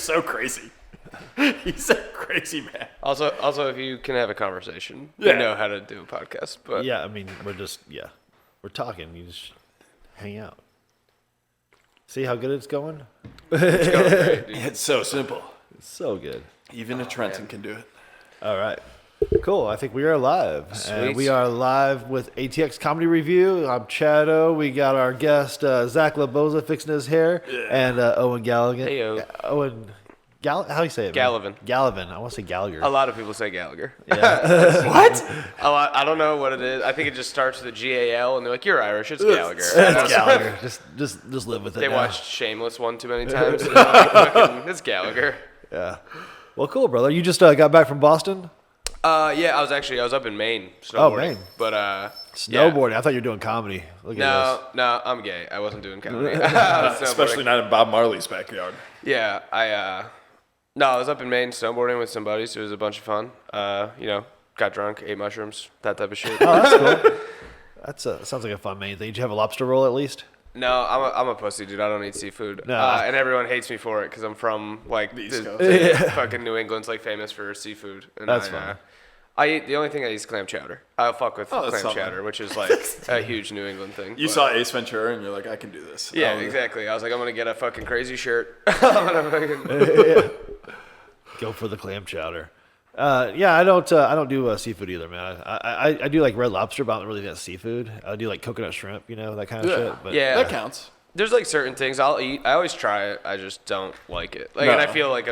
so crazy. He's a crazy man. Also, if you can have a conversation, Yeah. you know how to do a podcast. But Yeah, I mean, we're talking. You just hang out. See how good it's going? it's going great, dude. It's so simple. It's so good. Even a Trenton can do it. All right. Cool. I think we are live. And Sweet. we are live with ATX Comedy Review. I'm Chado. We got our guest, Zach Leboza, fixing his hair. Yeah. And Eoghan Gallivan. Heyo. Owen. How do you say it? Gallivan. Gallivan. I want to say Gallagher. A lot of people say Gallagher. Yeah. What? A lot. I don't know what it is. I think it just starts with a G-A-L, and they're like, "You're Irish. It's Gallagher." It's Gallagher. Just live with it. They now. watched Shameless one too many times. And it's Gallagher. Yeah. Well, cool, brother. You just got back from Boston? Yeah, I was up in Maine snowboarding. Maine. But Snowboarding. I thought you were doing comedy. Look at this. No, I'm gay. I wasn't doing comedy. I was Especially snowboarding. not in Bob Marley's backyard. Yeah, I was up in Maine snowboarding with some buddies. It was a bunch of fun. Got drunk, ate mushrooms, that type of shit. Oh, that's cool. Sounds like a fun main thing. Did you have a lobster roll at least? No, I'm a pussy, dude. I don't eat seafood. No. And everyone hates me for it because I'm from like The East Coast. the fucking New England's like famous for seafood. And That's fine. I eat the only thing I eat is clam chowder. I'll fuck with that's clam something. chowder, which is like a huge New England thing. You but- saw Ace Ventura and you're like, I can do this. Yeah, Oh, exactly. I was like, I'm gonna get a fucking crazy shirt. I'm gonna fucking- Go for the clam chowder. I don't do seafood either, man. I do like Red Lobster, but I don't really get seafood. I do like coconut shrimp, that kind of Yeah. shit. But Yeah. That counts. There's like certain things I'll eat. I always try it. I just don't like it. Like, No. and I feel like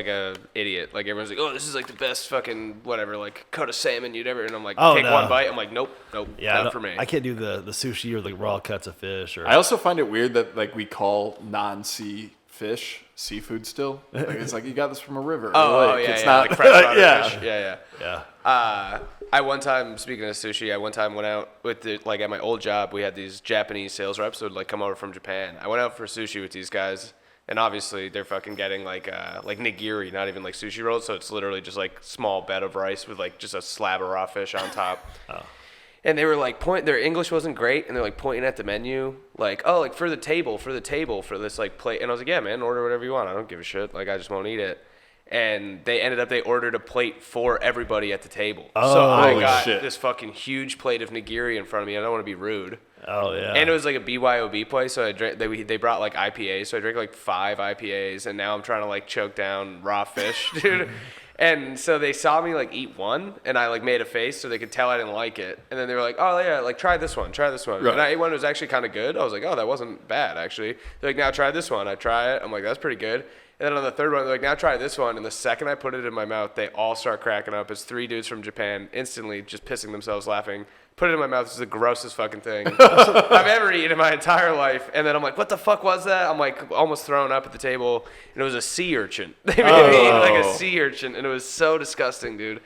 a idiot. Like everyone's like, oh, this is like the best fucking whatever, like cut of salmon you'd ever. And I'm like, Oh, take no. one bite. I'm like, nope, yeah, not for me. I can't do the sushi or the raw cuts of fish. Or I also find it weird that like we call non-sea fish seafood still. Like, it's like you got this from a river. or Oh, lake. yeah, It's yeah, not like freshwater yeah. fish. Yeah. yeah. I one time, speaking of sushi, I one time went out with like at my old job, we had these Japanese sales reps who would like come over from Japan. I went out for sushi with these guys, and obviously they're fucking getting like nigiri, not even like sushi rolls, so it's literally just like small bed of rice with like just a slab of raw fish on top. And they were like their English wasn't great, and they're like pointing at the menu, like, oh, like for the table for this like plate. And I was like, yeah, man, order whatever you want. I don't give a shit. Like I just won't eat it. And they ordered a plate for everybody at the table. So I Holy got shit. this fucking huge plate of nigiri in front of me. I don't want to be rude. Oh yeah. And it was like a BYOB place, so I drank. They brought like IPAs, so I drank like 5 IPAs, and now I'm trying to like choke down raw fish, dude. And so they saw me like eat one, and I like made a face so they could tell I didn't like it. And then they were like, "Oh yeah, like try this one." Right. And I ate one. It was actually kind of good. I was like, "Oh, that wasn't bad actually." They're like, "Now try this one." I try it. I'm like, "That's pretty good." And then on the third one, they're like, "Now try this one." And the second I put it in my mouth, they all start cracking up. It's 3 dudes from Japan, instantly just pissing themselves laughing. Put it in my mouth. This is the grossest fucking thing I've ever eaten in my entire life. And then I'm like, what the fuck was that? I'm like almost throwing up at the table. And it was a sea urchin. They made me eat like a sea urchin. And it was so disgusting, dude.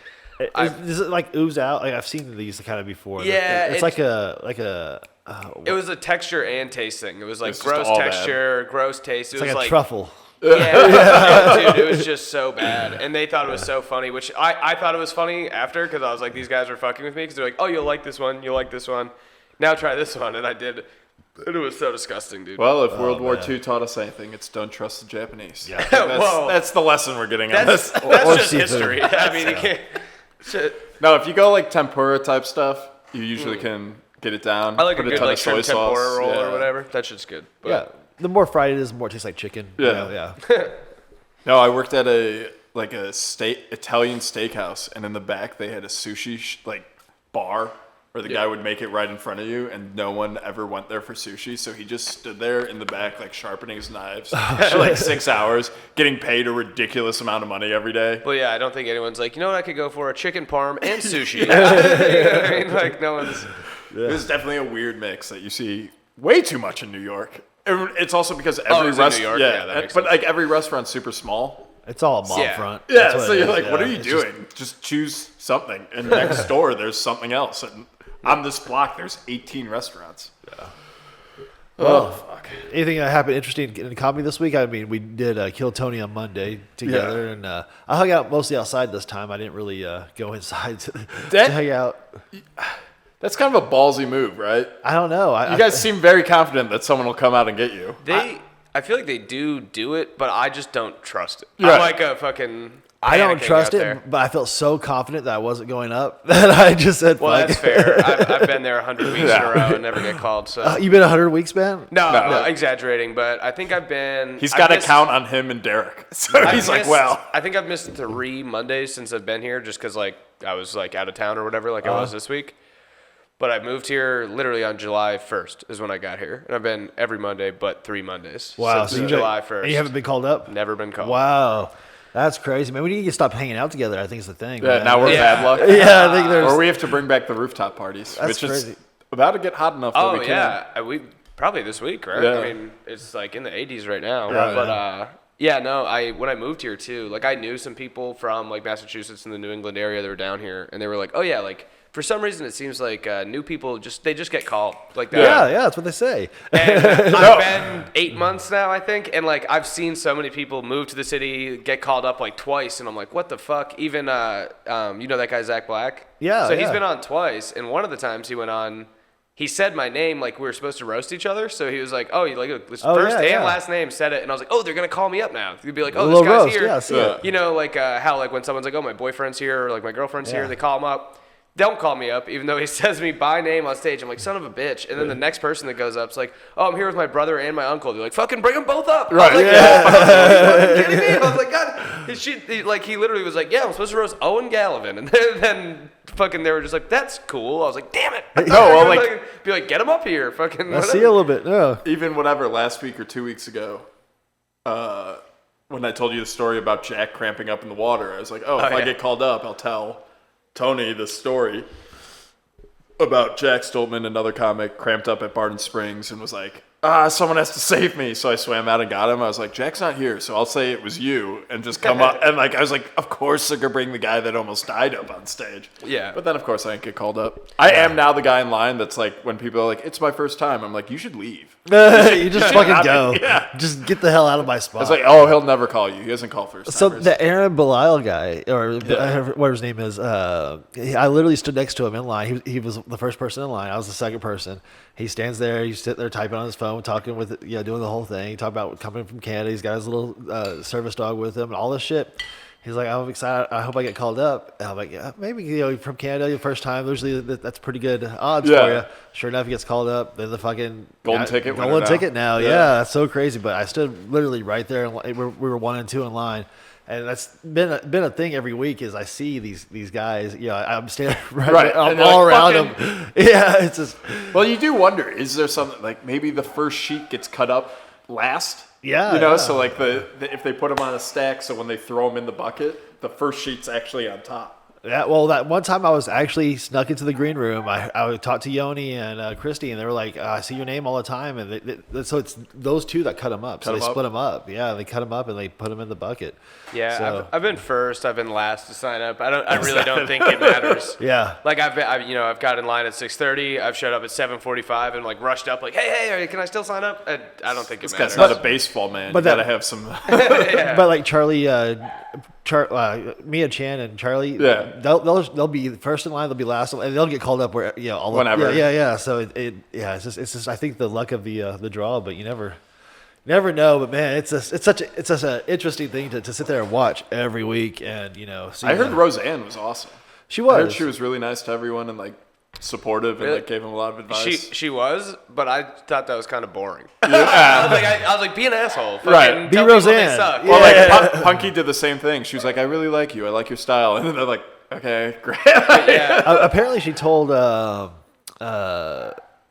Does it like ooze out? Like I've seen these kind of before. Yeah, it's like a. It was a texture and taste thing. It was like It's just gross all bad. texture, gross taste. It It's was like a truffle. Yeah, dude, it was just so bad. And they thought it was so funny, which I thought it was funny after because I was like, these guys were fucking with me because they're like, oh, you'll like this one, you'll like this one. Now try this one. And I did. And it was so disgusting, dude. Well, if World War man. II taught us anything, it's don't trust the Japanese. Yeah. Whoa. That's the lesson we're getting on That's this. just seafood. history. I mean, you can't. Shit. No, if you go like tempura type stuff, you usually can get it down. I like put a good ton like of soy shrimp tempura sauce. roll Yeah. or whatever. That shit's good. But Yeah. The more fried it is, the more it tastes like chicken. Yeah. Yeah. No, I worked at a Italian steakhouse, and in the back they had a sushi bar where the guy would make it right in front of you, and no one ever went there for sushi, so he just stood there in the back like sharpening his knives for like 6 hours, getting paid a ridiculous amount of money every day. But yeah, I don't think anyone's like, you know what I could go for? A chicken parm and sushi. You know what I mean? Like, no one's. It was definitely a weird mix that you see way too much in New York. It's also because it every was in New restaurant, York? Yeah, that makes but sense. like every restaurant's super small. It's all mob Yeah. front. Yeah, That's what so it you're is, like, yeah. what are you It's doing? Just choose something. And next door, there's something else. And on this block, there's 18 restaurants. Well, anything that happened interesting in comedy this week? I mean, we did Kill Tony on Monday together, and I hung out mostly outside this time. I didn't really go inside to hang out. That's kind of a ballsy move, right? I don't know. You guys seem very confident that someone will come out and get you. I feel like they do it, but I just don't trust it. Right. I'm like a fucking. I don't panicking trust out it, there. but I felt so confident that I wasn't going up that I just said, Well, fuck. that's fair. I've been there 100 weeks in a row and never get called. So You been 100 weeks, man? no, exaggerating, but I think I've been. He's got to count on him and Derek. So I've he's like, missed- well. I think I've missed 3 Mondays since I've been here, just because like I was like out of town or whatever, like I was this week. But I moved here literally on July 1st is when I got here, and I've been every Monday but 3 Mondays. Wow. since So July 1st. And you haven't been called up? Never been called. Wow. That's crazy, man. We need to stop hanging out together, I think is the thing. Yeah, man. now we're Yeah. bad luck. Yeah, I think there's. Or we have to bring back the rooftop parties, That's which crazy. is about to get hot enough that Oh we can. yeah, we probably this week, right? Yeah. I mean, it's like in the 80s right now. Right. But yeah, no. When I moved here too, like I knew some people from like Massachusetts and the New England area that were down here, and they were like, oh yeah, like for some reason it seems like new people they just get called like that. Yeah, that's what they say. And I've been 8 months now, I think, and like I've seen so many people move to the city, get called up like twice, and I'm like, what the fuck? Even you know that guy Zach Black? Yeah, So he's yeah. been on twice, and one of the times he went on, he said my name like we were supposed to roast each other. So he was like, oh, you like this Oh, first yeah, and yeah. last name said it, and I was like, oh, they're gonna call me up now. You'd be like, A oh, little this guy's roast, here. yeah, I see it. You know, like how like when someone's like, oh, my boyfriend's here, or like my girlfriend's here, they call him up. Don't call me up, even though he says me by name on stage. I'm like, son of a bitch. And then the next person that goes up is like, oh, I'm here with my brother and my uncle. They're like, fucking bring them both up. Right. I was like, are you fucking kidding me? I was like, God. He literally was like, yeah, I'm supposed to roast Owen Gallivan. And then fucking they were just like, that's cool. I was like, damn it. No, well, like- be like, get him up here. Fucking I see a little bit. No. Even whatever, last week or 2 weeks ago, when I told you the story about Jack cramping up in the water, I was like, if I yeah. get called up, I'll tell Tony the story about Jack Stoltman, another comic, cramped up at Barton Springs and was like, someone has to save me. So I swam out and got him. I was like, Jack's not here, so I'll say it was you and just come up. And like, I was like, of course they're going to bring the guy that almost died up on stage. Yeah. But then, of course, I didn't get called up. I am now the guy in line that's like, when people are like, it's my first time, I'm like, you should leave. You just fucking go. Yeah. Just get the hell out of my spot. I was like, oh, he'll never call you. He doesn't call first So timers. the Aaron Belial guy, or whatever his name is, I literally stood next to him in line. He was the first person in line. I was the second person. He stands there. He's sitting there typing on his phone, talking with, doing the whole thing. He talked about coming from Canada. He's got his little service dog with him and all this shit. He's like, I'm excited. I hope I get called up. And I'm like, yeah, maybe from Canada, your first time. Usually that's pretty good odds for you. Sure enough, he gets called up. Then the fucking Golden ticket winner Golden now. ticket now. Yeah, that's so crazy. But I stood literally right there, and we were 1 and 2 in line. And that's been a thing every week. Is I see these guys. I'm standing right. I'm And they're all like, around them. Yeah, it's just. Well, you do wonder, is there something, like maybe the first sheet gets cut up last? Yeah, You know, yeah. so like if they put them on a stack, so when they throw them in the bucket, the first sheet's actually on top. Yeah, well, that one time I was actually snuck into the green room. I talked to Yoni and Christy, and they were like, I see your name all the time. And so it's those two that cut them up. So they split them up. Yeah, they cut them up and they put them in the bucket. Yeah, So- I've been first. I've been last to sign up. I really don't think it matters. Yeah. Like I've got in line at 6:30. I've showed up at 7:45 and like rushed up like, hey, can I still sign up? I don't think it This matters. guy's not a baseball man. but You gotta that- have some. But like Charlie, Mia Chan and Charlie, Yeah. they'll be first in line, they'll be last, and they'll get called up where all Whenever. Yeah. So it's just I think the luck of the draw, but you never know. But man, it's such an interesting thing to sit there and watch every week, and see I heard Roseanne was awesome. she I was. heard she was really nice to everyone and like supportive and Really? like gave him a lot of advice. She was, but I thought that was kind of boring. I was like, be an asshole. Fucking Right. Be tell people Roseanne. They suck. Well, Yeah. like Punky did the same thing. She was like, I really like you. I like your style. And then they're like, okay, great. Yeah. Apparently, she told.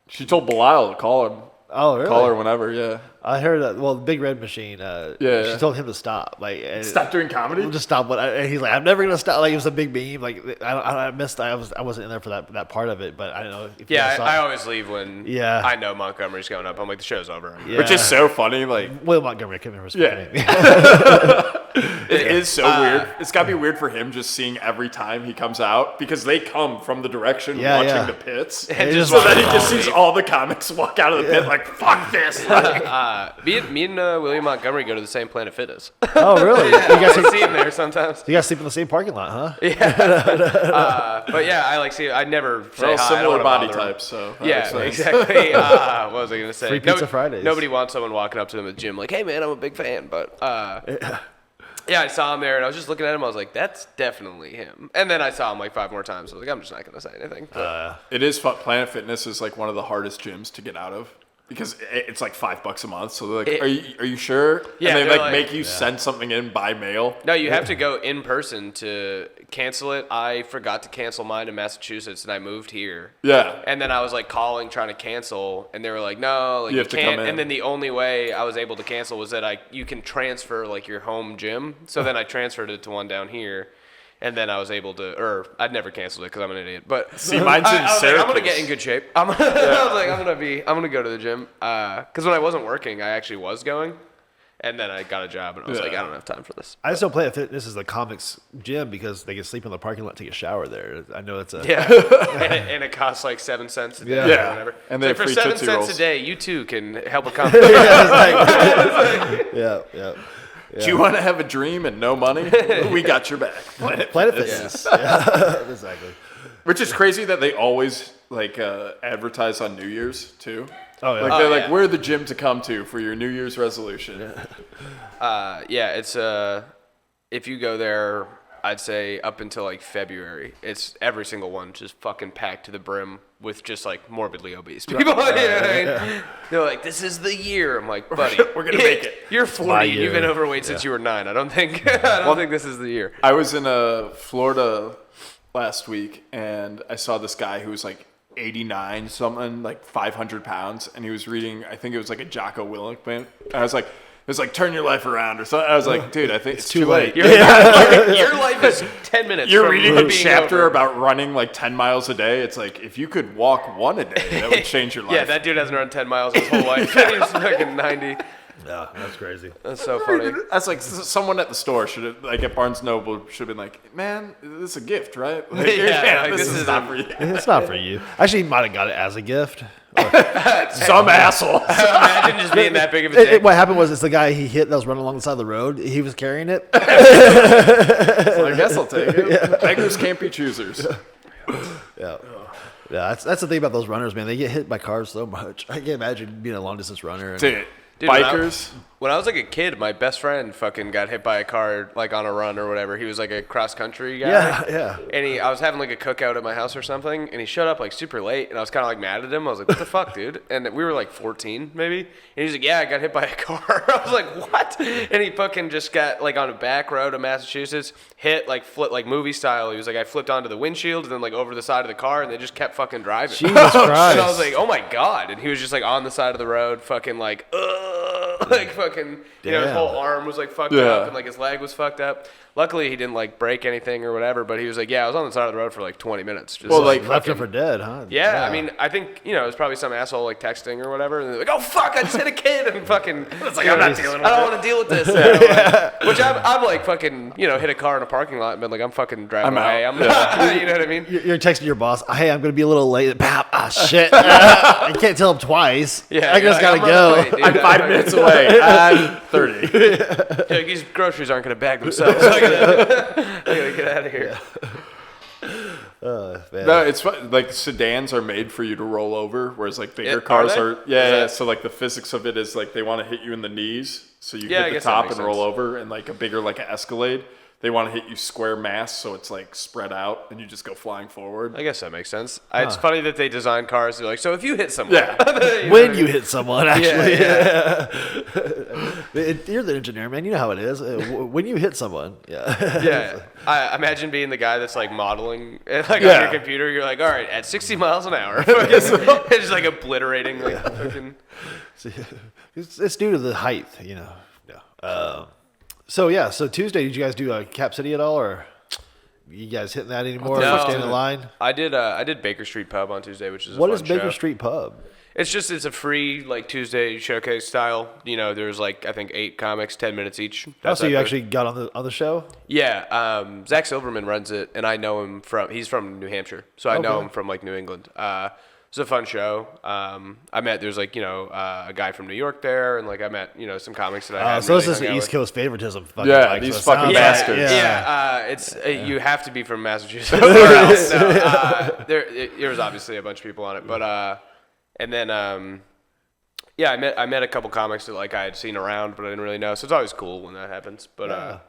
She told Belial to call him. Oh, really? Call her whenever, yeah. I heard that. Well, Big Red Machine. Yeah. She told him to stop. Like, Stop doing comedy? Just stop. And he's like, I'm never gonna stop. Like, it was a big meme. Like, I missed. I wasn't in there for that part of it. But I don't know. If you Yeah, guys saw I it. always leave when Yeah. I know Montgomery's going up. I'm like, the show's over. Yeah. Which is so funny. Like, Will Montgomery. I can't remember his Yeah. name. It is so weird. It's got to be weird for him just seeing every time he comes out because they come from the direction watching the pits. And so then he just sees all the comics walk out of the pit like, fuck this. Me and William Montgomery go to the same Planet Fitness. Oh, really? I see him there sometimes. You guys sleep in the same parking lot, huh? Yeah. But yeah, I like see. I never say We're all hi. similar body types, so Yeah, nice. exactly. What was I going to say? Free Pizza Fridays. Nobody wants someone walking up to them at the gym like, hey, man, I'm a big fan. But yeah, I saw him there, and I was just looking at him. I was like, that's definitely him. And then I saw him like 5 more times. I was like, I'm just not going to say anything. It is fun. Planet Fitness is like one of the hardest gyms to get out of. Because it's like $5 a month, so they're like, are you sure? Yeah, and they like make you send something in by mail. No, you have to go in person to cancel it. I forgot to cancel mine in Massachusetts, and I moved here. Yeah. And then I was like calling trying to cancel, and they were like, no, like, You you have to can't. come in. And then the only way I was able to cancel was that you can transfer like your home gym. So then I transferred it to one down here. And then I was able to, or I'd never canceled it because I'm an idiot. But See, mine's in I was like, Syracuse. I'm gonna get in good shape. I was like, I'm gonna go to the gym. Because when I wasn't working, I actually was going, and then I got a job, and I was like, I don't have time for this. I just don't play at Fitness as the comics gym because they can sleep in the parking lot, take a shower there. I know it's a and it costs like 7 cents a day Yeah. or whatever. And So they for free 7 Tootsie cents Rolls. a day, you too can help a company. yeah. Do you want to have a dream and no money? We got your back. Planet Fitness. Yeah. Exactly. Which is crazy that they always like advertise on New Year's too. Oh yeah. Like they're like, we're the gym to come to for your New Year's resolution. Yeah, it's if you go there, I'd say up until like February, it's every single one just fucking packed to the brim with just like morbidly obese people. You know what I mean? They're like, this is the year. I'm like, buddy, We're gonna make it. You're my 40. year. You've been overweight since you were 9. I don't think think this is the year. I was in Florida last week and I saw this guy who was like 89 something, like 500 pounds, and he was reading, I think it was like a Jocko Willink book. I was like, it was like, turn your life around or something. I was like, dude, I think it's too late. Your life is 10 minutes. You're from reading a being chapter over. about running like 10 miles a day. It's like, if you could walk 1 a day, that would change your life. Yeah, that dude hasn't run 10 miles his whole life. He's fucking 90. Yeah, that's crazy. That's so funny. That's like someone at the store should have, like at Barnes Noble, should have been like, man, this is a gift, right? Like, Yeah, like, this this is is not a- for you. It's not for you. Actually, he might have got it as a gift. Some asshole. Imagine just being that big of a dick. What happened was it's the guy he hit that was running along the side of the road. He was carrying it. So I guess I'll take it. Beggars can't be choosers. Yeah. Yeah, that's the thing about those runners, man. They get hit by cars so much. I can't imagine being a long distance runner. And, Dude, when bikers. When I was like a kid, my best friend fucking got hit by a car like on a run or whatever. He was like a cross country guy. Yeah. And I was having like a cookout at my house or something, and he showed up like super late, and I was kind of like mad at him. I was like, "What the fuck, dude?" And we were like 14 maybe, and he's like, "Yeah, I got hit by a car." I was like, "What?" And he fucking just got like on a back road of Massachusetts, hit like flip like movie style. He was like, I flipped onto the windshield and then like over the side of the car, and they just kept fucking driving. Jesus Christ. And I was like, "Oh my god!" And he was just like on the side of the road, fucking like, like fucking, you know, his Damn. whole arm was like fucked Yeah. up and like his leg was fucked up. Luckily, he didn't like break anything or whatever. But he was like, "Yeah, I was on the side of the road for like 20 minutes." Just, Well, like, Left him for dead, huh? yeah, I mean, I think, you know, it was probably some asshole like texting or whatever, and they're like, "Oh fuck, I just hit a kid," and fucking, it's like, I'm not dealing with I don't want to deal with this. You know, like, which I'm like fucking, you know, hit a car in a parking lot and been like, I'm fucking driving I'm away. out. You know what I mean? You're texting your boss, hey, I'm going to be a little late. Bam, shit. I can't tell him twice. Yeah, I you're just like, got to I'm go. running late, dude. I'm 5 minutes away. I'm 30. You're like, these groceries aren't going to bag themselves. I gotta get out of here. Man. No, it's fun. Like sedans are made for you to roll over, whereas like bigger Are cars they? are. Is Yeah, that- so like the physics of it is like they want to hit you in the knees, so you Yeah, I hit the guess that top makes and roll sense. over, and like a bigger like an Escalade, they want to hit you square mass, so it's like spread out, and you just go flying forward. I guess that makes sense. It's funny that they design cars. They're like, so if you hit someone, Yeah. When you hit someone, actually. yeah. You're the engineer, man. You know how it is. When you hit someone. Yeah. Yeah, I imagine being the guy that's like modeling like on Yeah. your computer. You're like, all right, at 60 miles an hour, it's just like obliterating like fucking. It's due to the height, you know. Yeah. So Tuesday, did you guys do Cap City at all, or you guys hitting that anymore? No. Staying in line. I did Baker Street Pub on Tuesday, which is a What fun is Baker show. Street Pub? It's a free like Tuesday showcase style. You know, there's like I think 8 comics, 10 minutes each. So you actually got on the show? Yeah, Zach Silverman runs it, and I know him he's from New Hampshire, so I know him from like New England. It's a fun show. There's like a guy from New York there, and like I met some comics that I had. So this is the East Coast favoritism. These fucking bastards. It's you have to be from Massachusetts or else. No, there was obviously a bunch of people on it, but. And then, I met a couple comics that like I had seen around, but I didn't really know. So it's always cool when that happens. But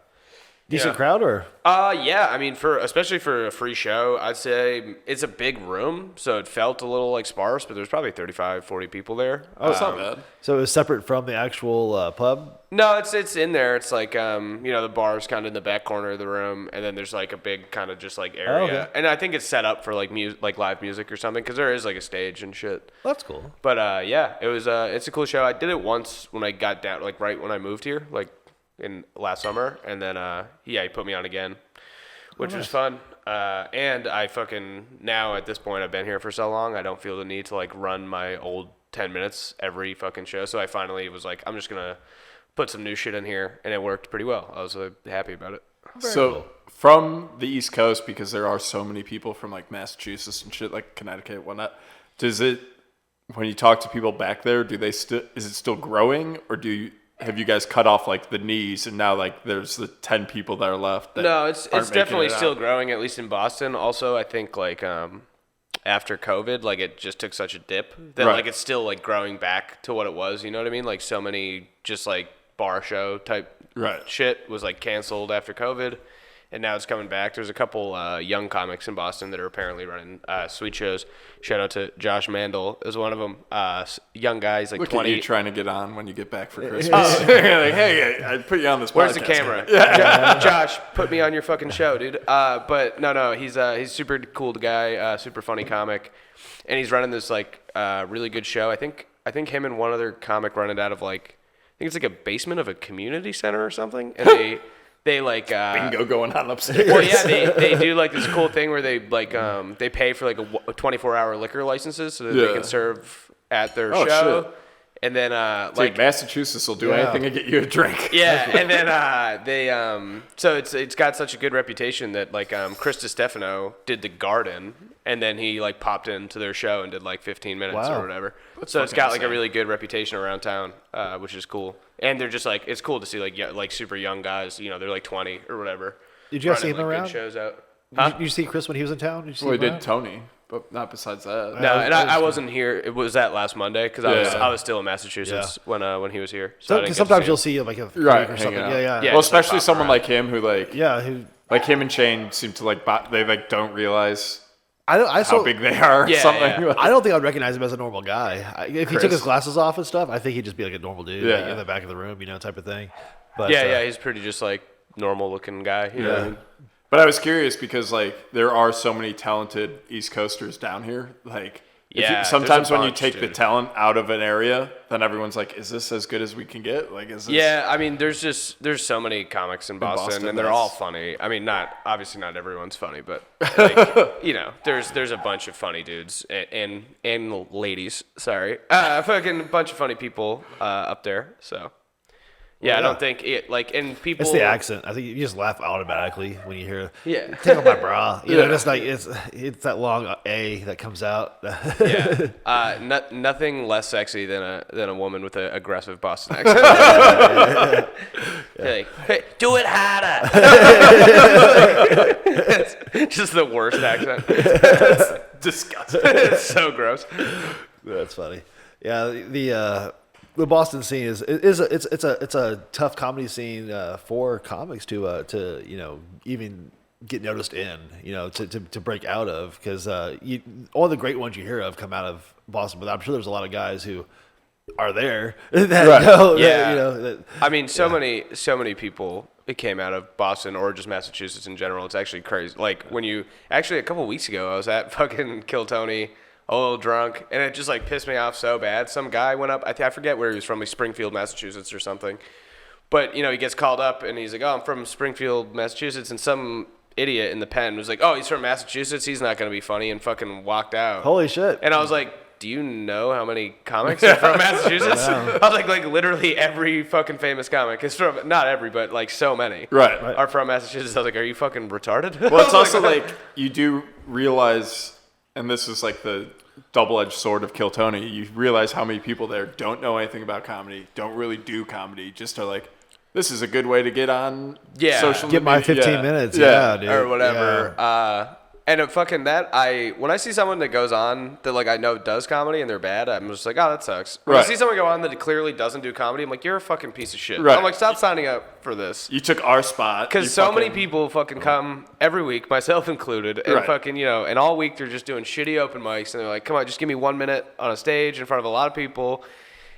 decent crowd, or? Yeah. I mean, especially for a free show, I'd say it's a big room, so it felt a little like sparse, but there's probably 35, 40 people there. Oh, it's not bad. So it was separate from the actual pub? No, it's in there. It's like the bar's kind of in the back corner of the room, and then there's like a big kind of just like area, and I think it's set up for like like live music or something because there is like a stage and shit. That's cool. But it was it's a cool show. I did it once when I got down, like right when I moved here, like in last summer, and then he put me on again, which was fun. And I now at this point I've been here for so long, I don't feel the need to like run my old 10 minutes every fucking show. So I finally was like, I'm just gonna put some new shit in here, and it worked pretty well. I was happy about it. So from the East Coast, because there are so many people from like Massachusetts and shit, like Connecticut and whatnot, when you talk to people back there, is it still growing, or have you guys cut off like the knees and now like there's the 10 people that are left? No, it's definitely still growing, at least in Boston. Also, I think like after COVID, like it just took such a dip that like it's still like growing back to what it was. You know what I mean? Like so many just like bar show type shit was like canceled after COVID, and now it's coming back. There's a couple young comics in Boston that are apparently running sweet shows. Shout out to Josh Mandel is one of them. Young guys like Look 20. At you trying to get on when you get back for Christmas. Like, hey, I put you on this podcast. Where's the camera? Josh, put me on your fucking show, dude. But no, he's super cool guy, super funny comic, and he's running this like really good show. I think him and one other comic run it out of like. I think it's like a basement of a community center or something, and they like bingo going on upstairs. Well, yeah, they do like this cool thing where they like they pay for like a 24-hour liquor licenses so that they can serve at their show. Shit. And then Dude, Massachusetts will do anything to get you a drink. Yeah, and then they so it's got such a good reputation that like Chris DiStefano did the Garden, and then he like popped into their show and did like 15 minutes or whatever. So it's got like a really good reputation around town, which is cool. And they're just like it's cool to see like super young guys. They're like 20 or whatever. Did you guys see him around? Good shows out. Did you see Chris when he was in town? He did Tony. But not besides that. No, and I wasn't here. It was that last Monday because I was still in Massachusetts when he was here. So sometimes you'll see like a freak or something. Yeah. Well, especially someone like him who like who like him and Shane seem to like they like don't realize how big they are. Yeah, something. I don't think I'd recognize him as a normal guy. If he took his glasses off and stuff, I think he'd just be like a normal dude like in the back of the room, type of thing. But he's pretty just like normal looking guy. You know what I mean? But I was curious because like there are so many talented East Coasters down here. Like sometimes when you take the talent out of an area, then everyone's like, "Is this as good as we can get?" Like, is this? Yeah, I mean, there's so many comics in Boston, and they're all funny. I mean, obviously not everyone's funny, but like, there's a bunch of funny dudes and ladies. Sorry, fucking bunch of funny people up there. So. Yeah, I don't think it and people. It's the accent. I think you just laugh automatically when you hear. Yeah. Take off my bra. It's like it's that long A that comes out. Nothing less sexy than a woman with an aggressive Boston accent. Like, hey, do it harder. It's just the worst accent. It's disgusting. It's so gross. That's funny. Yeah, the Boston scene is a tough comedy scene for comics to even get noticed in to break out of, because all the great ones you hear of come out of Boston, but I'm sure there's a lot of guys who are there that know, I mean, so many people came out of Boston or just Massachusetts in general. It's actually crazy. Like when a couple weeks ago I was at fucking Kill Tony, a little drunk, and it just like pissed me off so bad. Some guy went up, I forget where he was from, like Springfield, Massachusetts or something. But, he gets called up and he's like, "Oh, I'm from Springfield, Massachusetts." And some idiot in the pen was like, "Oh, he's from Massachusetts, he's not going to be funny," and fucking walked out. Holy shit. And I was like, do you know how many comics are from Massachusetts? I was like literally every fucking famous comic is from, not every, but like so many are from Massachusetts. I was like, are you fucking retarded? Well, it's also like you do realize, and this is like the double-edged sword of Kill Tony, you realize how many people there don't know anything about comedy, don't really do comedy, just are like, this is a good way to get on social media. Get my 15 minutes, dude. Or whatever. Yeah. And fucking that, when I see someone that goes on that like I know does comedy and they're bad, I'm just like, oh, that sucks. When I see someone go on that clearly doesn't do comedy, I'm like, you're a fucking piece of shit. I'm like, stop signing up for this. You took our spot. Because many people fucking come every week, myself included, and fucking, and all week they're just doing shitty open mics, and they're like, come on, just give me 1 minute on a stage in front of a lot of people.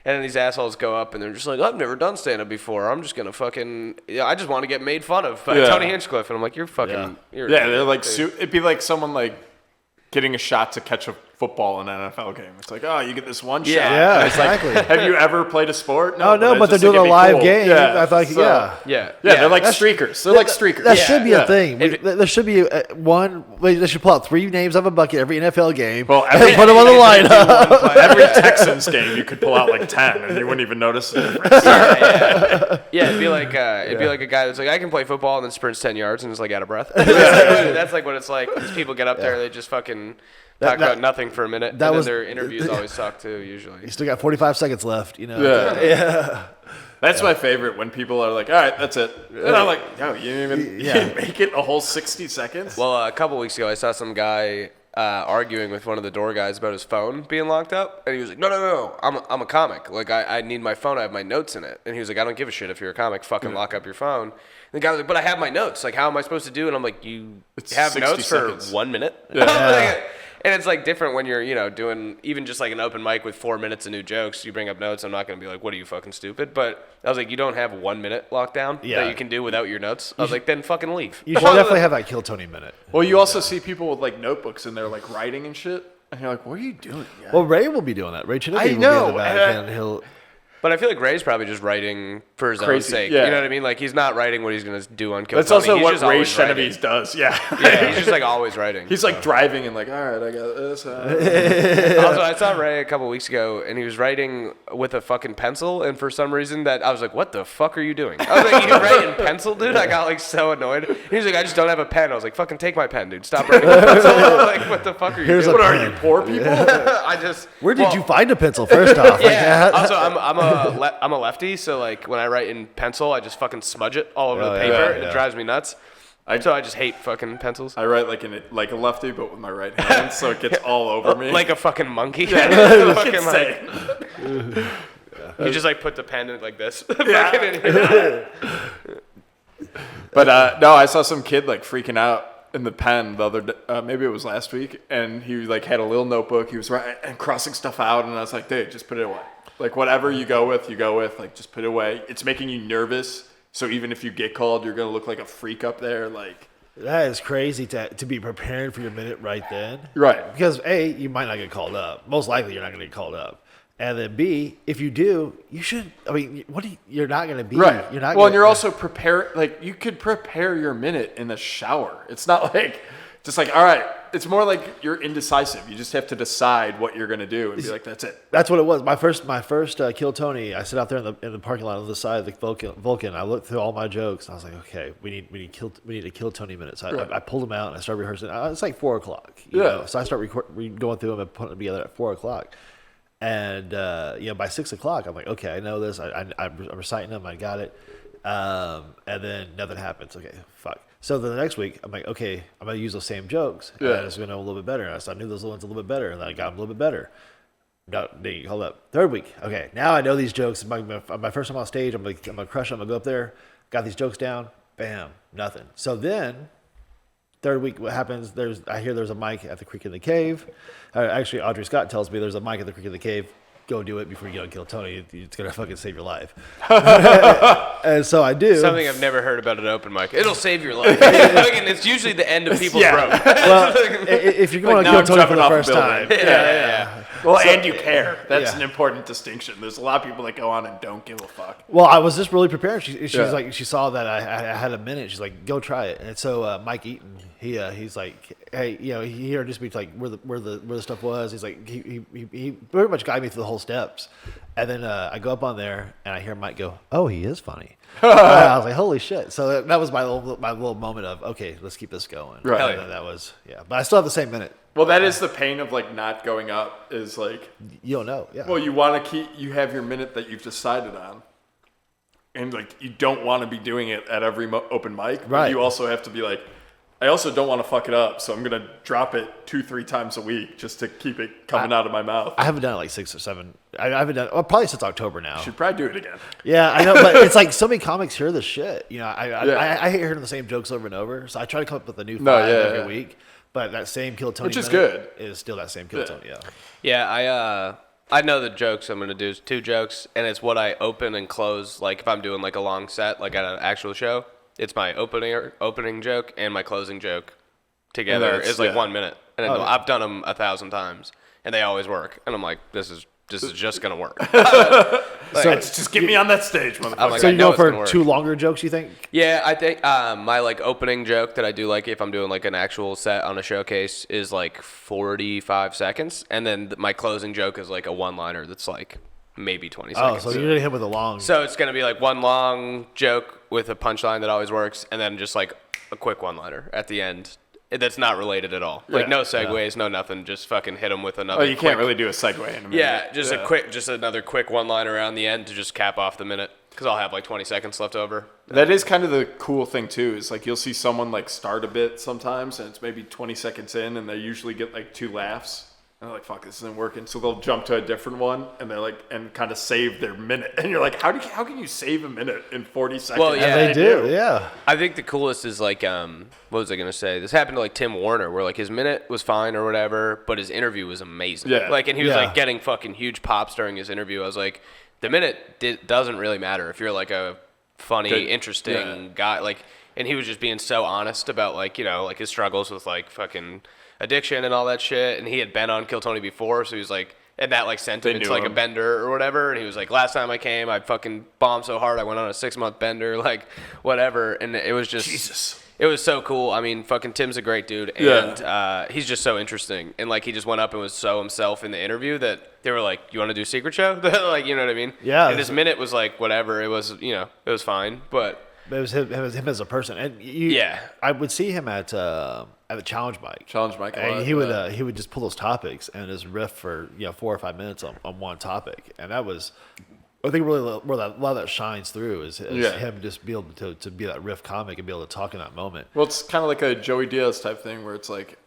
And then these assholes go up and they're just like, I've never done stand-up before. I'm just going to fucking, I just want to get made fun of by Tony Hinchcliffe. And I'm like, you're fucking, they're like, it'd be like someone like getting a shot to catch a football in an NFL game. It's like, oh, you get this one shot. Yeah, it's exactly. Like, have you ever played a sport? No, but they're doing a live game. I thought, they're like streakers. They're like streakers. That should be a thing. There should be they should pull out 3 names of a bucket every NFL game. Well, and put them on the lineup. Every Texans game, you could pull out like 10, and you wouldn't even notice the difference. It'd be like a guy that's like, I can play football and then sprints 10 yards and is like out of breath. That's like what it's like. These people get up there, they just fucking talk about nothing for a minute, and then their interviews always suck too, usually. You still got 45 seconds left, Yeah. That's my favorite, when people are like, all right, that's it. And I'm like, no, you didn't even make it a whole 60 seconds? Well, a couple weeks ago, I saw some guy arguing with one of the door guys about his phone being locked up, and he was like, no, I'm a comic. Like, I need my phone, I have my notes in it. And he was like, I don't give a shit if you're a comic, fucking lock up your phone. And the guy was like, but I have my notes. Like, how am I supposed to do it? And I'm like, you have notes seconds. For 1 minute? And it's like different when you're, doing even just like an open mic with 4 minutes of new jokes. You bring up notes. I'm not going to be like, what are you, fucking stupid? But I was like, you don't have 1 minute lockdown that you can do without your notes. I was like, then fucking leave. You should definitely have that Kill Tony minute. Well, you also see people with like notebooks and they're like writing and shit. And you're like, what are you doing? Yeah. Well, Ray will be doing that. Ray Chinnicky will be in the back and he'll... But I feel like Ray's probably just writing for his own sake. Yeah. You know what I mean? Like, he's not writing what he's going to do on Kill That's Tony. Also he's what just Ray Chenevys does. Yeah. He's just like always writing. He's like driving and like, all right, I got this. Also, I saw Ray a couple weeks ago, and he was writing with a fucking pencil, and for some reason that I was like, what the fuck are you doing? I was like, you write in pencil, dude? I got like so annoyed. He was like, I just don't have a pen. I was like, fucking take my pen, dude. Stop writing with pencil. I was like, what the fuck are you doing? What are you, poor people? Where did you find a pencil, first off? Also, I'm a lefty, so like when I write in pencil, I just fucking smudge it all over the paper, and it drives me nuts. So I just hate fucking pencils. I write like a lefty, but with my right hand, so it gets all over me. Like a fucking monkey. You just like put the pen in like this. But no, I saw some kid like freaking out in the pen the other day, maybe it was last week, and he like had a little notebook. He was writing and crossing stuff out, and I was like, dude, just put it away. Like, whatever you go with, like, just put it away. It's making you nervous, so even if you get called, you're going to look like a freak up there, like... That is crazy to be preparing for your minute right then. Right. Because, A, you might not get called up. Most likely, you're not going to get called up. And then, B, if you do, you should... I mean, you're not going to be... Right. You're not and you're also like, you could prepare your minute in the shower. It's not like... Just like, all right, it's more like you're indecisive. You just have to decide what you're going to do and be like, that's it. That's what it was. My first Kill Tony, I sit out there in the parking lot on the side of the Vulcan. I looked through all my jokes, and I was like, okay, we need a Kill Tony minute. So I pulled them out, and I started rehearsing. It's like 4 o'clock. You know? So I start going through them and putting them together at 4 o'clock. And, by 6 o'clock, I'm like, okay, I know this. I'm reciting them. I got it. And then nothing happens. Okay, fuck. So the next week, I'm like, okay, I'm going to use those same jokes. And I just going to know a little bit better. So I knew those ones a little bit better, and then I got them a little bit better. No, hold up. Third week, okay, now I know these jokes. My first time on stage, I'm going to crush them. I'm going to go up there, got these jokes down, bam, nothing. So then, third week, what happens, I hear there's a mic at the Creek in the Cave. Actually, Audrey Scott tells me there's a mic at the Creek in the Cave. Go do it before you go kill Tony. It's going to fucking save your life. And so I do. Something I've never heard about an open mic. It'll save your life. And it's usually the end of people's rope. Well, if you're going to kill Tony for the first time. Well, and you care. That's Yeah. an important distinction. There's a lot of people that go on and don't give a fuck. Well, I was just really prepared. She's Yeah. like, she saw that I had a minute. She's like, go try it. And so Mike Eaton, he's like, hey, he introduced me to like where the stuff was. He's like, he pretty much guided me through the whole steps. And then I go up on there and I hear Mike go, oh, he is funny. I was like, holy shit. So that was my little moment of, okay, let's keep this going. Right. And then that was, but I still have the same minute. Well, that is the pain of like not going up. Is like You don't know. Yeah. well, you want to you have your minute that you've decided on, and like you don't want to be doing it at every open mic. But Right. you also have to be like, I also don't want to fuck it up, so I'm gonna drop it 2-3 times a week just to keep it coming out of my mouth. I haven't done it like 6 or 7. I haven't done probably since October now. Should probably do it again. Yeah, I know, but it's like so many comics hear this shit. Yeah. I hate hearing the same jokes over and over, so I try to come up with a new five every week. But that same Kill Tony, Which is minute good. is still that same Kill Tony. Yeah. Yeah, I know the jokes I'm gonna do is 2 jokes, and it's what I open and close. Like if I'm doing like a long set, like at an actual show, it's my opening joke and my closing joke together is like 1 minute, and I've done them 1,000 times, and they always work. And I'm like, this is just gonna work. So just get me on that stage, motherfucker. like, So I you know go it's gonna for work. 2 longer jokes, you think? Yeah, I think my like opening joke that I do like if I'm doing like an actual set on a showcase is like 45 seconds, and then my closing joke is like a one-liner that's like maybe 20 Oh, seconds. so you're gonna hit with a long. So it's gonna be like one long joke with a punchline that always works, and then just like a quick one-liner at the end that's not related at all. Like no segues, no nothing. Just fucking hit them with another. Oh, you can't really do a segue in a minute. Yeah, just another quick one-liner around the end to just cap off the minute, because I'll have like 20 seconds left over. That is kind of the cool thing too. Is like you'll see someone like start a bit sometimes, and it's maybe 20 seconds in, and they usually get like 2 laughs. And they're like, fuck, this isn't working. So they'll jump to a different one, and they're like, and kind of save their minute. And you're like, how can you save a minute in 40 seconds? Well, yeah. they do. Yeah. I think the coolest is like, what was I gonna say? This happened to like Tim Warner, where like his minute was fine or whatever, but his interview was amazing. Yeah. Like, and he was Yeah. like getting fucking huge pops during his interview. I was like, the minute doesn't really matter if you're like a funny, Good. interesting guy. Like, and he was just being so honest about like, like his struggles with like fucking addiction and all that shit. And he had been on Kill Tony before, so he was like, and that like sent him They into knew like a him. bender or whatever. And he was like, last time I came, I fucking bombed so hard I went on a 6-month bender, like whatever. And it was just Jesus. It was so cool. I mean, fucking Tim's a great dude, and he's just so interesting. And like, he just went up and was so himself in the interview that they were like, "You want to do Secret Show?" Like, you know what I mean? Yeah. And his minute was like whatever. It was, it was fine, but It was him as a person, and I would see him at the challenge mic. Challenge mic. And he would just pull those topics and just riff for 4 or 5 minutes on one topic, and that was, I think, really where a lot of that shines through is him just be able to be that riff comic and be able to talk in that moment. Well, it's kind of like a Joey Diaz type thing where it's like,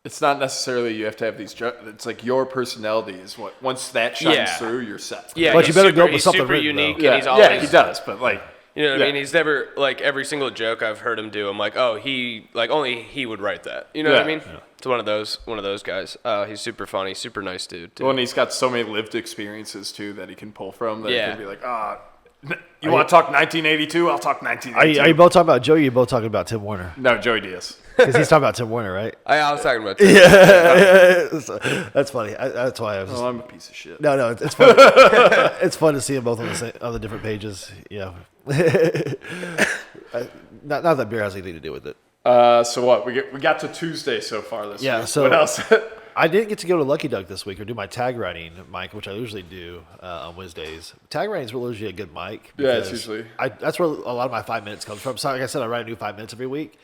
it's not necessarily you have to have these. It's like your personality is what. Once that shines through, you're set. Yeah, But he's you better super, go with he's something super written, unique, though. and he's always he does. But like, you know what I mean? He's never, like, every single joke I've heard him do, I'm like, oh, only he would write that. You know what I mean? Yeah. It's one of those guys. He's super funny, super nice dude, too. Well, and he's got so many lived experiences too that he can pull from. That he can be like, you Are want to talk 1982? I'll talk 1982. Are you both talking about Joey? Or are you both talking about Tim Warner? No, Joey Diaz. Because he's talking about Tim Warner, right? I was talking about That's funny. That's why I was. I'm a piece of shit. No, it's fun. It's fun to see them both on the different pages. Yeah. Not that beer has anything to do with it. So what? We got to Tuesday so far this week. So what else? I didn't get to go to Lucky Duck this week or do my tag writing mic, which I usually do on Wednesdays. Tag writing is usually a good mic. Yeah, it's usually. That's where a lot of my 5 minutes comes from. So like I said, I write a new 5 minutes every week.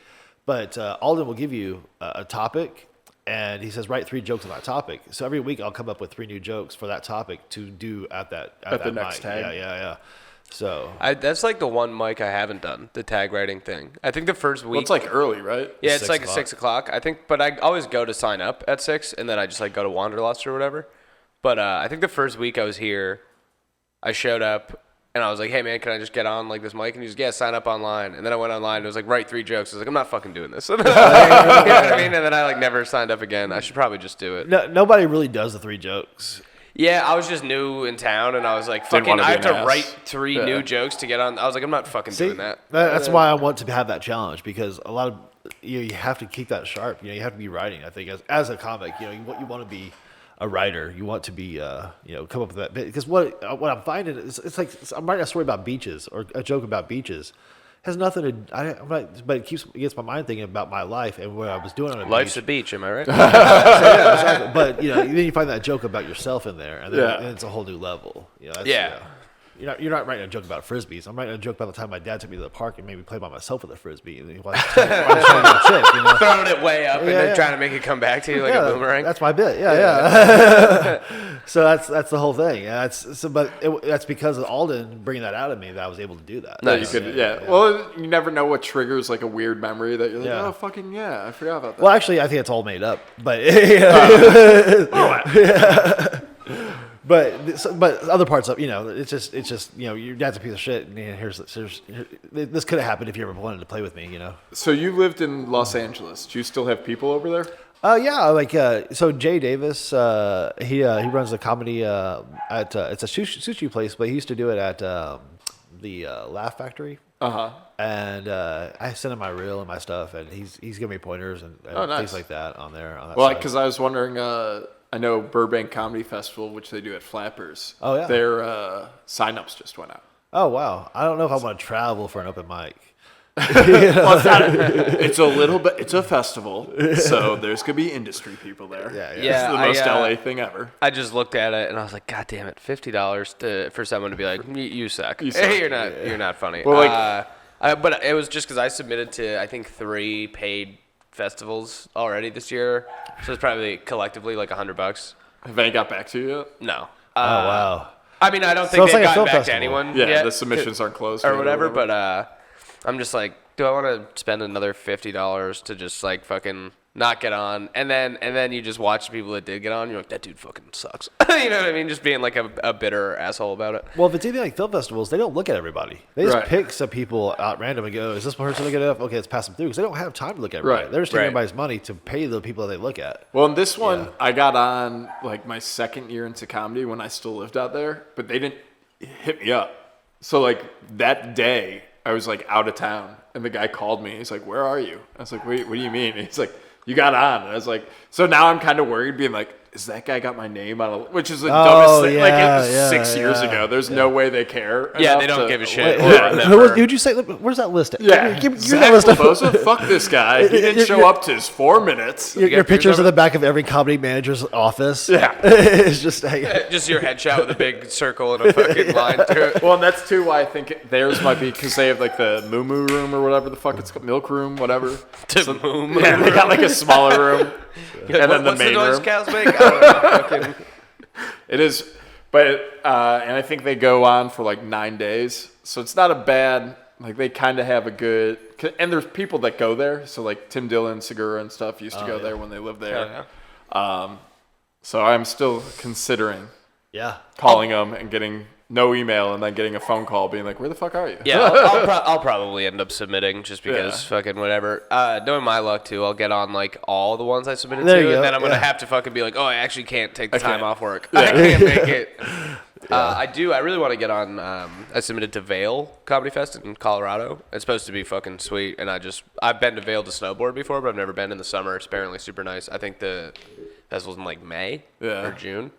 But Alden will give you a topic, and he says write 3 jokes on that topic. So every week I'll come up with 3 new jokes for that topic to do at that the next mic. tag. Yeah. So that's like the one mic I haven't done, the tag writing thing. I think the first week. Well, it's like early, right? Yeah, it's 6 like o'clock. 6 o'clock. I think, but I always go to sign up at 6, and then I just like go to Wanderlust or whatever. But I think the first week I was here, I showed up, and I was like, hey man, can I just get on like this mic? And he was, yeah, sign up online. And then I went online, and it was like, write 3 jokes. I was like, I'm not fucking doing this. You know what I mean? And then I like never signed up again. I should probably just do it. nobody really does the 3 jokes. Yeah, I was just new in town, and I was like, Didn't fucking, wanna be I have an to ass. write 3 new jokes to get on. I was like, I'm not fucking doing that. That's why I want to have that challenge, because a lot of you have to keep that sharp. You have to be writing. I think as a comic, you want to be a writer. You want to be, come up with that bit. Because what I'm finding is, it's like I'm writing a story about beaches or a joke about beaches. Has nothing to, but it gets my mind thinking about my life and what I was doing on a Life's beach. a beach, am I right? Yeah, exactly. But then you find that joke about yourself in there, and then it's a whole new level. You're not writing a joke about frisbees. I'm writing a joke about the time my dad took me to the park and made me play by myself with a frisbee, and he was Throwing it way up and then trying to make it come back to you like a boomerang. That's my bit. Yeah. So that's the whole thing. Yeah, that's because of Alden bringing that out of me that I was able to do that. No, you could. Yeah. Well, you never know what triggers like a weird memory that you're like, oh fucking yeah, I forgot about that. Well, actually, I think it's all made up, but. But other parts of it's just your dad's a piece of shit, and this could have happened if you ever wanted to play with me. So you lived in Los Angeles. Do you still have people over there? So Jay Davis, he runs a comedy at it's a sushi place, but he used to do it at the Laugh Factory. And I sent him my reel and my stuff, and he's giving me pointers and things like that on there. Well, because I was wondering. I know Burbank Comedy Festival, which they do at Flappers. Oh, yeah. Their sign-ups just went out. Oh, wow. I don't know if I want to travel for an open mic. Well, it's a little bit. It's a festival, so there's gonna be industry people there. Yeah. It's the most LA thing ever. I just looked at it and I was like, God damn it, $50 for someone to be like, you suck. You suck. Hey, you're not funny. Well, but it was just because I submitted to I think 3 paid festivals already this year, so it's probably collectively like $100. Have they got back to you yet? No. Oh wow. I mean, I don't think they've gotten back to anyone Yeah, yet. the submissions aren't closed or whatever. But I'm just like, do I want to spend another $50 to just like fucking not get on, and then you just watch the people that did get on, you're like, that dude fucking sucks. You know what I mean? Just being like a bitter asshole about it. Well, if it's anything like film festivals, they don't look at everybody. They just pick some people out random and go, is this person good enough? Okay, let's pass them through, because they don't have time to look at everybody. They're just taking everybody's money to pay the people that they look at. Well, in this one, I got on like my second year into comedy when I still lived out there, but they didn't hit me up. So like that day, I was like out of town, and the guy called me. He's like, where are you? I was like, wait, what do you mean? And he's like, you got on. And I was like, so now I'm kind of worried, being like, is that guy got my name on a, which is the dumbest thing. Like, it was 6 years ago. There's no way they care. Yeah, they don't give a shit. Who'd you say? Where's that list at? Yeah. Give Zach that list Leboza, fuck this guy. He didn't show up to his 4 minutes. Your pictures in the back of every comedy manager's office. Yeah. It's just like, just your headshot with a big circle and a fucking line through it. Well, and that's too why I think theirs might be, because they have like the moo room or whatever the fuck it's called, milk room, whatever. Yeah, they got like a smaller room. Like, and then what's the main the noise room. cows make? I don't know. Fucking. It is, but and I think they go on for like 9 days, so it's not a bad. Like they kind of have a good, and there's people that go there. So like Tim Dillon, Segura, and stuff used to go there when they lived there. So I'm still considering calling them and getting no email and then getting a phone call being like, where the fuck are you? Yeah, I'll probably end up submitting just because fucking whatever. Knowing my luck too, I'll get on like all the ones I submitted to, and then I'm gonna have to fucking be like, oh, I actually can't take the time off work. I can't make it. I really want to get on. I submitted to Vail Comedy Fest in Colorado. It's supposed to be fucking sweet, and I've been to Vail to snowboard before, but I've never been in the summer. It's apparently super nice. I think the festival's in like May or June.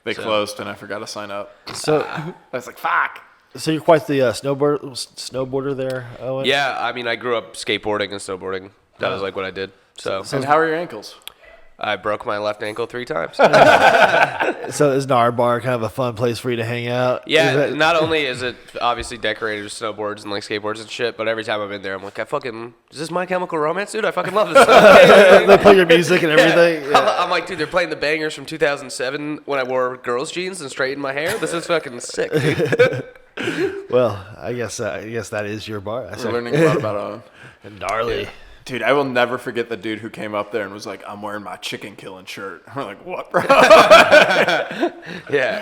They closed, and I forgot to sign up. So I was like, fuck. So you're quite the snowboarder there, Owen? Yeah, I mean, I grew up skateboarding and snowboarding. That was like what I did. So And how are your ankles? I broke my left ankle 3 times. So is Nar Bar kind of a fun place for you to hang out? Yeah, not only is it obviously decorated with snowboards and like skateboards and shit, but every time I'm in there, I'm like, is this My Chemical Romance, dude? I fucking love this stuff. They play your music and everything. Yeah. I'm like, dude, they're playing the bangers from 2007 when I wore girls' jeans and straightened my hair. This is fucking sick, dude. Well, I guess that is your bar. We're learning a lot about Owen. Gnarly. Dude, I will never forget the dude who came up there and was like, I'm wearing my chicken killing shirt. I'm like, what, bro? Yeah,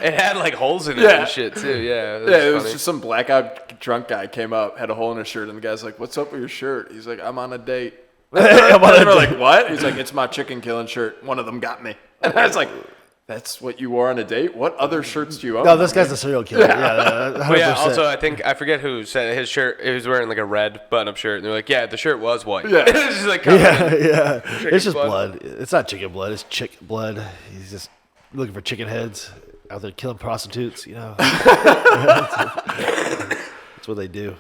it had like holes in it and shit too. Yeah, it was just some blackout drunk guy came up, had a hole in his shirt, and the guy's like, what's up with your shirt? He's like, I'm on a date. And we're like, what? He's like, it's my chicken killing shirt. One of them got me. And I was like, that's what you wore on a date? What other shirts do you own? No, this guy's a serial killer. Yeah, 100%. Well, yeah, also, I forget who said his shirt, he was wearing like a red button-up shirt, and they're like, yeah, the shirt was white. Yeah. It's just like, It's just blood. It's not chicken blood. It's chick blood. He's just looking for chicken heads out there killing prostitutes. That's what they do.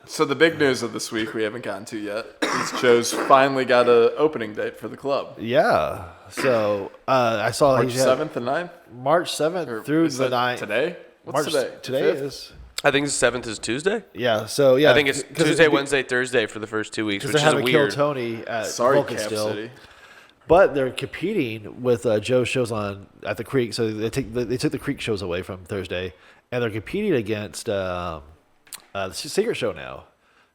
So the big news of this week we haven't gotten to yet is Joe's finally got an opening date for the club. Yeah. So I saw March 7th and 9th? March 7th through the 9th. Today? What's today? Today is... I think the 7th is Tuesday. Yeah, so yeah. I think it's Tuesday, Wednesday, Thursday for the first 2 weeks, which they're is having weird. Kill Tony at Sorry, Vulcan Cap still. City. But they're competing with Joe's shows at the Creek. So they took the Creek shows away from Thursday, and they're competing against the Secret Show now.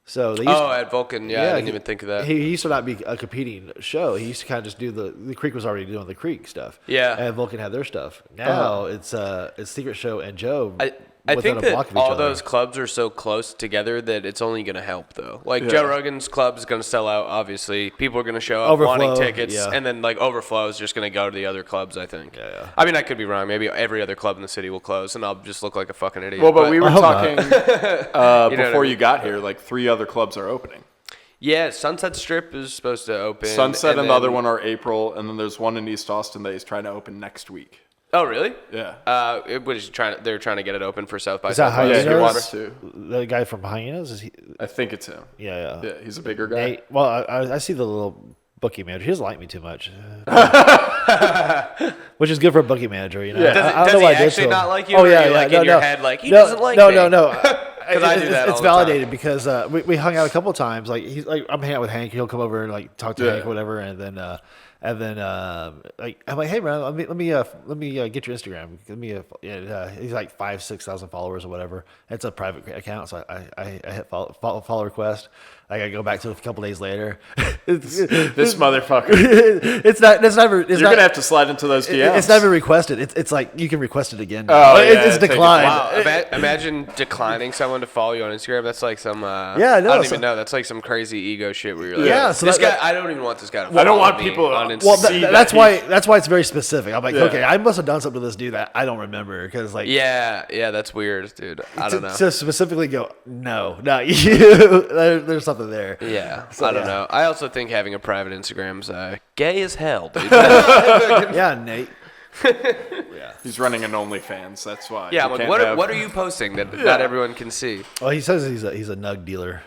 So they used at Vulcan, I didn't even think of that. He used to not be a competing show. He used to kind of just do the Creek was already doing the Creek stuff. Yeah. And Vulcan had their stuff. Now it's Secret Show and Joe. I within think a block that of each all other. those clubs are so close together that it's only going to help, though. Like, Joe Rogan's club is going to sell out, obviously. People are going to show up wanting tickets, and then, like, Overflow is just going to go to the other clubs, I think. Yeah. I mean, I could be wrong. Maybe every other club in the city will close, and I'll just look like a fucking idiot. Well, but we were I hope talking before mean? you got here, like 3 other clubs are opening. Yeah, Sunset Strip is supposed to open. Sunset and the other one are April, and then there's one in East Austin that he's trying to open next week. Oh, really? Yeah. They're trying to get it open for South by Is that Southwest. Yeah, he wants Hyenas? to. The guy from Hyenas? Is he? I think it's him. Yeah. Yeah, he's a bigger guy. Nate, well, I see the little bookie manager. He doesn't like me too much, which is good for a bookie manager. Yeah. Does he actually not like you? Oh or yeah, are you, yeah. like No, in your no. head, like he No, doesn't like no, me? no, no. Because I do that all It's the time. validated because we hung out a couple of times. Like I'm hanging out with Hank. He'll come over and like talk to Hank or whatever, and then like I'm like, hey man, let me get your Instagram. He's like 5,000-6,000 followers or whatever. It's a private account, so I hit follow request. I gotta go back to it a couple days later. This motherfucker. It's never. You're gonna have to slide into those DMs. It's never requested. It's like you can request it again. Oh, yeah, it's take it. declined. Wow, imagine declining someone to follow you on Instagram. That's like some. I I know. don't even know. That's like some crazy ego shit where you're like, Yeah, so this that- guy. I don't even want this guy to. I don't follow want me people on on- Instagram. Well, See that's that why it's very specific. I'm like, Yeah. okay, I must have done something to this dude that I don't remember because like yeah, that's weird, dude. I don't know. to specifically go, no, not you. There's something there. Yeah, So, I don't yeah. know. I also think having a private Instagram's gay as hell, dude. Yeah, Nate. He's running an OnlyFans. That's why. Yeah, You I'm like, can't have- what are you posting that not everyone can see? Well, he says he's a nug dealer.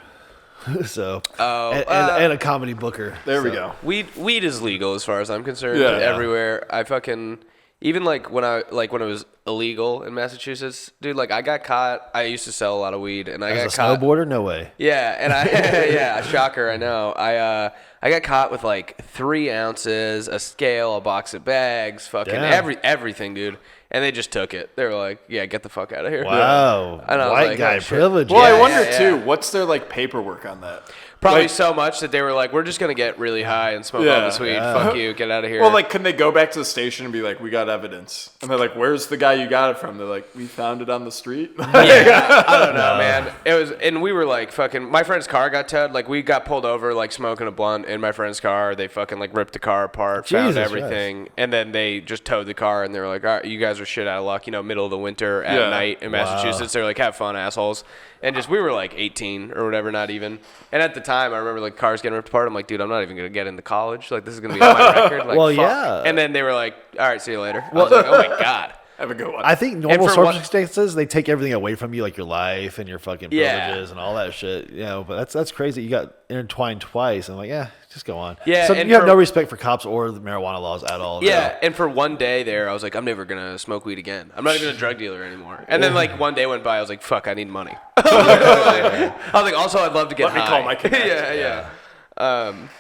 So Oh, and a comedy booker. There we So, go. Weed is legal as far as I'm concerned. Yeah. Everywhere. I fucking even when it was illegal in Massachusetts, dude. Like I got caught. I used to sell a lot of weed, and I As a got caught. snowboarder, no way. Yeah, and shocker, I know. I got caught with like 3 ounces, a scale, a box of bags, fucking Damn. everything, dude. And they just took it. They were like, "Yeah, get the fuck out of here." Wow, And I was white like, guy oh, shit. privilege. Well, Yeah, I wonder yeah. too. What's their like paperwork on that? Probably Like- so much that they were like, "We're just gonna get really high and smoke all Yeah. this weed. Yeah. Fuck you, get out of here." Well, like, can they go back to the station and be like, "We got evidence," and they're like, "Where's the guy you got it from?" They're like, "We found it on the street." yeah, I don't know, man. It was, and we were like, fucking. My friend's car got towed. Like, we got pulled over, like smoking a blunt in my friend's car. They fucking like ripped the car apart, found Jesus everything, and then they just towed the car. And they were like, "All right, you guys are shit out of luck." Middle of the winter at Yeah. night in Massachusetts. They're like, "Have fun, assholes." And just we were like 18 or whatever, not even. And at the time, I remember like cars getting ripped apart. I'm like, dude, I'm not even gonna get into college. Like, this is gonna be on my record. Like, Well, fuck. yeah. And then they were like, "All right, see you later." I was like, "Oh my god." Have a good one. I think normal for what- circumstances they take everything away from you, like your life and your fucking Yeah. privileges and all that shit. But that's crazy. You got intertwined twice. I'm like, yeah, just go on. Yeah, So and you have for- no respect for cops or the marijuana laws at all. Yeah, and for one day there, I was like, I'm never gonna smoke weed again. I'm not even a drug dealer anymore. And then like one day went by, I was like, fuck, I need money. I was like, also, I'd love to get Let me high. call my connect. yeah.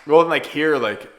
Well, and like here, like,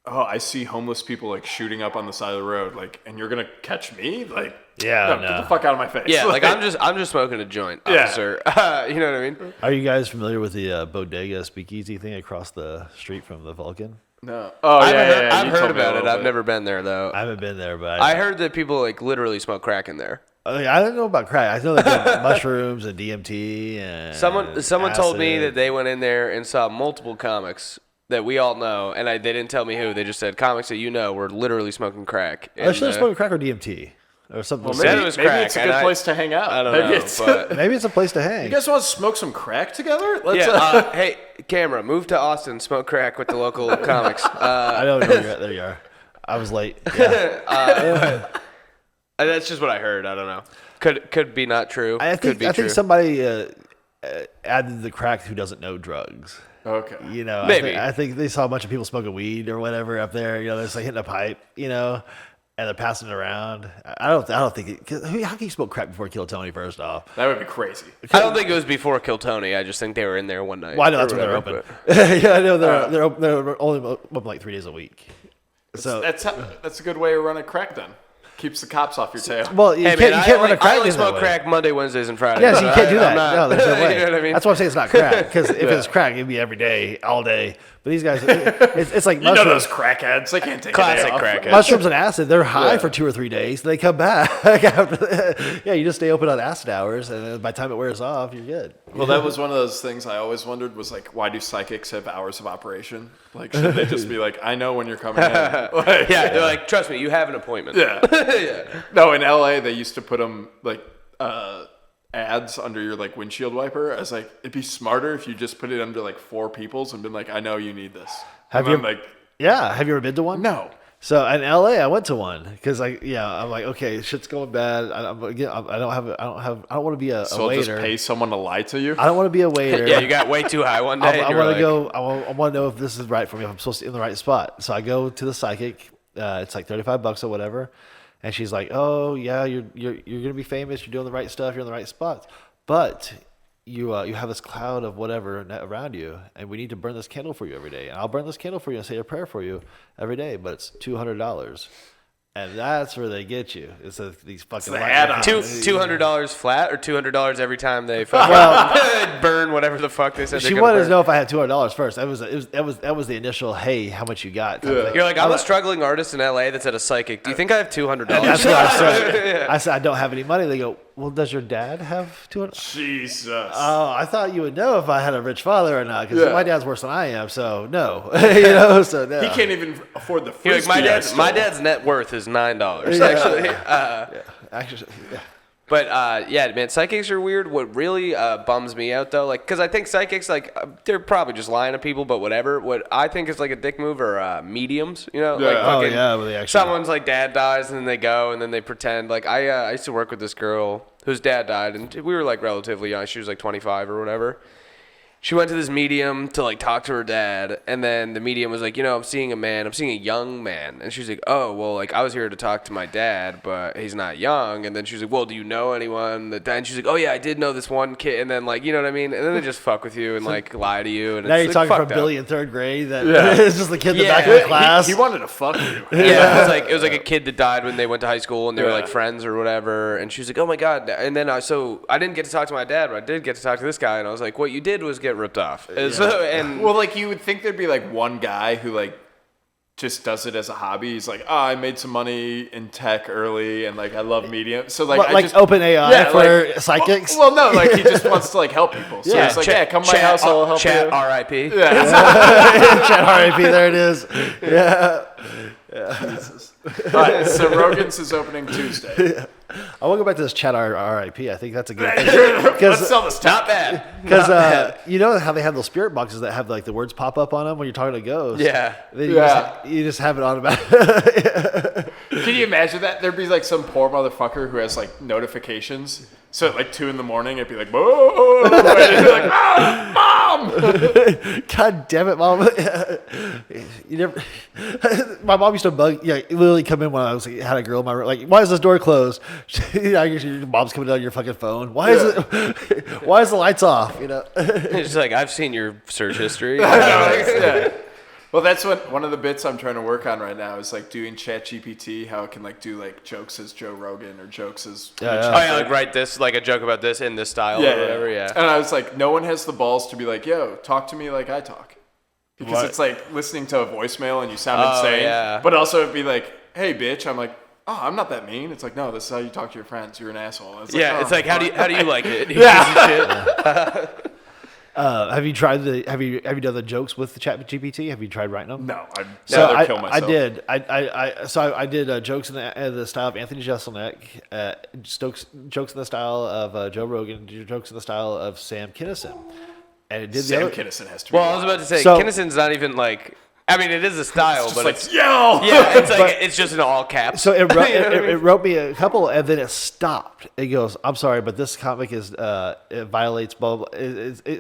oh, I see homeless people like shooting up on the side of the road, like, and you're gonna catch me, like, Yeah, get no. the fuck out of my face. Yeah, like I'm just smoking a joint, Yeah. officer. You know what I mean? Are you guys familiar with the bodega speakeasy thing across the street from the Vulcan? no. Oh yeah, I've you heard told me a about it. little I've bit. never been there though. I haven't been there, but I heard that people like literally smoke crack in there. I don't know about crack. I know they do mushrooms and DMT and Someone told me acid. that they went in there and saw multiple comics that we all know, and they didn't tell me who. They just said comics that you know were literally smoking crack. I should have spoken crack or DMT or something. Well, Said maybe, it was maybe crack, it's a and good I- place to hang out. I don't Maybe know, it's- but Maybe it's a place to hang. you guys want to smoke some crack together? Let's, yeah. Hey, camera, move to Austin, smoke crack with the local comics. I don't know. There you are. I was late. Yeah. That's just what I heard. I don't know. Could be not true. I could be think true. somebody added the crack who doesn't know drugs. Okay. You know, Maybe. I think they saw a bunch of people smoking weed or whatever up there. You know, they're just like hitting a pipe. You know, and they're passing it around. I don't think it. 'Cause how can you smoke crack before Kill Tony? First off, That would be crazy. I don't think it was before Kill Tony. I just think they were in there one night. well, I know or that's when they're whatever, open. Yeah, I know they're only open like 3 days a week. So That's a good way to run a crack then. Keeps the cops off your tail. well, you Hey, can't man, you can't run a I crack only in that smoke way. crack Monday, Wednesdays, and Fridays. Yeah, so you can't do that. I'm not- No, there's no way. You know what I mean? That's why I'm saying it's not crack. Because if it's crack, it'd be every day, all day. But these guys, it's like You know mushrooms. those crackheads. They can't take Classic a day off. crackhead. Mushrooms and acid, they're high Yeah. for 2 or 3 days. They come back after. Yeah, you just stay open on acid hours, and then by the time it wears off, you're good. Well, that was one of those things I always wondered was like, why do psychics have hours of operation? Like, should they just be like, I know when you're coming in? Like, Yeah, they're like, trust me, you have an appointment. yeah. No, in LA, they used to put them like ads under your like windshield wiper. I was like, it'd be smarter if you just put it under like 4 people's and been like, I know you need this. Have And you- I'm like, Yeah, have you ever been to one? no. So in LA, I went to one because I'm like, okay, shit's going bad. I don't want to be a So I'll waiter. just pay someone to lie to you? I don't want to be a waiter. Yeah, you got way too high one day. I and you're want to like, go. I want to know if this is right for me. If I'm supposed to be in the right spot. So I go to the psychic. It's like $35 or whatever, and she's like, "Oh yeah, you're gonna be famous. You're doing the right stuff. You're in the right spots, but you have this cloud of whatever around you, and we need to burn this candle for you every day. And I'll burn this candle for you and say a prayer for you every day, but it's $200." And that's where they get you. It's these fucking the light- add-on. $200 flat or $200 every time they fucking burn whatever the fuck they said. She wanted to know if I had $200 first. That was the initial, hey, how much you got? type of thing. You're like, I'm a struggling artist in LA that's at a psychic. Do you think I have $200? That's what I said. I said I don't have any money. They go, well, does your dad have $200? Jesus. Oh, I thought you would know if I had a rich father or not, because Yeah. my dad's worse than I am. So no, you know. So no. He can't even afford the You're frisbee. like, I stole. my dad's net worth is $9 Yeah. actually. Actually, yeah. But yeah, man, psychics are weird. What really bums me out though, like, because I think psychics, like, they're probably just lying to people, but whatever. What I think is like a dick move are mediums, you know? Yeah. Like, Oh, fucking, yeah, well, they actually- someone's like dad dies and then they go and then they pretend. Like I used to work with this girl whose dad died and we were like relatively young. She was like 25 or whatever. She went to this medium to like talk to her dad, and then the medium was like, I'm seeing a young man. And she's like, oh, well, like I was here to talk to my dad, but he's not young. And then she's like, well, do you know anyone that died? And she's like, oh yeah, I did know this one kid. And then like, you know what I mean? And then they just fuck with you and like lie to you. And Now it's you're like, talking from fucked up. Billy in 3rd grade. That Yeah. it's just the kid in the Yeah. back of the class. He wanted to fuck you. Yeah, it was like a kid that died when they went to high school and they were Yeah. like friends or whatever. And she was like, oh my God. And then so I didn't get to talk to my dad, but I did get to talk to this guy. And I was like, what you did was get ripped off. And Well, like you would think there'd be like one guy who like just does it as a hobby. He's like, I made some money in tech early, and like I love media. So like, What, I like just, open AI Yeah, for like- psychics. Well, no, like he just wants to like help people. So Yeah. it's like, yeah, come to my house, I'll help chat, you. R.I.P. Yeah. Chat RIP, there it is. Yeah. All right, so Rogan's is opening Tuesday. I want to go back to this chat RIP. I think that's a good thing. Let's sell this Not top. bad. Because you know how they have those spirit boxes that have like the words pop up on them when you're talking to ghosts. Yeah. Then Yeah. you just have it automatic. Can you imagine that? There'd be like some poor motherfucker who has like notifications. So at like 2 a.m, it'd be like, whoa, and you'd be like, Mom! God damn it, Mom! You never. My mom used to literally come in when I was like, had a girl in my room. Like, why is this door closed? Your mom's coming on your fucking phone. Why is it? Why is the lights off? You know. It's just like, I've seen your search history. Yeah. Well, that's what one of the bits I'm trying to work on right now is like doing ChatGPT, how it can like do like jokes as Joe Rogan or jokes as Yeah, Oh, yeah, like write this, like a joke about this in this style or whatever, yeah. And I was like, no one has the balls to be like, yo, talk to me like I talk. Because Right. it's like listening to a voicemail and you sound Oh, insane. yeah. But also it'd be like, hey, bitch. I'm like, oh, I'm not that mean. It's like, no, this is how you talk to your friends. You're an asshole. It's Yeah, like, it's oh, like, how do you like it? You Yeah. piece of shit. Have you tried have you done the jokes with the ChatGPT? Have you tried writing them? No, I'd So rather kill myself. I did. I did jokes in the style of Anthony Jeselnik, jokes in the style of Joe Rogan, jokes in the style of Sam Kinison, and it did Sam the other. Kinison has to be Well, I was about to say, So- Kinnison's not even like I mean, it is a style, but like, it's yell. yeah, it's like it's just in all caps. So it You know what I mean? wrote me a couple, and then it stopped. It goes, "I'm sorry, but this comic is it violates blah blah."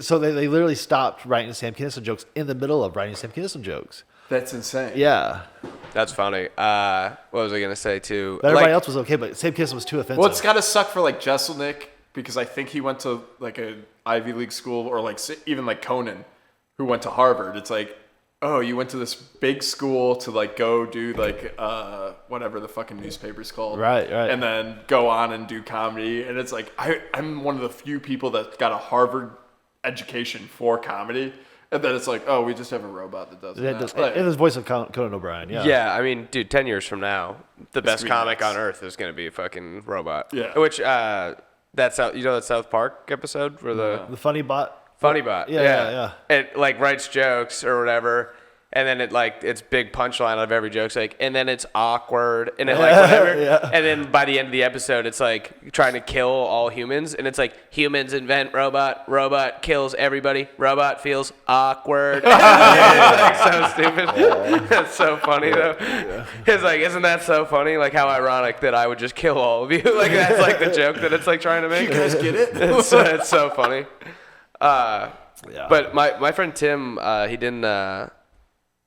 So they literally stopped writing Sam Kinison jokes in the middle of writing Sam Kinison jokes. That's insane. Yeah, That's funny. What was I gonna say too? but everybody else was okay, but Sam Kinison was too offensive. Well, it's got to suck for like Jesselnick because I think he went to like a Ivy League school, or like even like Conan, who went to Harvard. It's like, oh, you went to this big school to like go do like whatever the fucking newspaper's called, Right, and then go on and do comedy. And it's like I'm one of the few people that got a Harvard education for comedy, and then it's like, oh, we just have a robot that does that. Like, in his voice of Conan O'Brien. Yeah, Yeah, I mean, dude, 10 years from now, the best gonna be comic nuts. on earth is gonna be a fucking robot. Yeah. Which that's that South Park episode where the the funny bot. Yeah. It like writes jokes or whatever, and then it's big punchline of every joke's like, and then it's awkward, and it like whatever, Yeah. and then by the end of the episode, it's like trying to kill all humans, and it's like humans invent robot kills everybody, robot feels awkward. It's like so stupid. That's so funny though. It's like, isn't that so funny? Like how ironic that I would just kill all of you. Like that's like the joke that it's like trying to make. you guys get it? It's so funny. Yeah. But my friend Tim, he didn't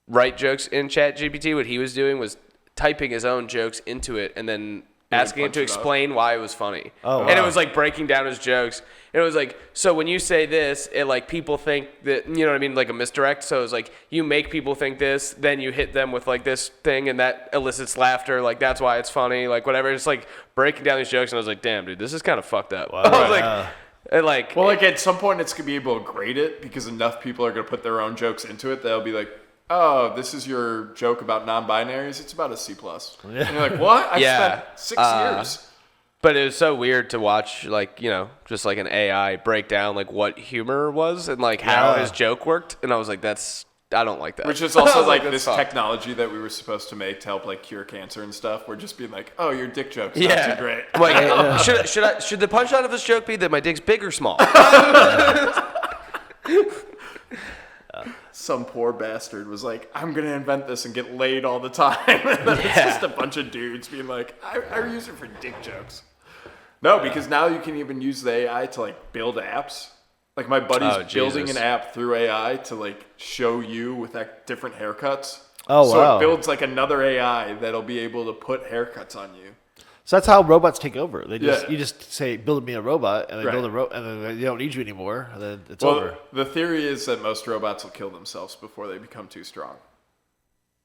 write jokes in ChatGPT. What he was doing was typing his own jokes into it and then asking it to punch it up. explain why it was funny. Oh, And it wow. was like breaking down his jokes. And it was like, so when you say this, it like people think that, you know what I mean, like a misdirect. So it was like you make people think this, then you hit them with like this thing, and that elicits laughter. Like that's why it's funny. Like whatever. It's like breaking down these jokes, and I was like, damn, dude, this is kind of fucked up. I was like. It like Well, like at some point, it's gonna be able to grade it because enough people are gonna put their own jokes into it. They'll be like, "Oh, this is your joke about non-binaries. It's about a C+." And you're like, "What? I Yeah. spent 6 years." But it was so weird to watch, like, you know, just like an AI break down like what humor was and like how Yeah. his joke worked, and I was like, I don't like that. Which is also I was like that's this fucked. technology that we were supposed to make to help like cure cancer and stuff. We're just being like, "Oh, your dick joke's Yeah, not too great." I'm like, should the punchline of this joke be that my dick's big or small? Some poor bastard was like, "I'm gonna invent this and get laid all the time." And then it's just a bunch of dudes being like, I use it for dick jokes." No, because now you can even use the AI to like build apps. Like my buddy's building Jesus. an app through AI to like show you with like different haircuts. Oh, so wow. it builds like another AI that'll be able to put haircuts on you. So that's how robots take over. They just Yeah. you just say build me a robot, and they Right. build and then they don't need you anymore, and then it's Well, over. the theory is that most robots will kill themselves before they become too strong.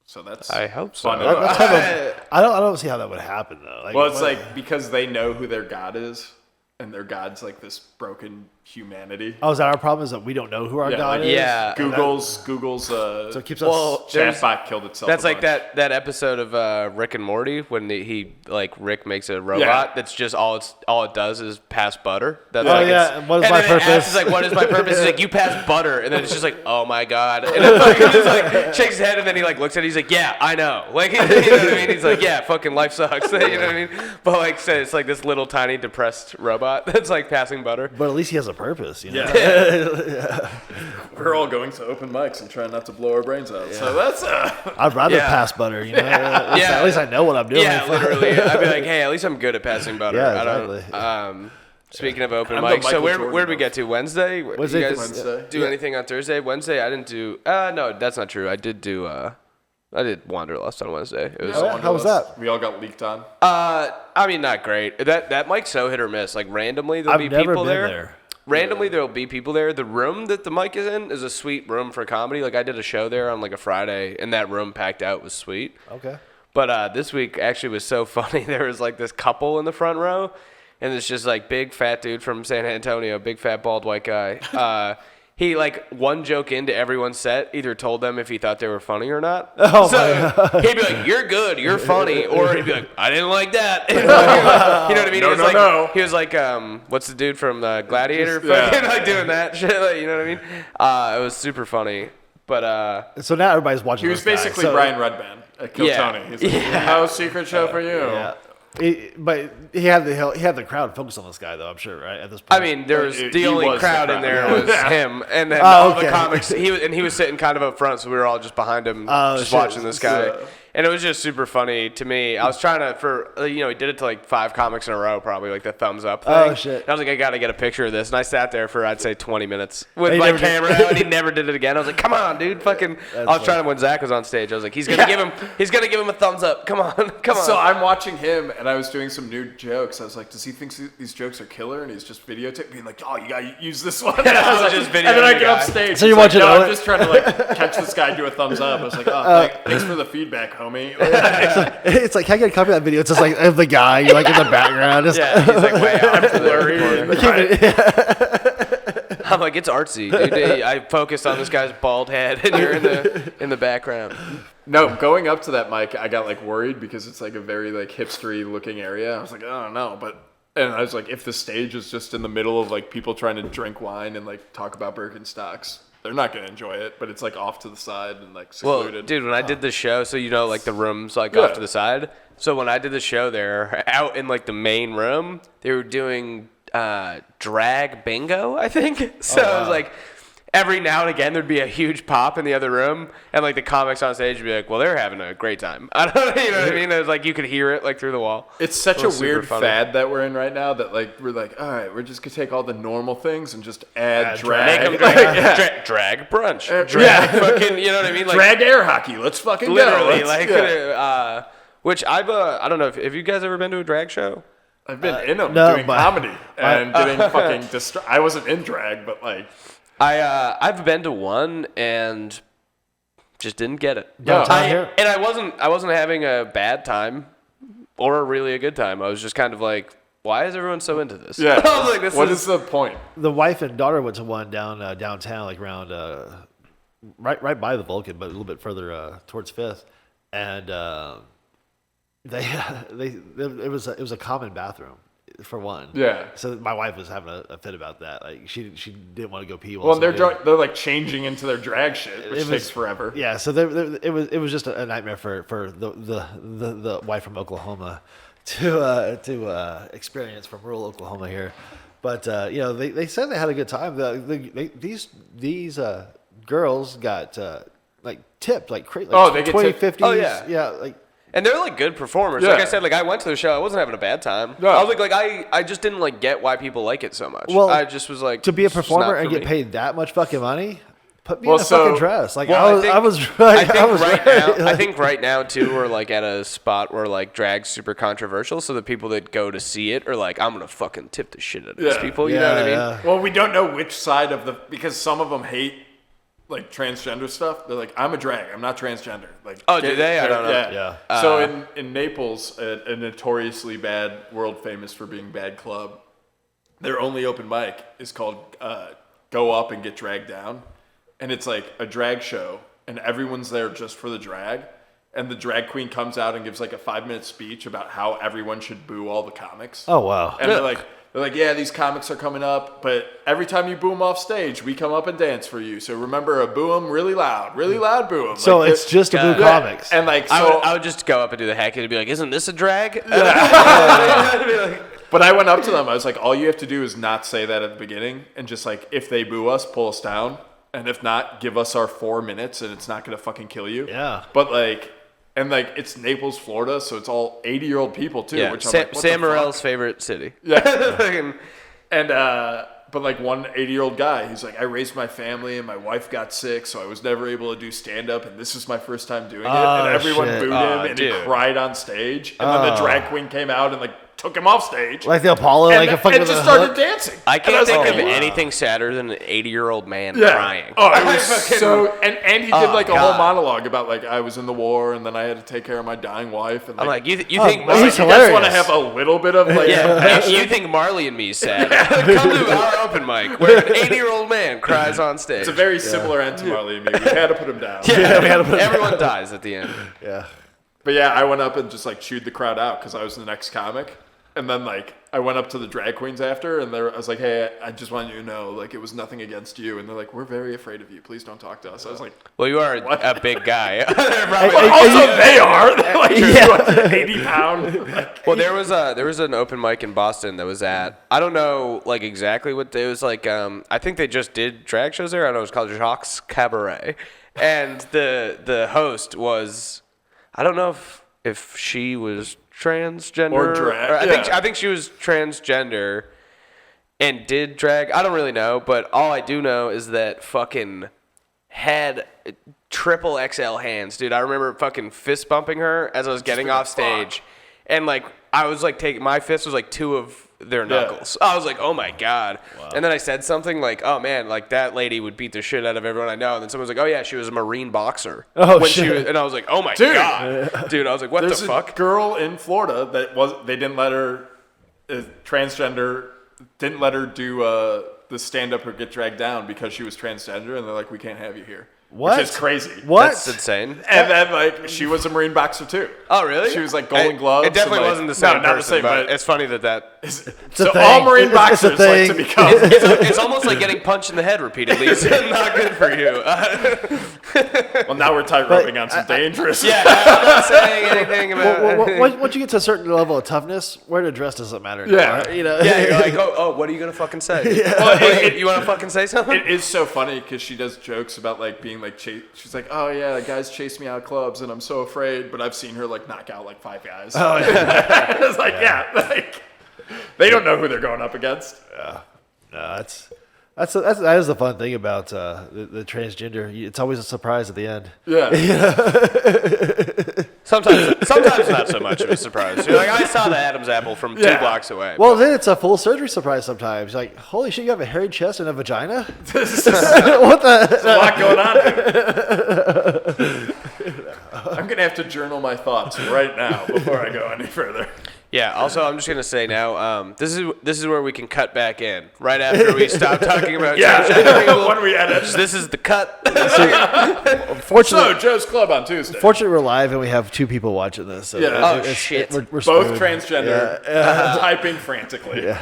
So that's I hope so. fun. That's kind of, I don't see how that would happen though. Like, Well, it's what- like because they know who their god is, and their god's like this broken humanity. oh, is that our problem? Is that we don't know who our god like, is? Yeah. Google's So it keeps Well, us. chatbot killed itself. That's a like bunch. that episode of Rick and Morty when he like Rick makes a robot Yeah. that's just all it does is pass butter. That's Oh, like yeah, it's- and what is and my then it asks, purpose? It's like, what is my purpose? It's like, you pass butter, and then it's just like, oh my god, and then like, he just like shakes his head, and then he like looks at it, he's like, yeah, I know, like you know what I mean? He's like, yeah, fucking life sucks, you know what I mean? But like, so it's like this little tiny depressed robot that's like passing butter. But at least he has a purpose, you know. We're all going to open mics and trying not to blow our brains out. So that's I'd rather Yeah. pass butter, you know. Yeah. At least I know what I'm doing. Yeah, literally. I'd be like, hey, at least I'm good at passing butter. Yeah, I don't, exactly. speaking of open I'm the mics, so Michael where Jordan did we of- get to? Wednesday? Wednesday, You guys Wednesday. do anything on Thursday? Wednesday, I didn't do. No, that's not true. I did do. I did Wanderlust on Wednesday. It was. Oh, yeah? How was that? We all got leaked on. I mean, not great. That mic's so hit or miss. Like randomly, there'll I've be never people been there. there. Randomly, there'll be people there. The room that the mic is in is a sweet room for comedy. Like I did a show there on like a Friday, and that room packed out was sweet. Okay. But this week actually was so funny. There was like this couple in the front row, and it's just like big fat dude from San Antonio, big fat bald white guy. He like one joke into everyone's set, either told them if he thought they were funny or not. Oh, so he'd be like, "You're good, you're funny," or he'd be like, "I didn't like that." You know what I mean? No, he was no, like, no. He was like, what's the dude from Gladiator? Yeah. Fucking like doing that shit. Like, you know what I mean? It was super funny. But So now everybody's watching. He was this guy. basically So- Brian Redband at Kill Yeah. Tony. He's like, "No secret show for you." Yeah. But he had the crowd focused on this guy though. I'm sure, right? At this point. I mean, there was He the only was the crowd in crowd. there was him, and then Oh, all okay. the comics. He was sitting kind of up front, so we were all just behind him, just shit. watching this guy. And it was just super funny to me. I was trying to, he did it to like 5 comics in a row, probably like the thumbs up thing. Oh, shit. And I was like, I got to get a picture of this. And I sat there for, I'd say, 20 minutes with And he my never did- camera out, and he never did it again. I was like, come on, dude, fucking. I was trying to, when Zach was on stage, I was like, he's going to give him a thumbs up. Come on, come on. So I'm watching him, and I was doing some new jokes. I was like, does he think these jokes are killer? And he's just videotaping, being like, oh, you got to use this one. And I was like, just and then I videoing get the off guy. stage. So you're He's watching like, no, all I'm it- just trying to like catch this guy, do a thumbs up. I was like, oh, thanks for the feedback, homie. it's like, can I get a copy of that video? It's just like of the guy, you're like in the background. Just, Yeah, he's like way out blurry. Right. I'm like, it's artsy, dude. I focused on this guy's bald head, and you're in the background. No, going up to that mic, I got like worried because it's like a very like hipstery looking area. I was like, oh no, and I was like, if the stage is just in the middle of like people trying to drink wine and like talk about Birkenstocks, they're not gonna enjoy it. But it's like off to the side and like secluded. Well, dude, when I did the show, so like the rooms like Yeah. off to the side. So when I did the show there, out in like the main room, they were doing drag bingo, I think. So it was like every now and again there'd be a huge pop in the other room, and like the comics on stage would be like, "Well, they're having a great time." I don't know, you know what I mean? It was like you could hear it like through the wall. It's such It a was super weird funny. fad that we're in right now that like we're like, all right, we're just gonna take all the normal things and just add Make drag. them drag brunch, drag yeah. fucking, you know what I mean? Like Drag air hockey. Let's fucking literally, go. like. Yeah. Which I don't know. Have you guys ever been to a drag show? I've been in them no, doing but- comedy and getting fucking I wasn't in drag, but like, I've been to one and just didn't get it. Downtown here? And I wasn't having a bad time or really a good time. I was just kind of like, why is everyone so into this? yeah. I was like, this What is is the point? the wife and daughter went to one downtown, like around right by the Vulcan, but a little bit further towards Fifth, and it was a common bathroom for one. Yeah. So my wife was having a fit about that. Like she didn't want to go pee. Well, they're somebody- they're like changing into their drag shit, which takes forever. Yeah, so it was just a nightmare for the wife from Oklahoma to experience from rural Oklahoma here. But they said they had a good time. These girls got like tipped like crazy. Oh, they get 20, tipped. 50s. Oh, yeah. Yeah, like. and they're like good performers. Yeah. Like I said, like I went to the show, I wasn't having a bad time. No. I was like I just didn't like get why people like it so much. Well, I just was like, To be a it's just performer not and for get me. paid that much fucking money, put me Well, in a so- fucking dress. Like Well, I was I think right. now, I think right now too, we're like at a spot where like drag's super controversial. So the people that go to see it are like, I'm gonna fucking tip the shit out of these Yeah. people. You know what I mean? Yeah. Well, we don't know which side of because some of them hate like transgender stuff. They're like, I'm a drag. I'm not transgender. Like, Oh, do they? I don't know. Yeah. Yeah. So in Naples, a notoriously bad, world famous for being bad club, their only open mic is called Go Up and Get Dragged Down, and it's like a drag show, and everyone's there just for the drag. And the drag queen comes out and gives like a 5-minute speech about how everyone should boo all the comics. Oh wow. And they're like, yeah, these comics are coming up, but every time you boo them off stage, we come up and dance for you. So remember, boo them really loud boo them. So it's just a Yeah. blue comics. and like I so. would, I would just go up and do the heck and be like, isn't this a drag? But I went up to them. I was like, all you have to do is not say that at the beginning, and just like if they boo us, pull us down, and if not, give us our 4 minutes, and it's not gonna fucking kill you. Yeah. But like. And like it's Naples, Florida, so it's all 80-year-old people too. Yeah, Which I'm like, what the Sam Morrill's fuck? favorite city. Yeah. And but like one 80-year-old guy, he's like, I raised my family and my wife got sick, so I was never able to do stand-up, and this is my first time doing it. Oh, And everyone shit. booed him, Oh, and dude. he cried on stage. And then the drag queen came out and like took him off stage, Like the Apollo, and, like a fucking and just with a started hook. dancing. I And can't was think like, of wow. anything sadder than an 80-year-old man Yeah. crying. Oh, it was so, and he did Oh, like a God. whole monologue about like I was in the war and then I had to take care of my dying wife. And I'm like, you think Oh, I was he's like, you guys hilarious. want to have a little bit of like, yeah, compassion? you think Marley and me sad? Come to our open mic where an 80-year-old man cries on stage. It's a very similar end to Marley and me. We had to put him down. Yeah, we had to put it Everyone dies at the end. Yeah. But yeah, I went up and just like chewed the crowd out because I was the next comic. And then like I went up to the drag queens after, and I was like, hey, I just wanted you to know, like, it was nothing against you. And they're like, we're very afraid of you. Please don't talk to us. I was like, Well, you are a big guy. also, they are. They're like 280 pound. Like, Well, there was an open mic in Boston that was at, I don't know like exactly what it was like. I think they just did drag shows there. I know it was called Jacques Cabaret, and the host was, I don't know if she was transgender Or drag. I think she was transgender and did drag. I don't really know, but all I do know is that fucking had triple XL hands, dude. I remember fucking fist bumping her as I was getting off stage, and like I was like taking my fist was like 2 of their knuckles. I was like, oh my god. Wow. And then I said something like, oh man, like that lady would beat the shit out of everyone I know. And then someone was like, oh yeah, she was a transgender boxer. Oh shit. And I was like, oh my god, dude. I was like, what the fuck? There's a girl in Florida that they didn't let her transgender, didn't let her do the stand up or get dragged down because she was transgender, and they're like, we can't have you here. What? Which is crazy. What? That's insane. And then, like, she was a Marine boxer, too. Oh, really? She was, like, Golden Gloves. It definitely wasn't the same person, not the same, but it's funny that... So all Marine boxers like to become... It's almost like getting punched in the head repeatedly. It's not good for you. Well, now we're tight-roping on some dangerous... Yeah, I'm not saying anything about... Once you get to a certain level of toughness, where to dress doesn't matter anymore. Yeah. You know? Yeah, you're like, oh, what are you going to fucking say? Well, you want to fucking say something? It is so funny because she does jokes about, like, being, like, she's like, oh, yeah, guys chase me out of clubs, and I'm so afraid, but I've seen her, like, knock out, like, 5 guys. Oh, yeah. It's like, like, they don't know who they're going up against. Yeah. No, that is the fun thing about the transgender. It's always a surprise at the end. Yeah. Sometimes not so much of a surprise. You're like, I saw the Adam's apple from 2 blocks away. Well, then it's a full surgery surprise sometimes. Like, holy shit, you have a hairy chest and a vagina? What the? There's a lot going on here. I'm going to have to journal my thoughts right now before I go any further. Yeah. Also, I'm just gonna say now, this is where we can cut back in right after we stop talking about transgender people. When we edit, This is the cut. So Joe's Club on Tuesday. Fortunately, we're live and we have 2 people watching this. So Yeah. Shit. We're Both screwed. transgender, typing frantically.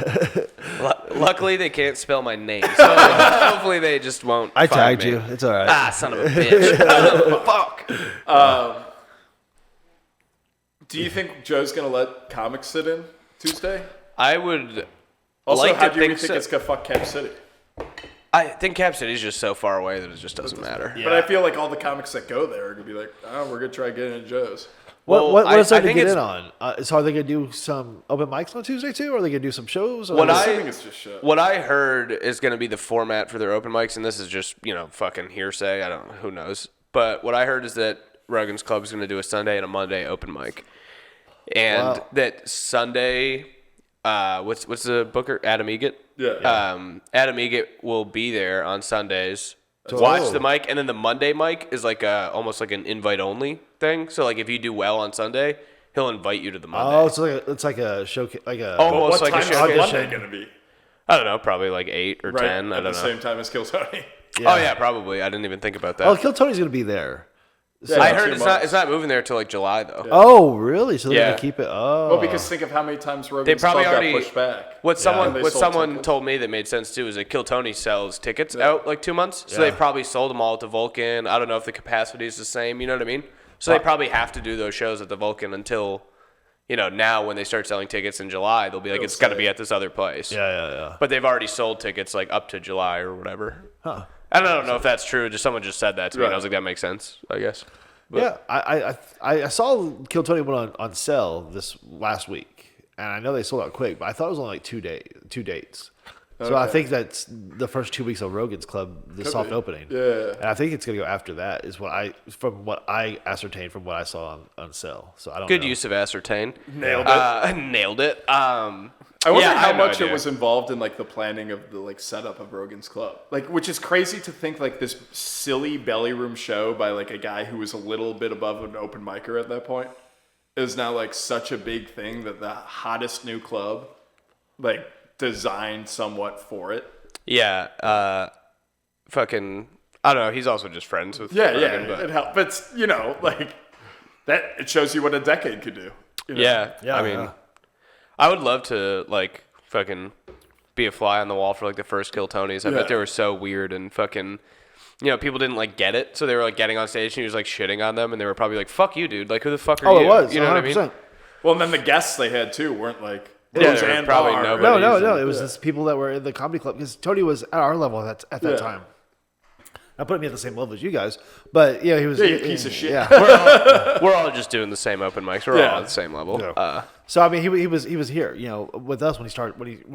Luckily, they can't spell my name, so hopefully they just won't. I find tagged me. you. It's all right. Ah, son of a bitch. Fuck. Do you think Joe's going to let comics sit in Tuesday? I would Also, like how to do you think think so. it's going to fuck Cap City? I think Cap City is just so far away that it just doesn't matter. Yeah. But I feel like all the comics that go there are going to be like, oh, we're going to try getting into Joe's. What is there I to think get it's- in on? So are they going to do some open mics on Tuesday too? Or are they going to do some shows? What I'm I- assuming it's just shit. What I heard is going to be the format for their open mics, and this is just, fucking hearsay. Who knows? But what I heard is that Rogan's Club is going to do a Sunday and a Monday open mic. And Wow. that Sunday, what's the booker? Adam Eoghan? Yeah. Adam Eoghan will be there on Sundays. Watch the mic, and then the Monday mic is like almost like an invite only thing. So like if you do well on Sunday, he'll invite you to the Monday. Oh, it's like a showcase, like a Almost What like a time is showcase. Monday going to be? I don't know, probably like 8 or Right 10. I at don't the know. same time as Kill Tony. Oh yeah, probably. I didn't even think about that. Oh, Kill Tony's going to be there. Yeah, I in heard 2 it's months. not moving there till like July though. Oh, really? So they're Yeah. going to keep it. Oh, Well, because think of how many times Rogan's probably Club already- got pushed back. What They someone sold tickets. told me that made sense too is that Kill Tony sells tickets out like 2 months, so they probably sold them all at the Vulcan. I don't know if the capacity is the same. You know what I mean? So they probably have to do those shows at the Vulcan until, now when they start selling tickets in July, they'll be like, it's got to be at this other place. yeah. But they've already sold tickets like up to July or whatever. Huh. I don't know if that's true. Someone just said that to me, and I Right. was like, that makes sense, I guess. But, Yeah, I saw Kill Tony went on sale this last week, and I know they sold out quick, but I thought it was only like 2 dates. So I think that's the first 2 weeks of Rogan's Club, the soft be. opening. Yeah. And I think it's gonna go after that. Is from what I ascertained from what I saw on sale. So I don't. good know. use of ascertain. Nailed it. Nailed it. I wonder I how have no much idea. it was involved in like the planning of the like setup of Rogan's Club. Like, which is crazy to think like this silly belly room show by like a guy who was a little bit above an open micer at that point is now like such a big thing that the hottest new club like designed somewhat for it. Yeah, fucking. I don't know. He's also just friends with. Yeah, Rogan, yeah, but- it helped. But like that, it shows you what a decade could do. Yeah, Yeah, I mean, yeah. I would love to like fucking be a fly on the wall for like the first Kill Tonys. I bet they were so weird and fucking. People didn't like get it, so they were like getting on stage and he was like shitting on them, and they were probably like, "Fuck you, dude! Like, who the fuck are you?" Oh, it was. You know 100%. what I mean? Well, and then the guests they had too weren't like. Yeah, there were probably nobody. No. It was just people that were in the comedy club because Tony was at our level at that time. Not putting me at the same level as you guys, but he was a piece of shit. Yeah. We're all just doing the same open mics. We're all at the same level. Yeah. So I mean, he was here, with us when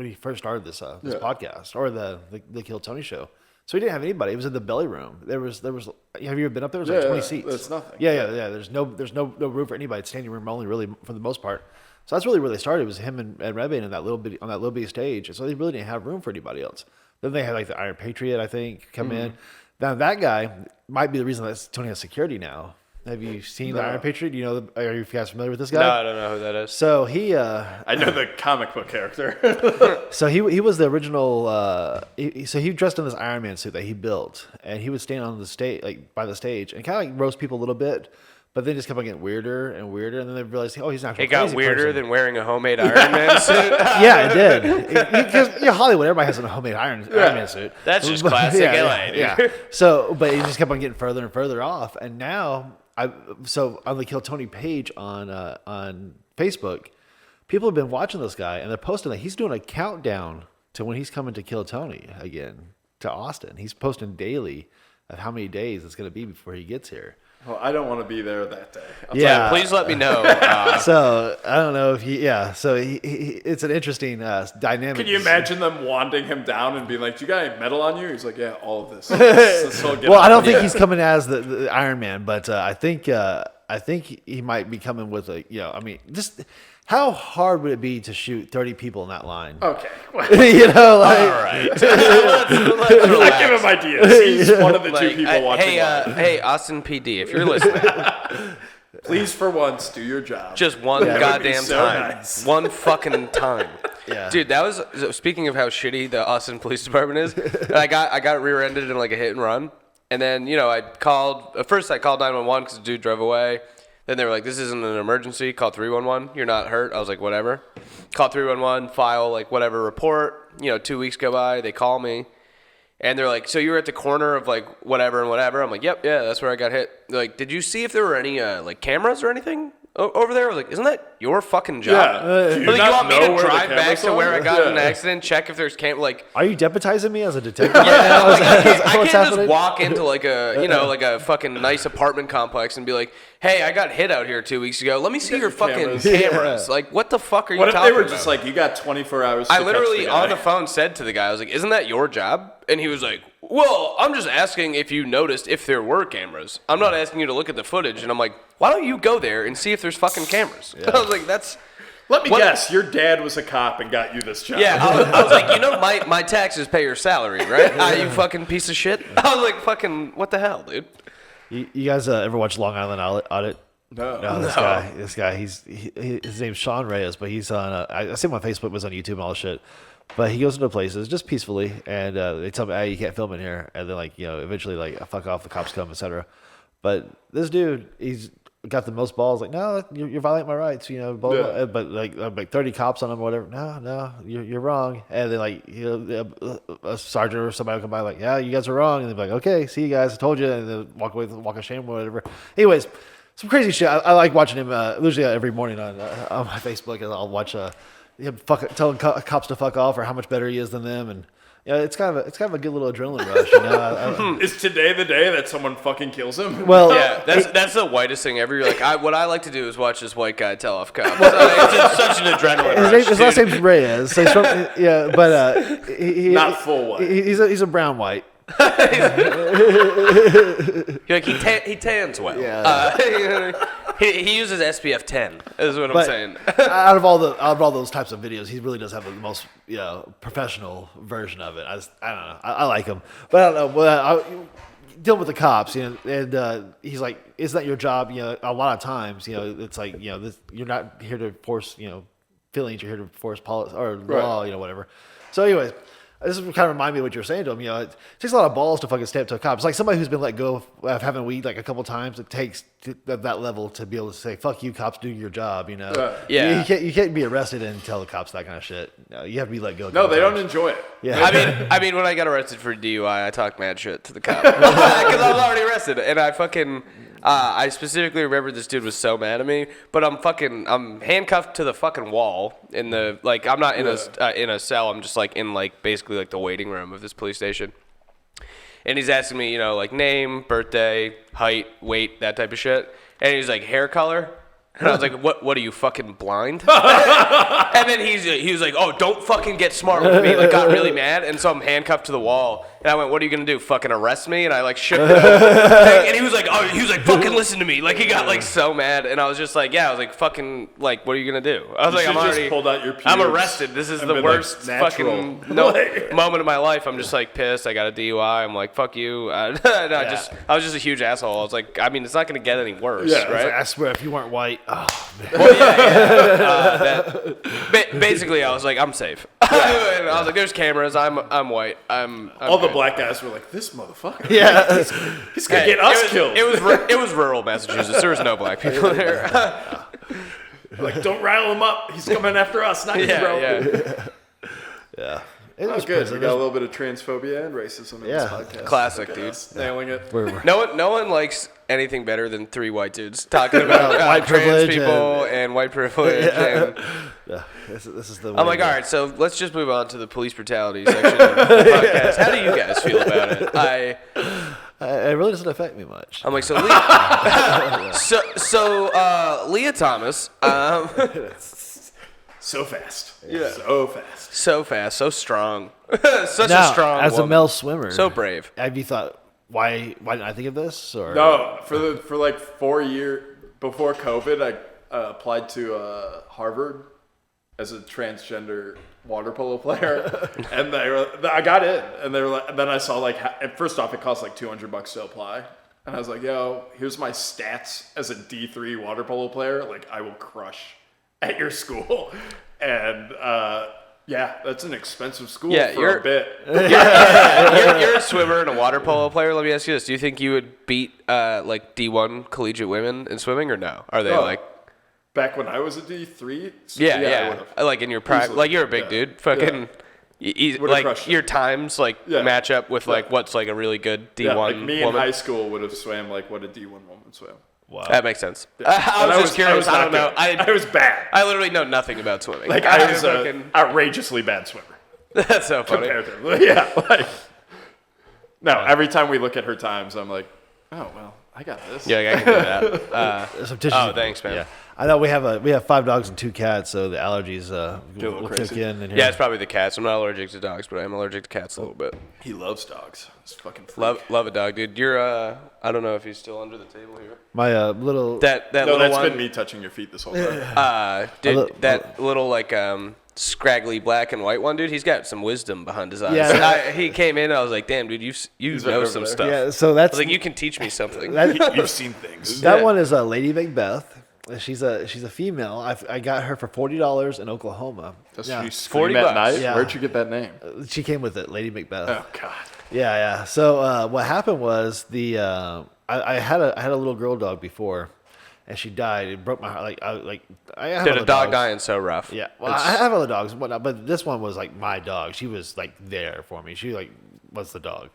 he first started this podcast or the Kill Tony show. So he didn't have anybody. It was in the belly room. There was. Have you ever been up there? There was like 20 seats. There's nothing. Yeah. There's no room for anybody. It's standing room only, really, for the most part. So that's really where they started. It was him and Redbane on that little bitty stage. And so they really didn't have room for anybody else. Then they had like the Iron Patriot, I think, come in. Now that guy might be the reason that Tony has security now. Have you seen the Iron Patriot? Are you guys familiar with this guy? No, I don't know who that is. So he, I know the comic book character. So he was the original. So he dressed in this Iron Man suit that he built, and he would stand on the stage, like by the stage, and kind of like roast people a little bit. But then just kept on getting weirder and weirder, and then they realized, oh, he's not. It got weirder than wearing a homemade Iron Man suit. Yeah, it did. Because Hollywood, everybody has a homemade Iron Man suit. That's just classic LA. Dude. Yeah. So, but he just kept on getting further and further off, and now so on the Kill Tony page on Facebook, people have been watching this guy, and they're posting that he's doing a countdown to when he's coming to Kill Tony again to Austin. He's posting daily of how many days it's going to be before he gets here. Well, I don't want to be there that day. Please let me know. So I don't know if So he it's an interesting dynamic. Can you imagine them wanding him down and being like, "Do you got any metal on you?" He's like, "Yeah, all of this." Well, I don't think he's coming as the Iron Man, but I think he might be coming with just. How hard would it be to shoot 30 people in that line? Okay. All right. let's I give him ideas. He's one of the two people watching. Hey, Austin PD, if you're listening, please for once do your job. Just one goddamn time. Nice. One fucking time. Yeah. Dude, that was speaking of how shitty the Austin Police Department is. I got rear-ended in like a hit and run, and then I called 911 because the dude drove away. Then they were like, "This isn't an emergency. Call 311. You're not hurt." I was like, "Whatever." Call 311. File like whatever report. 2 weeks go by. They call me, and they're like, "So you were at the corner of like whatever and whatever." I'm like, "Yep, yeah, that's where I got hit." They're like, "Did you see if there were any like cameras or anything over there?" I was like, "Isn't that your fucking job?" Yeah. You want me to drive back to where I got in an accident, check if there's Are you deputizing me as a detective? I can't just walk into like a like a fucking nice apartment complex and be like, "Hey, I got hit out here 2 weeks ago. Let me see your fucking cameras." Like, what the fuck are you talking about? What if they were just like, "You got 24 hours to I literally, catch the guy." on the phone, said to the guy, I was like, "Isn't that your job?" And he was like, "Well, I'm just asking if you noticed if there were cameras. I'm not asking you to look at the footage." And I'm like, "Why don't you go there and see if there's fucking cameras?" I was like, "That's..." Let me guess, your dad was a cop and got you this job. Yeah, I was like, my taxes pay your salary, right? You fucking piece of shit. I was like, fucking, what the hell, dude? You guys ever watch Long Island Audit? No. This guy, his name's Sean Reyes, but he's on. I see him on Facebook, was on YouTube and all this shit. But he goes into places just peacefully, and they tell me, "Hey, you can't film in here." And then eventually fuck off, the cops come, etc. But this dude, he's got the most balls. Like, "No, you're violating my rights," blah, blah. But like 30 cops on him, or whatever. No, you're wrong. And then a sergeant or somebody will come by, like, "Yeah, you guys are wrong." And they're like, "Okay, see you guys, I told you," and then walk away, walk of shame or whatever. Anyways, some crazy shit. I like watching him. Usually every morning on my Facebook, and I'll watch him telling cops to fuck off or how much better he is than them, and it's kind of a good little adrenaline rush. Is today the day that someone fucking kills him? Well, yeah, that's the whitest thing ever. You're like, what I like to do is watch this white guy tell off cops. It's such an adrenaline rush. His last name's Reyes. So he's from, but not full white. He's a brown white. You're like, he tans well. Yeah. He uses SPF 10. Is what I'm saying. out of all those types of videos, he really does have the most professional version of it. I don't know. I like him, but I don't know. Well, dealing with the cops, and he's like, "Isn't that your job?" A lot of times, it's like, this, you're not here to force, feelings. You're here to force policy or law, whatever. So, anyways. This kind of remind me of what you were saying to him. You know, it takes a lot of balls to fucking stand up to a cop. It's like somebody who's been let go of having weed like a couple times. It takes that level to be able to say, "Fuck you, cops, do your job." You know, Yeah. You can't be arrested and tell the cops that kind of shit. No, you have to be let go. No, they don't enjoy it. Yeah, I mean, when I got arrested for DUI, I talked mad shit to the cop because I was already arrested, and I specifically remember this dude was so mad at me. But I'm handcuffed to the fucking wall in the I'm not in a cell. I'm just like in basically the waiting room of this police station. And he's asking me, name, birthday, height, weight, that type of shit. And he's like, hair color. And I was like, what are you, fucking blind? And then he was like, oh, don't fucking get smart with me. Got really mad. And so I'm handcuffed to the wall. And I went, what are you going to do, fucking arrest me? And I shook him. And he was like, fucking listen to me. He got so mad. And I was just fucking, what are you going to do? I was You just pulled out your pubes I'm arrested. This is the worst fucking moment of my life. I'm just pissed. I got a DUI. I'm like, fuck you. I was just a huge asshole. I was like, I mean, it's not going to get any worse, right? I swear, if you weren't white, oh man. Well, basically, I was like, I'm safe. And I was like, there's cameras. I'm white. I'm All the good. black guys were like, this motherfucker. Yeah, He's going to get us killed. It was rural Massachusetts. There was no black people there. Don't rile him up. He's coming after us, not you, bro. yeah. It was good. We got a little bit of transphobia and racism in this podcast. Classic, Look at dude. us nailing it. No one likes anything better than three white dudes talking about white trans privilege people and white privilege. And This is the. I'm like, all right, so let's just move on to the police brutality section of the podcast. How do you guys feel about it? It really doesn't affect me much. I'm like, so Leah Thomas, So fast. Yeah. So fast. so fast, so strong, such Now, a strong as woman. a male swimmer, So brave. Have you thought why didn't I think of this? Or No, for 4 years before COVID, I applied to Harvard as a transgender water polo player, and I got in, and they were like, and then I saw first off, it cost $200 to apply, and I was like, yo, here's my stats as a D3 water polo player, I will crush at your school, and that's an expensive school for a bit. You're a swimmer and a water polo player. Let me ask you this: do you think you would beat D1 collegiate women in swimming, or no? Are they Back when I was a D3? Yeah. In your prime, you're a big dude. Fucking, your times match up with what's a really good D1 me woman. in high school would have swam what a D1 woman swam. wow. That makes sense. Yeah. I was just curious. I don't know. I was bad. I literally know nothing about swimming. I was an outrageously bad swimmer. That's so funny. Compared to yeah. Every time we look at her times, I'm like, oh well, I got this. Yeah, I can do that. Some tissues. Thanks, man. Yeah, I know we have 5 dogs and 2 cats, so the allergies will kick crazy. in. Yeah, it's probably the cats. I'm not allergic to dogs, but I'm allergic to cats a little bit. He loves dogs. It's fucking freak. Love a dog, dude. You're I don't know if he's still under the table here. My little That No, little that's one. been me touching your feet this whole time. Dude, that little scraggly black and white one, dude. He's got some wisdom behind his eyes. Yeah. He came in. I was like, damn, dude, you right know over some there. stuff. yeah. So I that's was like, you can teach me something. You've seen things. that Yeah. one is Lady Macbeth. She's a female. I got her for $40 in Oklahoma. That's Yeah. you scream $40. at night. Yeah. Where'd you get that name? She came with it, Lady Macbeth. Oh God. Yeah. So what happened was I had a little girl dog before, and she died. It broke my heart. I have Dude, other a dog dogs. dying so rough. Yeah. Well, I have other dogs and whatnot, but this one was my dog. She was there for me. She was the dog.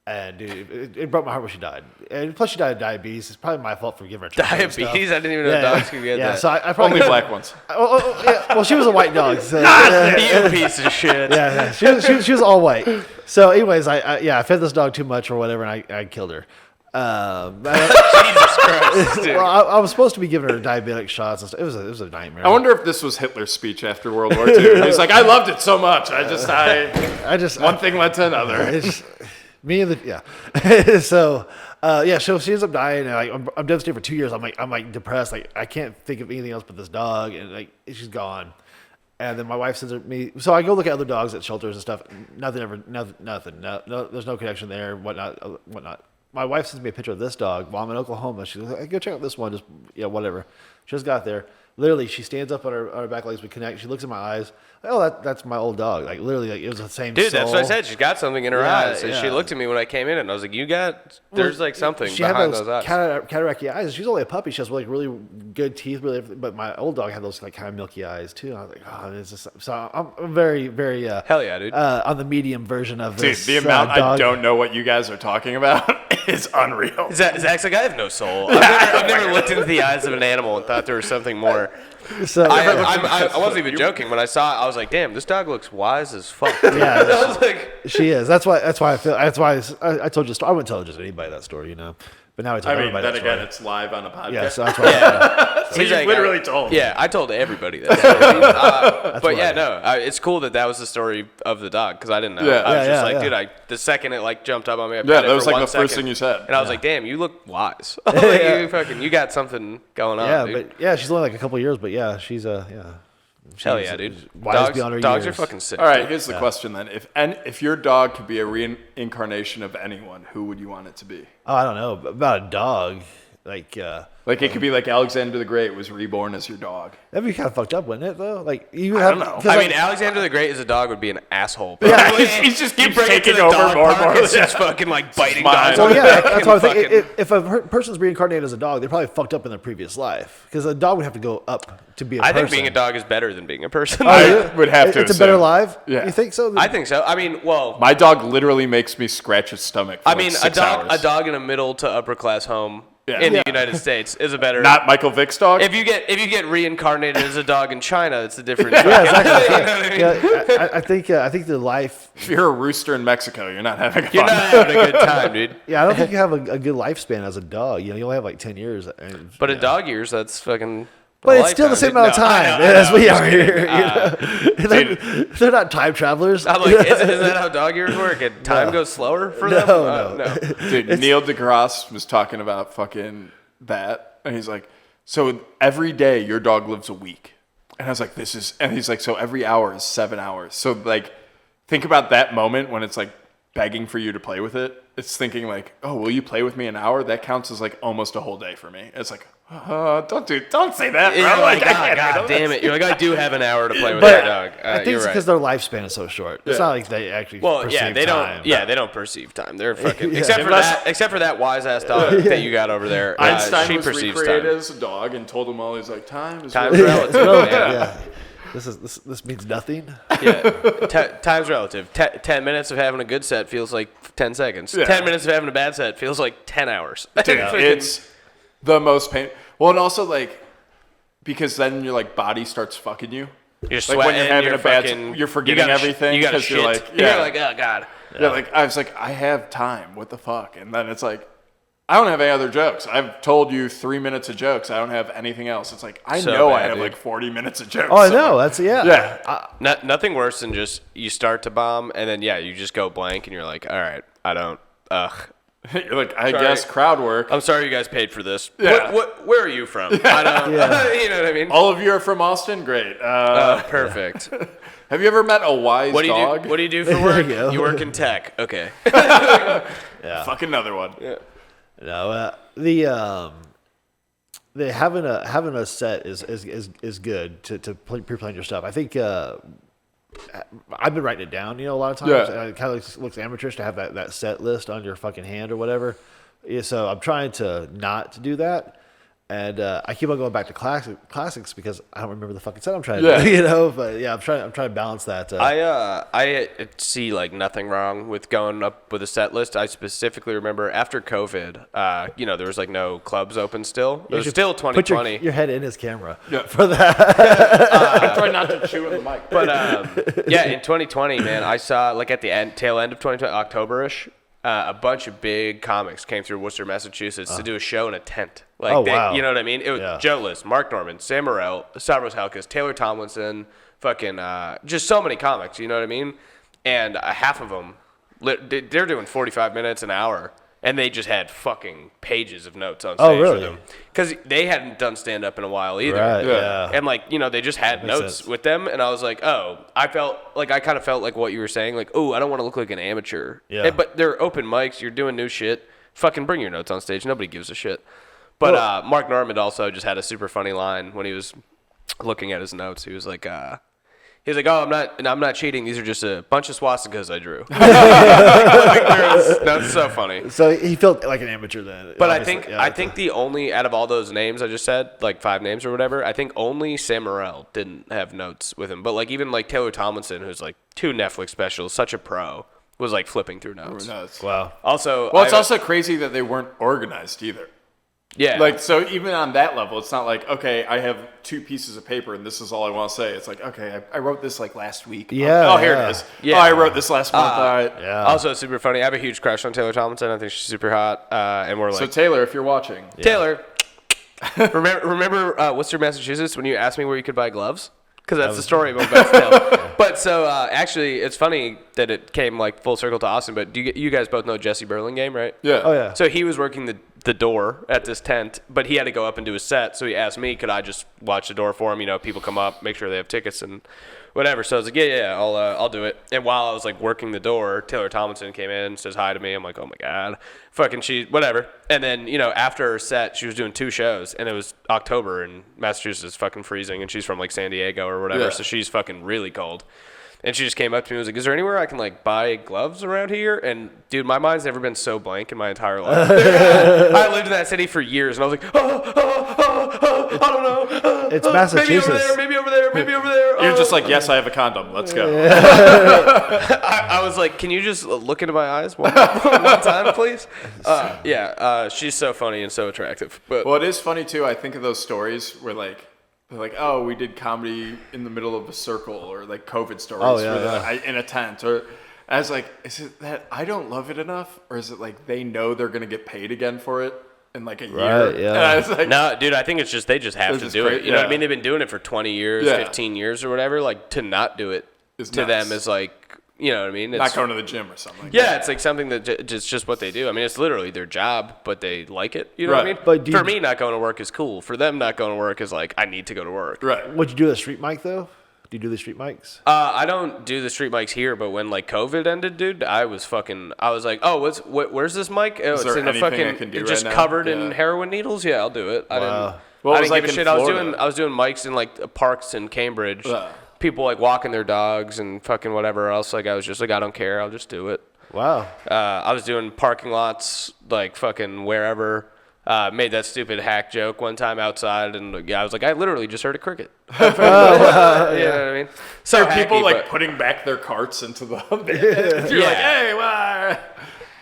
And dude, it broke my heart when she died. And plus, she died of diabetes. It's probably my fault for giving her Diabetes? I didn't even know dogs could get yeah, that. so I probably Only black ones. Well, she was a white dog. So, You piece of shit. yeah. She was all white. So, anyways, I fed this dog too much or whatever, and I killed her. Jesus Christ, dude. Well, I was supposed to be giving her diabetic shots and stuff. It was a nightmare. I wonder if this was Hitler's speech after World War II. He's like, I loved it so much. I just one thing led to another. It's me and the so she ends up dying, and I'm devastated for 2 years. I'm depressed. I can't think of anything else but this dog, and she's gone. And then my wife sends me, so I go look at other dogs at shelters and stuff. Nothing. No, there's no connection there. Whatnot. my wife sends me a picture of this dog while I'm in Oklahoma. She's like, hey, go check out this one. Just whatever. She just got there. Literally, she stands up on her back legs. We connect. She looks in my eyes. Oh, that's my old dog. Like literally, like it was the same. Dude, soul. that's what I said. She's got something in her eyes. And yeah. she looked at me when I came in, and I was like, there's like something She behind had those eyes. cataracty eyes. She's only a puppy. She has like really good teeth, but my old dog had those like kind of milky eyes too. And I was like, oh, this is so. I'm very, very Hell yeah, dude. on the medium version of Dude, this. the amount dog. I don't know what you guys are talking about is unreal. Zach's like, I have no soul. I've never looked into the eyes of an animal and thought there was something more. So I wasn't even joking when I saw it. I was like, damn, this dog looks wise as fuck. yeah, I was like, she is. That's why I feel. That's why I told you. I wouldn't tell just anybody that story, But now I tell I mean, everybody then that again, story. it's live on a podcast. Yeah, so that's why. So you literally told. Yeah, I told everybody that story. But yeah, no, it's cool that was the story of the dog because I didn't know. Yeah. I was just Yeah, like, yeah. dude, the second it like jumped up on me, I Yeah, pet it that was for like 1 the first second, thing you said. and I was like, damn, you look wise. Like, you got something going on. Yeah, dude. but yeah, she's only like a couple years, but yeah, she's Hell she's yeah, dude. wise beyond her Dogs are years. fucking sick. All right, dude. here's the question then: if your dog could be a reincarnation of anyone, who would you want it to be? Oh, I don't know about a dog. Like Like it could be like Alexander the Great was reborn as your dog. that'd be kind of fucked up, wouldn't it? Though, like you would I have. don't know. 'cause, I like, mean, Alexander the Great as a dog would be an asshole. Yeah, he's just keeps bring it to taking the over dog more and park, more. it's just fucking like biting mine. dogs. well, on the yeah, back that's and what I think. fucking- If a person's reincarnated as a dog, they're probably fucked up in their previous life because a dog would have to go up to be a I person. think being a dog is better than being a person. Oh, yeah? would have to It's a better assume. life. Yeah. You think so? I think so. I mean, well, My dog literally makes me scratch his stomach. For I mean, like a 6 dog, hours. a dog in a middle to upper class home Yeah. in Yeah. the United States is a better. Not Michael Vick's dog. if you get reincarnated as a dog in China, it's a different. Yeah, exactly. You know what I mean? Yeah, I think the life. If you're a rooster in Mexico, you're not having You're fun. not having a good time, dude. Yeah, I don't think you have a good lifespan as a dog. You only have like 10 years. But in dog years, that's fucking. But a it's still the lifetime, same amount of dude. No, I time know, as we I'm are just here. kidding. They're not time travelers. I'm like, isn't that how dog years work? And time goes slower for them? No. Dude, Neil deGrasse was talking about fucking that, and he's like, so every day your dog lives a week, and I was like, and he's like, so every hour is 7 hours. So like, think about that moment when it's like begging for you to play with it. It's thinking like, oh, will you play with me an hour? That counts as like almost a whole day for me. It's like, don't say that, bro. You're like, I can't God handle damn this." it. You're like, I do have an hour to play with But my dog. I think You're it's right. because their lifespan is so short. It's Yeah. not like they actually Well, perceive yeah, they time. don't. Yeah, they don't perceive time. They're fucking. Yeah. Except for that wise ass dog that you got over there. Einstein she was perceives recreated time. as a dog and told him all, he's like, time's Time's relative. relative. Yeah. Yeah. This means nothing. Yeah. Time's relative. 10 minutes of having a good set feels like 10 seconds. Yeah. 10 minutes of having a bad set feels like 10 hours. Dude, it's the most pain. Well, and also like, because then your like body starts fucking you. You're Like sweating. when you're having a bad, fucking, you're forgetting everything You got because shit. you're like, You're like, oh god. yeah, like I was like, I have time. What the fuck? And then it's like, I don't have any other jokes. I've told you 3 minutes of jokes. I don't have anything else. It's like I So know I bad, have dude. like 40 minutes of jokes. Oh, I know. somewhere. That's yeah. Yeah. Nothing worse than just you start to bomb and then you just go blank and you're like, all right, I don't. Ugh. You're like, I Sorry. guess crowd work. I'm sorry you guys paid for this. Yeah. Where are you from? I don't. Yeah. You know what I mean? All of you are from Austin. Great. Perfect. Have you ever met a wise What do you dog? do? What do you do for work? you go. You work in tech. Okay. Fuck another one. Yeah. No, the having a set is good to pre-plan your stuff. I think I've been writing it down, a lot of times. Yeah. And it kind of looks amateurish to have that set list on your fucking hand or whatever. Yeah, so I'm trying to not to do that. And I keep on going back to classics because I don't remember the fucking set I'm trying to do, But yeah, I'm trying to balance that. I see like nothing wrong with going up with a set list. I specifically remember after COVID, there was like no clubs open still. It was still 2020. Put your head in his camera. Yeah. For that. I try not to chew in the mic. But in 2020, man, I saw like at the tail end of 2020, October-ish, a bunch of big comics came through Worcester, Massachusetts to do a show in a tent. Like, wow. You know what I mean? It was Joe List, Mark Norman, Sam Morril, Stavros Halkas, Taylor Tomlinson, fucking just so many comics. You know what I mean? And half of them, they're doing 45 minutes, an hour. And they just had fucking pages of notes on stage really? with them. Because they hadn't done stand-up in a while either. Right, Yeah. And, they just had Makes notes sense. with them. And I was like, I kind of felt like what you were saying. Like, I don't want to look like an amateur. Yeah. But they're open mics. You're doing new shit. fucking bring your notes on stage. Nobody gives a shit. But Mark Normand also just had a super funny line when he was looking at his notes. He was like, oh, I'm not cheating. These are just a bunch of swastikas I drew. That's so funny. So he felt like an amateur then. But I think the only out of all those names I just said, like 5 names or whatever, I think only Sam Morril didn't have notes with him. But like even like Taylor Tomlinson, who's like 2 Netflix specials, such a pro, was like flipping through notes. Wow. Also, well, it's also crazy that they weren't organized either. Yeah. Like, so even on that level, it's not like, okay, I have 2 pieces of paper and this is all I want to say. It's like, okay, I wrote this like last week. Yeah. Oh, here it is. Yeah. Oh, I wrote this last month. All right. Yeah. Also super funny. I have a huge crush on Taylor Tomlinson. I think she's super hot. And we're like, So Taylor, if you're watching. Taylor, remember Worcester, Massachusetts, when you asked me where you could buy gloves? Because that's the story I'm about to tell. But so actually, it's funny that it came like full circle to Austin. But you guys both know Jesse Burlingame, right? Yeah. Oh, yeah. So he was working the door at this tent, but he had to go up and do a set. So he asked me, could I just watch the door for him? You know, people come up, make sure they have tickets and whatever. So I was like, yeah, I'll do it. And while I was like working the door, Taylor Tomlinson came in, says hi to me. I'm like, oh my god, fucking whatever. And then after her set, she was doing 2 shows, and it was October, and Massachusetts is fucking freezing, and she's from like San Diego or whatever, Yeah. so she's fucking really cold. And she just came up to me and was like, is there anywhere I can like buy gloves around here? And dude, my mind's never been so blank in my entire life. I lived in that city for years, and I was like, I don't know. It's Massachusetts. Maybe over there. You're just like, yes, I have a condom. Let's go. I was like, can you just look into my eyes one time, please? She's so funny and so attractive. But Well, it is funny, too. I think of those stories where, like, they're like, oh, we did comedy in the middle of a circle, or like COVID stories in a tent. Or I was like, is it that I don't love it enough, or is it like they know they're gonna get paid again for it in like a year? Yeah. And I was like, no, dude, I think it's just they just have to do it. You know what I yeah. mean? They've been doing it for 20 years, 15 years, or whatever. Like to not do it It's to nuts. them is like, you know what I mean? It's, not going to the gym or something. Like yeah, that. it's like something that it's just what they do. I mean, it's literally their job, but they like it. You know what I Right. mean? But do for you- me, not going to work is cool. For them, not going to work is like I need to go to work. Right. Would you do a street mic though? Do you do the street mics? I don't do the street mics here, but when like COVID ended, dude, I was like, oh, where's this mic? Oh, Is it's there in a anything I fucking can do just right now? covered in Yeah. heroin needles. Yeah, I'll do it. I didn't. What I was didn't like give a in shit. Florida? I was doing mics in like parks in Cambridge. Yeah. People like walking their dogs and fucking whatever else. Like I was just like, I don't care. I'll just do it. Wow. I was doing parking lots, like fucking wherever. Made that stupid hack joke one time outside, and I was like, I literally just heard a cricket. You know what I mean? So There are people hacky, like but- putting back their carts into the. You're like, hey, why?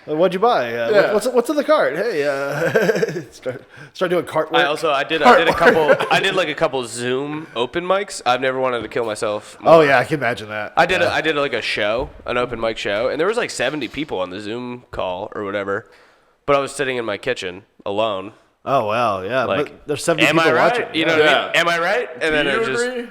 What'd you buy? Yeah. What's in the cart? Hey, start doing cart work. I did a couple Zoom open mics. I've never wanted to kill myself more. Oh yeah, I can imagine that. I did like a show, an open mic show, and there was like 70 people on the Zoom call or whatever. But I was sitting in my kitchen alone. Oh wow, yeah. Like, but there's 70 am people I right? watching. You know what I mean? Am I right? And then Do you it just, agree?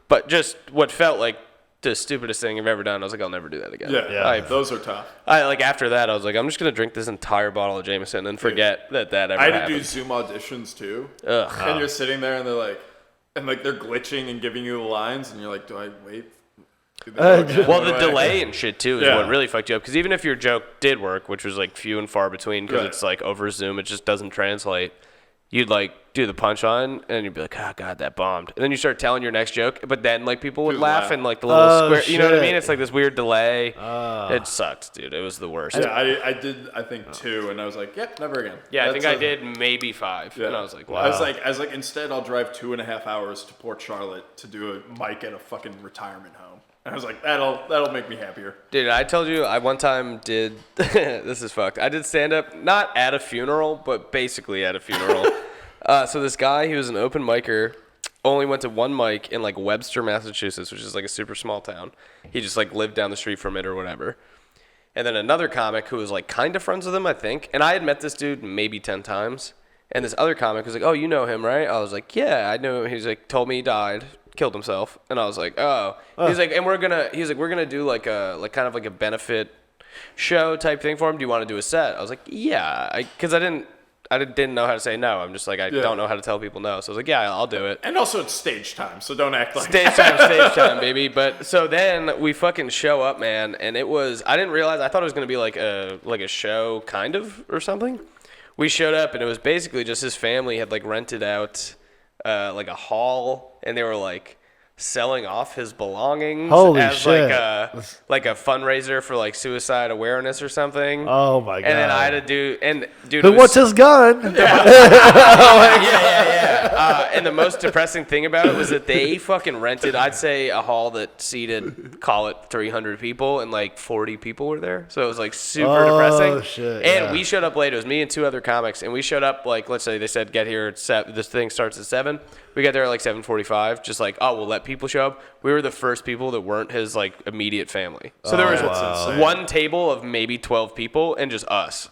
but just what felt like the stupidest thing I've ever done. I was like, I'll never do that again. Yeah, those are tough. I like after that, I was like, I'm just gonna drink this entire bottle of Jameson and forget that ever I had to happened. do Zoom auditions too. Ugh. And you're sitting there and they're glitching and giving you the lines, and you're like, do I wait? Do they go again? Well, What the do I- delay and shit too is Yeah. what really fucked you up. Because even if your joke did work, which was like few and far between, because Right. it's like over Zoom, it just doesn't translate. You'd like do the punchline, and you'd be like, "Oh God, that bombed." And then you start telling your next joke, but then like people would People laugh laugh. and like the little Oh, square. You know what I shit. mean? It's like this weird delay. It sucked, dude. It was the worst. Yeah, I did. I think 2, and I was like, yep, never again. Yeah, I think I That's a- did maybe 5, Yeah. and I was like, wow. I was like, instead I'll drive 2.5 hours to Port Charlotte to do a mic at a fucking retirement home. And I was like, that'll make me happier. Dude, I told you I one time did. This is fucked. I did stand up not at a funeral, but basically at a funeral. So this guy, he was an open micer, only went to one mic in like Webster, Massachusetts, which is like a super small town. He just like lived down the street from it or whatever. And then another comic who was like kind of friends with him, I think. And I had met this dude maybe 10 times. And this other comic was like, "Oh, you know him, right?" I was like, "Yeah, I know him." He's like, told me he died, killed himself. And I was like, "Oh." He's like, "And we're gonna do like a kind of like a benefit show type thing for him. Do you want to do a set?" I was like, "Yeah," because I didn't know how to say no. I'm just like, I don't know how to tell people no. So I was like, yeah, I'll do it. And also it's stage time, so don't act like stage time, baby. But so then we fucking show up, man, and it was, I didn't realize, I thought it was going to be like a show kind of or something. We showed up and it was basically just his family had like rented out like a hall, and they were like selling off his belongings as shit. like a fundraiser for like suicide awareness or something. Oh my god! And then I had to do, and dude, who wants his gun? Yeah. And the most depressing thing about it was that they fucking rented, I'd say, a hall that seated, call it 300 people, and like 40 people were there. So it was like super depressing. Shit, and we showed up late. It was me and 2 other comics, and we showed up like, let's say they said get here at 7. This thing starts at 7. We got there at like 7:45. Just like, oh, we'll let people show up. We were the first people that weren't his like immediate family. So there was one table of maybe 12 people and just us.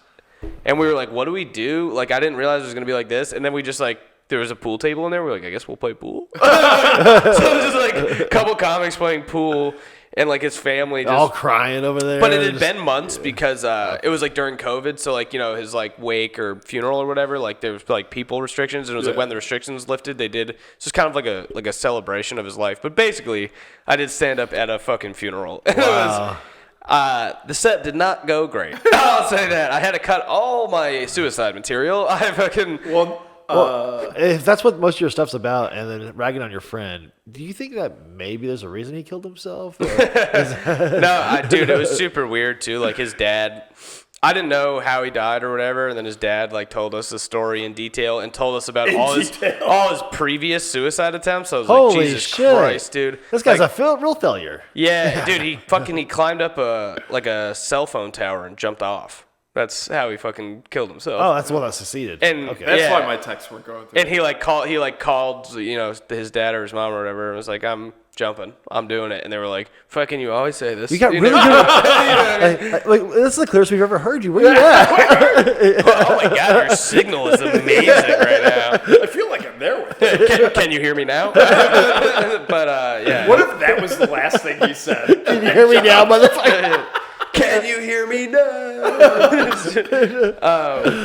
And we were like, what do we do? Like, I didn't realize it was going to be like this. And then we just like, there was a pool table in there. We're like, I guess we'll play pool. So it was just like a couple comics playing pool, and like his family just all crying over there. But it had been months because it was like during COVID. So like, his like wake or funeral or whatever, like there was like people restrictions, and it was like when the restrictions lifted, they did. It's just kind of like a celebration of his life. But basically, I did stand up at a fucking funeral. Wow. The set did not go great. I'll say that. I had to cut all my suicide material. I fucking Well, if that's what most of your stuff's about, and then ragging on your friend, do you think that maybe there's a reason he killed himself? No, dude, it was super weird too. Like his dad, I didn't know how he died or whatever, and then his dad like told us the story in detail and told us about all his previous suicide attempts. So I was Holy like, Jesus shit. Christ, dude, this guy's like, a real failure. Yeah, dude, he climbed up a cell phone tower and jumped off. That's how he fucking killed himself. Oh, that's the one that succeeded. And okay. That's why my texts weren't going through. And he called his dad or his mom or whatever and was like, I'm jumping, I'm doing it. And they were like, fucking, you always say this. You got really good. Like, this is the clearest we've ever heard you. Where you at? Oh my god, your signal is amazing right now. I feel like I'm there with you. Can you hear me now? But yeah. What if that was the last thing he said? Can you hear me now, motherfucker? Can you hear me now?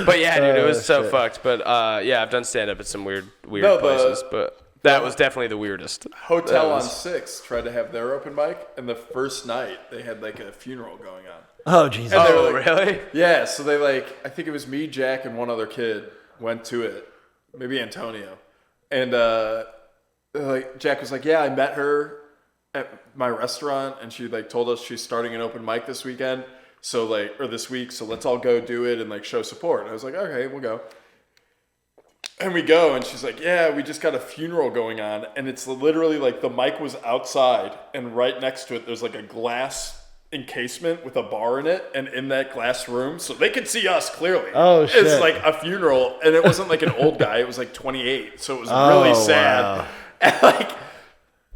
But yeah, dude, it was so fucked. But yeah, I've done stand up at some weird places, but that was definitely the weirdest. Hotel on 6 tried to have their open mic, and the first night they had like a funeral going on. Oh Jesus! Oh, really? Yeah, so they I think it was me, Jack, and one other kid went to it, maybe Antonio, and Jack was like, yeah, I met her at my restaurant, and she told us she's starting an open mic this weekend, or this week, so let's all go do it and show support. And I was like, okay, we'll go. And we go, and she's like, yeah, we just got a funeral going on, and it's literally the mic was outside, and right next to it there's a glass encasement with a bar in it, and in that glass room, so they could see us clearly. Oh shit! It's like a funeral, and it wasn't an old guy; it was 28, so it was really sad. Wow. And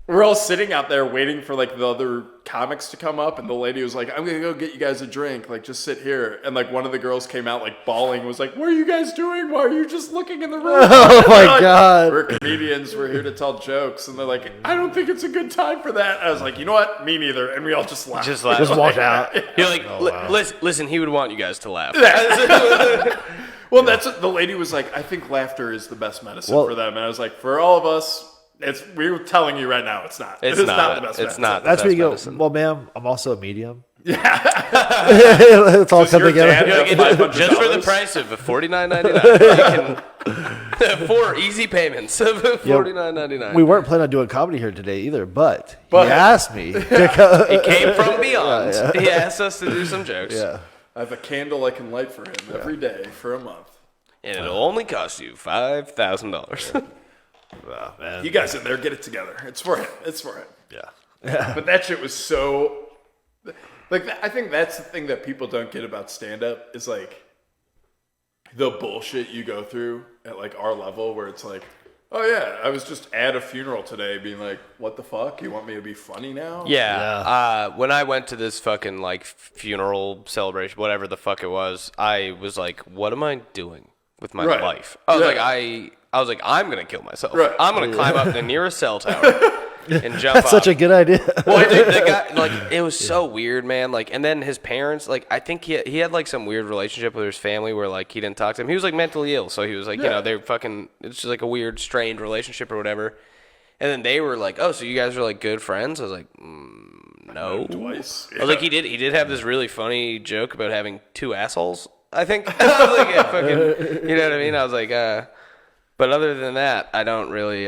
we're all sitting out there waiting for the other comics to come up, and the lady was like, I'm gonna go get you guys a drink, just sit here. And one of the girls came out bawling, was like, what are you guys doing? Why are you just looking in the room? Oh my god. We're comedians, we're here to tell jokes. And they're like, I don't think it's a good time for that. I was like, you know what? Me neither. And we all just laughed. Just walked out. You're like, listen, he would want you guys to laugh. Well, that's what the lady was like, I think laughter is the best medicine for them. And I was like, for all of us, we were telling you right now, it's not. It's not the best medicine. It's not. That's where you go, medicine. well, ma'am, I'm also a medium. Yeah. It's all come together. Just for the price of $49.99. You can 4 easy payments of $49.99. We weren't planning on doing comedy here today either, but he asked me. He came from beyond. Yeah. He asked us to do some jokes. Yeah. I have a candle I can light for him every day for a month. And it'll only cost you $5,000. Oh, man. You guys in there, get it together. It's for him. It's for him. Yeah. But that shit was so... I think that's the thing that people don't get about stand-up is, the bullshit you go through at, our level where it's oh, yeah, I was just at a funeral today being what the fuck? You want me to be funny now? Yeah. When I went to this fucking, funeral celebration, whatever the fuck it was, I was like, what am I doing with my life? I was like, I'm going to kill myself. Right. I'm going to climb up the nearest cell tower. and jump That's off. such a good idea. Well, the guy, like, it was so weird, man. Like, and then his parents, like, I think he had like some weird relationship with his family where like he didn't talk to him. He was like mentally ill, so he was like, you know, they're fucking. It's just like a weird, strained relationship or whatever. And then they were like, "Oh, so you guys are like good friends?" I was like, "No." Twice. I was like, he did have this really funny joke about having two assholes. I think. I was like, yeah, fucking, you know what I mean? I was like, but other than that, I don't really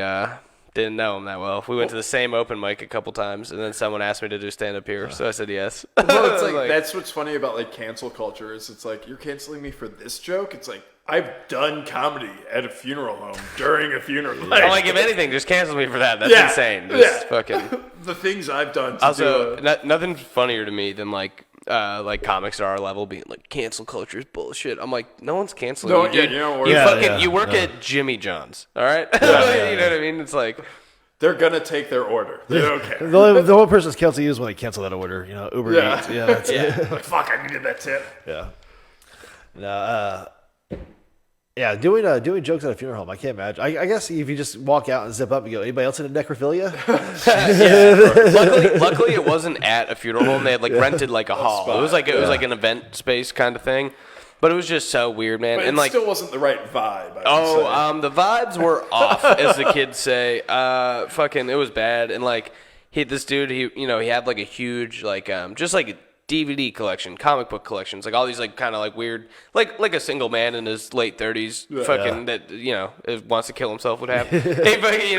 didn't know him that well. We went to the same open mic a couple times, and then someone asked me to do stand up here, so I said yes. Well, it's like that's what's funny about like cancel culture is it's like you're canceling me for this joke. It's like I've done comedy at a funeral home during a funeral. Like if anything, just cancel me for that. That's insane. Just fucking the things I've done. To also, nothing funnier to me than like comics at our level being like cancel culture is bullshit. I'm like, no one's canceling you, dude. You work at Jimmy John's, all right? You know what I mean? It's like they're gonna take their order. They don't care. The only person that's canceling you is when they cancel that order. You know, Uber Eats. Yeah. Like fuck, I needed that tip. Yeah. No. Yeah, doing jokes at a funeral home, I can't imagine. I guess if you just walk out and zip up and go, anybody else in a necrophilia? Luckily, it wasn't at a funeral home. They had like rented like a hall. Spot. It was like an event space kind of thing. But it was just so weird, man. But and it like still wasn't the right vibe. The vibes were off, as the kids say. Fucking, it was bad. And like this dude, he had like a huge like just like DVD collection, comic book collections, like all these like kind of like weird, like a single man in his late 30s, that wants to kill himself would have. You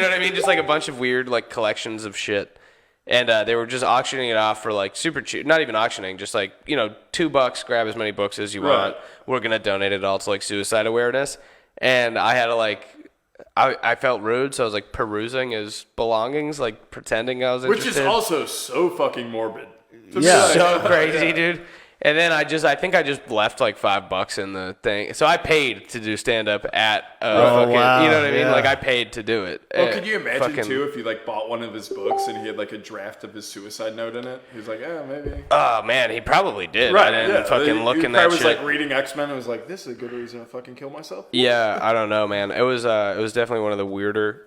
know what I mean? Just like a bunch of weird like collections of shit, and they were just auctioning it off for like super cheap. Not even auctioning, just like $2, grab as many books as you want. We're gonna donate it all to like suicide awareness, and I had to like. I felt rude, so I was like perusing his belongings, like pretending I was interested. Which is also so fucking morbid. So crazy, dude. And then I think I just left like $5 in the thing. So I paid to do stand up at fucking, wow. You know what I mean? Yeah. Like I paid to do it. Well, could you imagine too if you like bought one of his books and he had like a draft of his suicide note in it? He was like, yeah, maybe. Oh man, he probably did. Right, I didn't fucking look in that shit. I was like reading X-Men and was like, this is a good reason to fucking kill myself. Yeah, I don't know, man. It was definitely one of the weirder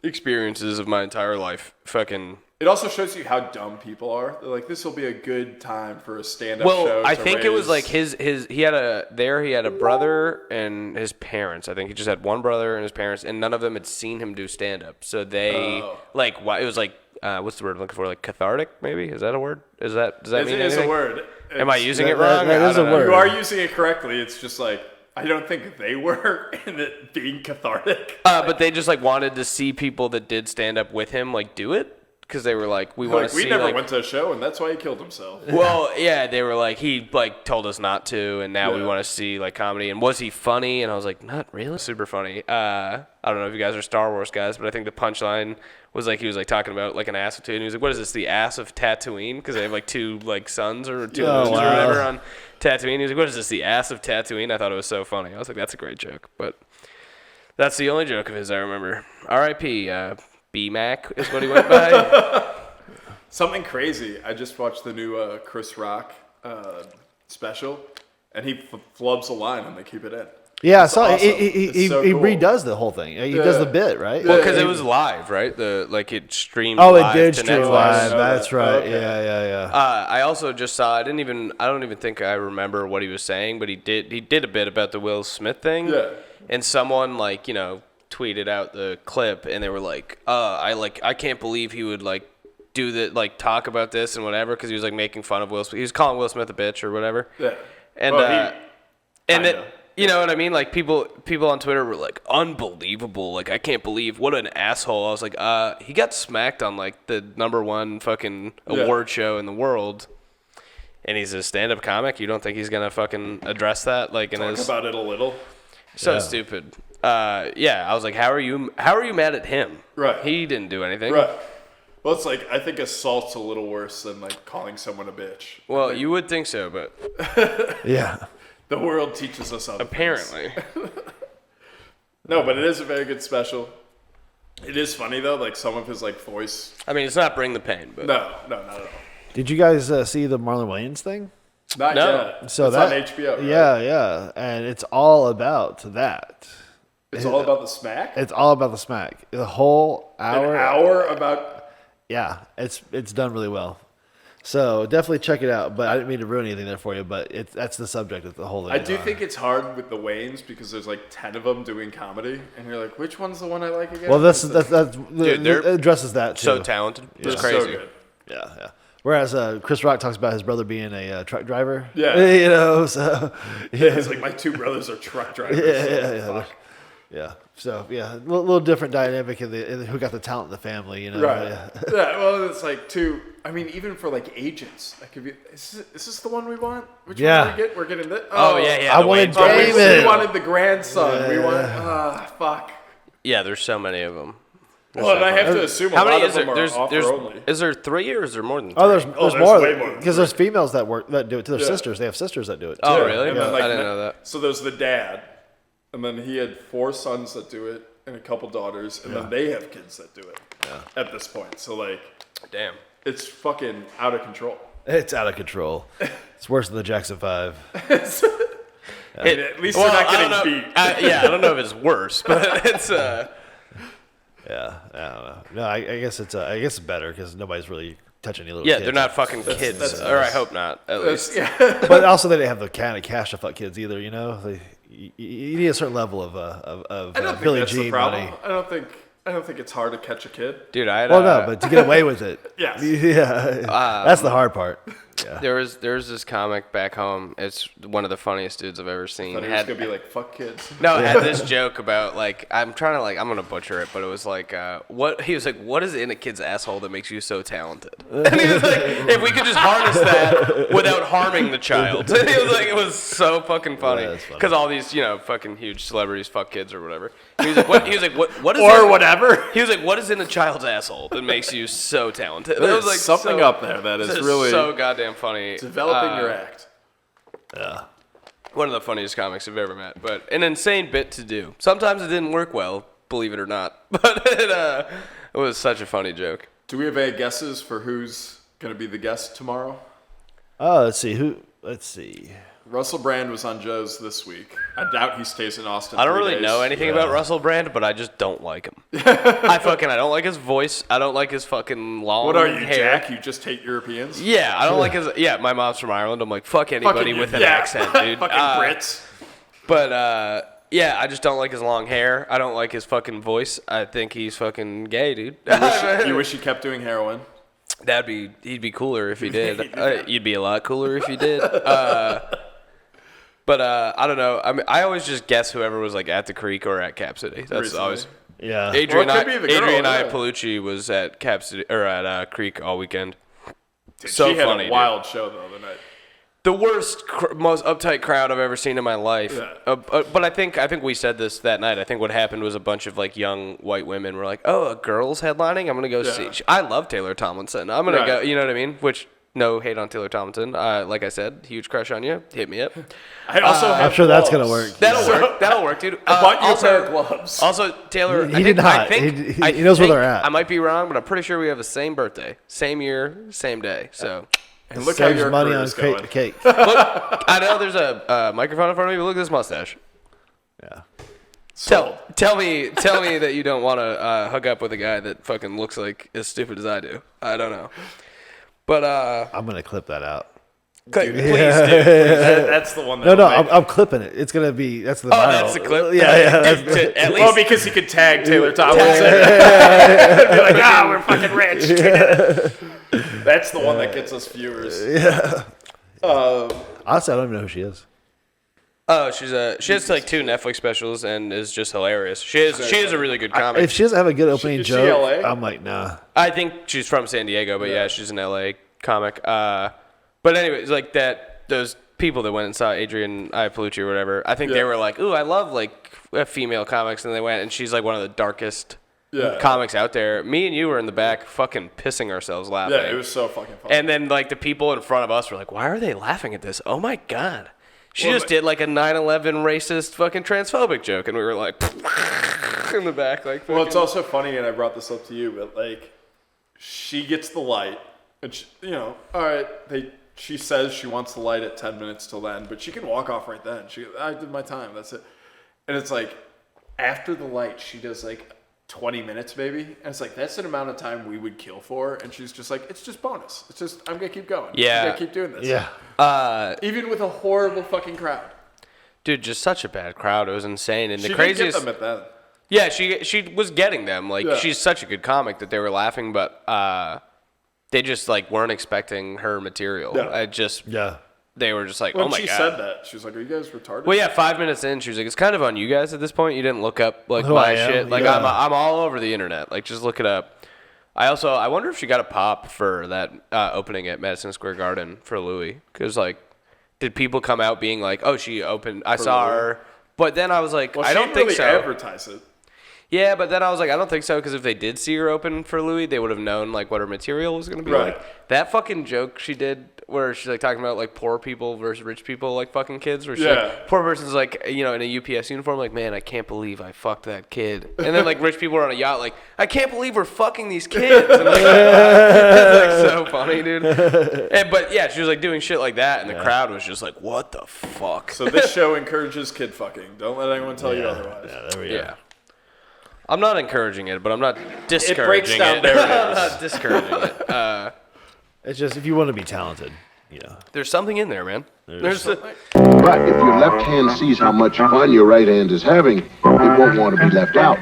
experiences of my entire life. Fucking. It also shows you how dumb people are. They're like, this will be a good time for a stand-up show. Well, I think it was like he had a brother and his parents. I think he just had one brother and his parents, and none of them had seen him do stand-up. So they it was like what's the word I'm looking for? Like cathartic, maybe? Is that a word? Does that mean anything? It's a word. Am I using it wrong? That is a word. You are using it correctly. It's just like I don't think they were in it being cathartic. But they just like wanted to see people that did stand-up with him like do it. Because they were like, we want to see. We never went to a show, and that's why he killed himself. Well, yeah, they were like, he like told us not to, and now we want to see like comedy. And was he funny? And I was like, not really. Super funny. I don't know if you guys are Star Wars guys, but I think the punchline was like he was like talking about like an ass of two, and he was like, what is this? The ass of Tatooine? Because they have like two like sons or two moons or whatever on Tatooine. He was like, what is this? The ass of Tatooine? I thought it was so funny. I was like, that's a great joke, but that's the only joke of his I remember. R.I.P. B-Mac is what he went by. Something crazy. I just watched the new Chris Rock special, and he flubs a line and they keep it in. Yeah, it's awesome. He so cool. redoes the whole thing. He does the bit, right? Well, because it was live, right? It streamed. Oh, live it did to stream Netflix. live. That's right. Okay. Yeah. I also just saw. I don't even think I remember what he was saying, but he did a bit about the Will Smith thing. Yeah. And someone tweeted out the clip, and they were like, I can't believe he would like do that, like talk about this and whatever, because he was like making fun of Will Smith. He was calling Will Smith a bitch or whatever. Yeah. And you know what I mean? Like people on Twitter were like, unbelievable. Like I can't believe what an asshole. I was like, he got smacked on like the #1 fucking award show in the world. And he's a stand-up comic. You don't think he's gonna fucking address that? Like, Talk about it a little. So stupid. I was like, how are you mad at him? Right. He didn't do anything. Right. Well, it's like I think assault's a little worse than like calling someone a bitch. Well, you would think so, but Yeah. The world teaches us other apparently. No, but it is a very good special. It is funny though, like some of his like voice. I mean, it's not Bring the Pain, but No, not at all. Did you guys see the Marlon Wayans thing? Not No. yet. So it's that on HBO. Right? Yeah, and it's all about that. It's all about the smack. It's all about the smack. The whole hour. An hour about. yeah, it's done really well. So definitely check it out. But I didn't mean to ruin anything there for you. But that's the subject of the whole thing. I do think it's hard with the Wayans because there's like 10 of them doing comedy, and you're like, which one's the one I like again? Well, that's it addresses that too. So talented. It's So crazy. good. Yeah. Whereas Chris Rock talks about his brother being a truck driver. Yeah. So Yeah, he's like, my two brothers are truck drivers. Yeah. So a little different dynamic in the who got the talent in the family, Right. Yeah. Yeah, well, it's like I mean, even for like agents, that could be. Is this the one we want? Which one do we get? We're getting this. Oh yeah. I wanted We David. wanted the grandson. We want. Fuck. Yeah, there's so many of them. Well, and I have to assume How a lot many of is them there? are offer only. Is there 3 or is there more than 3? Oh, there's there's more way more than because there's females that do it to their Yeah. sisters. They have sisters that do it. Too. Oh, really? And then, like, I didn't know that. So there's the dad, and then he had 4 sons that do it, and a couple daughters, and then they have kids that do it. At this point, so like, Damn. it's fucking out of control. It's out of control. It's worse than the Jackson 5. I mean, at least they're not getting beat. I don't know if it's worse, but it's Yeah, I don't know. No, I guess it's better because nobody's really touching any little yeah, kids. they're not fucking kids, or I hope not. At least. But also they didn't have the kind of cash to fuck kids either. You need a certain level of I don't think Billie that's the Jean problem. money. I don't think it's hard to catch a kid. Dude, I had Well, no, but to get away with it, Yes. yeah, that's the hard part. Yeah. there was this comic back home. It's one of the funniest dudes I've ever seen. But he was gonna be like, "Fuck kids." No, it had this joke about like I'm gonna butcher it, but it was like what is in a kid's asshole that makes you so talented? And he was like, if we could just harness that without harming the child. And he was like, it was so fucking funny Yeah, that's funny. because all these fucking huge celebrities fuck kids or whatever. He was like, what is Or whatever. He was like, what is in a child's asshole that makes you so talented? And it There's was like something so, up there that is really so goddamn funny. developing your act. Yeah. One of the funniest comics I've ever met, but an insane bit to do. Sometimes it didn't work well, believe it or not, but it was such a funny joke. Do we have any guesses for who's gonna be the guest tomorrow? Oh, let's see. Russell Brand was on Joe's this week. I doubt he stays in Austin. I don't 3 really days. know anything about Russell Brand, but I just don't like him. I don't like his voice. I don't like his fucking long What are you, hair. Jack? You just hate Europeans? Yeah, I don't like his. Yeah, my mom's from Ireland. I'm like, fuck anybody Fucking- with an yeah. accent, dude. Fucking Brits. But yeah, I just don't like his long hair. I don't like his fucking voice. I think he's fucking gay, dude. You wish you kept doing heroin. He'd be cooler if he did. You'd be a lot cooler if you did. But I don't know. I mean, I always just guess whoever was like at the Creek or at Cap City. That's Recently. always. Yeah. Adrian Well, it could be the girl, Adrian yeah. Iapolucci was at Cap City or at Creek all weekend. Dude, So she had funny, a dude. wild show the other night. The worst, most uptight crowd I've ever seen in my life. Yeah. But I think we said this that night. I think what happened was a bunch of like young white women were like, "Oh, a girl's headlining. I'm gonna go see." I love Taylor Tomlinson. I'm gonna go. You know what I mean? Which no hate on Taylor Tomlinson. Like I said, huge crush on you. Hit me up. I also have I'm sure that's gloves. gonna work. That'll work, dude. I bought you also, a pair of gloves. Also, Taylor, He did not. He knows where they're at. I might be wrong, but I'm pretty sure we have the same birthday, same year, same day. So, And look how Saves your money on career's going. cake. look, I know there's a microphone in front of me, but look at this mustache. Yeah. Tell me that you don't want to hook up with a guy that fucking looks like as stupid as I do. I don't know, but I'm gonna clip that out. please do. That's the one that. No, I'm clipping it. It's gonna be. That's the. Oh, viral. that's the clip. Yeah. At least, Well, because he could tag Taylor Tomlinson. Be like, we're fucking rich. That's the one that gets us viewers. Yeah. Honestly, I don't even know who she is. oh, she has like 2 Netflix specials and is just hilarious. She is a really good comic. If she doesn't have a good opening is she joke, LA? I'm like, nah. I think she's from San Diego, but yeah, she's an LA comic. But anyways, like those people that went and saw Adrian Iapolucci or whatever, I think they were like, ooh, I love like female comics, and they went, and she's like one of the darkest comics out there. Me and you were in the back fucking pissing ourselves laughing. Yeah, it was so fucking funny. And then like the people in front of us were like, why are they laughing at this? Oh my God. She Well, just did like a 9/11 racist fucking transphobic joke, and we were like in the back like Well, it's also funny, and I brought this up to you, but like, she gets the light, and she, all right, she says she wants the light at 10 minutes till then, but she can walk off right then. I did my time, that's it. And it's like, after the light, she does like 20 minutes maybe. And it's like, that's an amount of time we would kill for. And she's just like, it's just bonus. It's just, I'm going to keep going. Yeah. I'm going to keep doing this. Yeah. Even with a horrible fucking crowd. Dude, just such a bad crowd. It was insane. And She the did craziest. get them at that. Yeah, she was getting them. Like, Yeah. she's such a good comic that they were laughing, but they just, like, weren't expecting her material. Yeah. They were just like, When oh my she God. said that, she was like, are you guys retarded? Well, yeah, 5 minutes in, she was like, it's kind of on you guys at this point. You didn't look up, like, Who my I am? shit. Like, Yeah. I'm all over the internet. Like, just look it up. I wonder if she got a pop for that opening at Madison Square Garden for Louis. Because, like, did people come out being like, oh, she opened, I saw Louis? her. But then I was like, Well, I she don't didn't think really so. advertise it. Yeah, but then I was like, I don't think so, because if they did see her open for Louis, they would have known, like, what her material was going to be Right. like. That fucking joke she did where she's, like, talking about, like, poor people versus rich people, like, fucking kids. Where she's Yeah. like, poor person's, like, you know, in a UPS uniform, like, man, I can't believe I fucked that kid. And then, like, rich people are on a yacht, like, I can't believe we're fucking these kids. And, like, it's, like, so funny, dude. But, yeah, she was, like, doing shit like that, and the crowd was just like, what the fuck? So this show encourages kid fucking. Don't let anyone tell you otherwise. Yeah, there we go. Yeah. I'm not encouraging it, but I'm not discouraging breaks down it. barriers. I'm not discouraging it. It's just if you want to be talented, you know. There's something in there, man. There's But if your left hand sees how much fun your right hand is having, it won't want to be left out.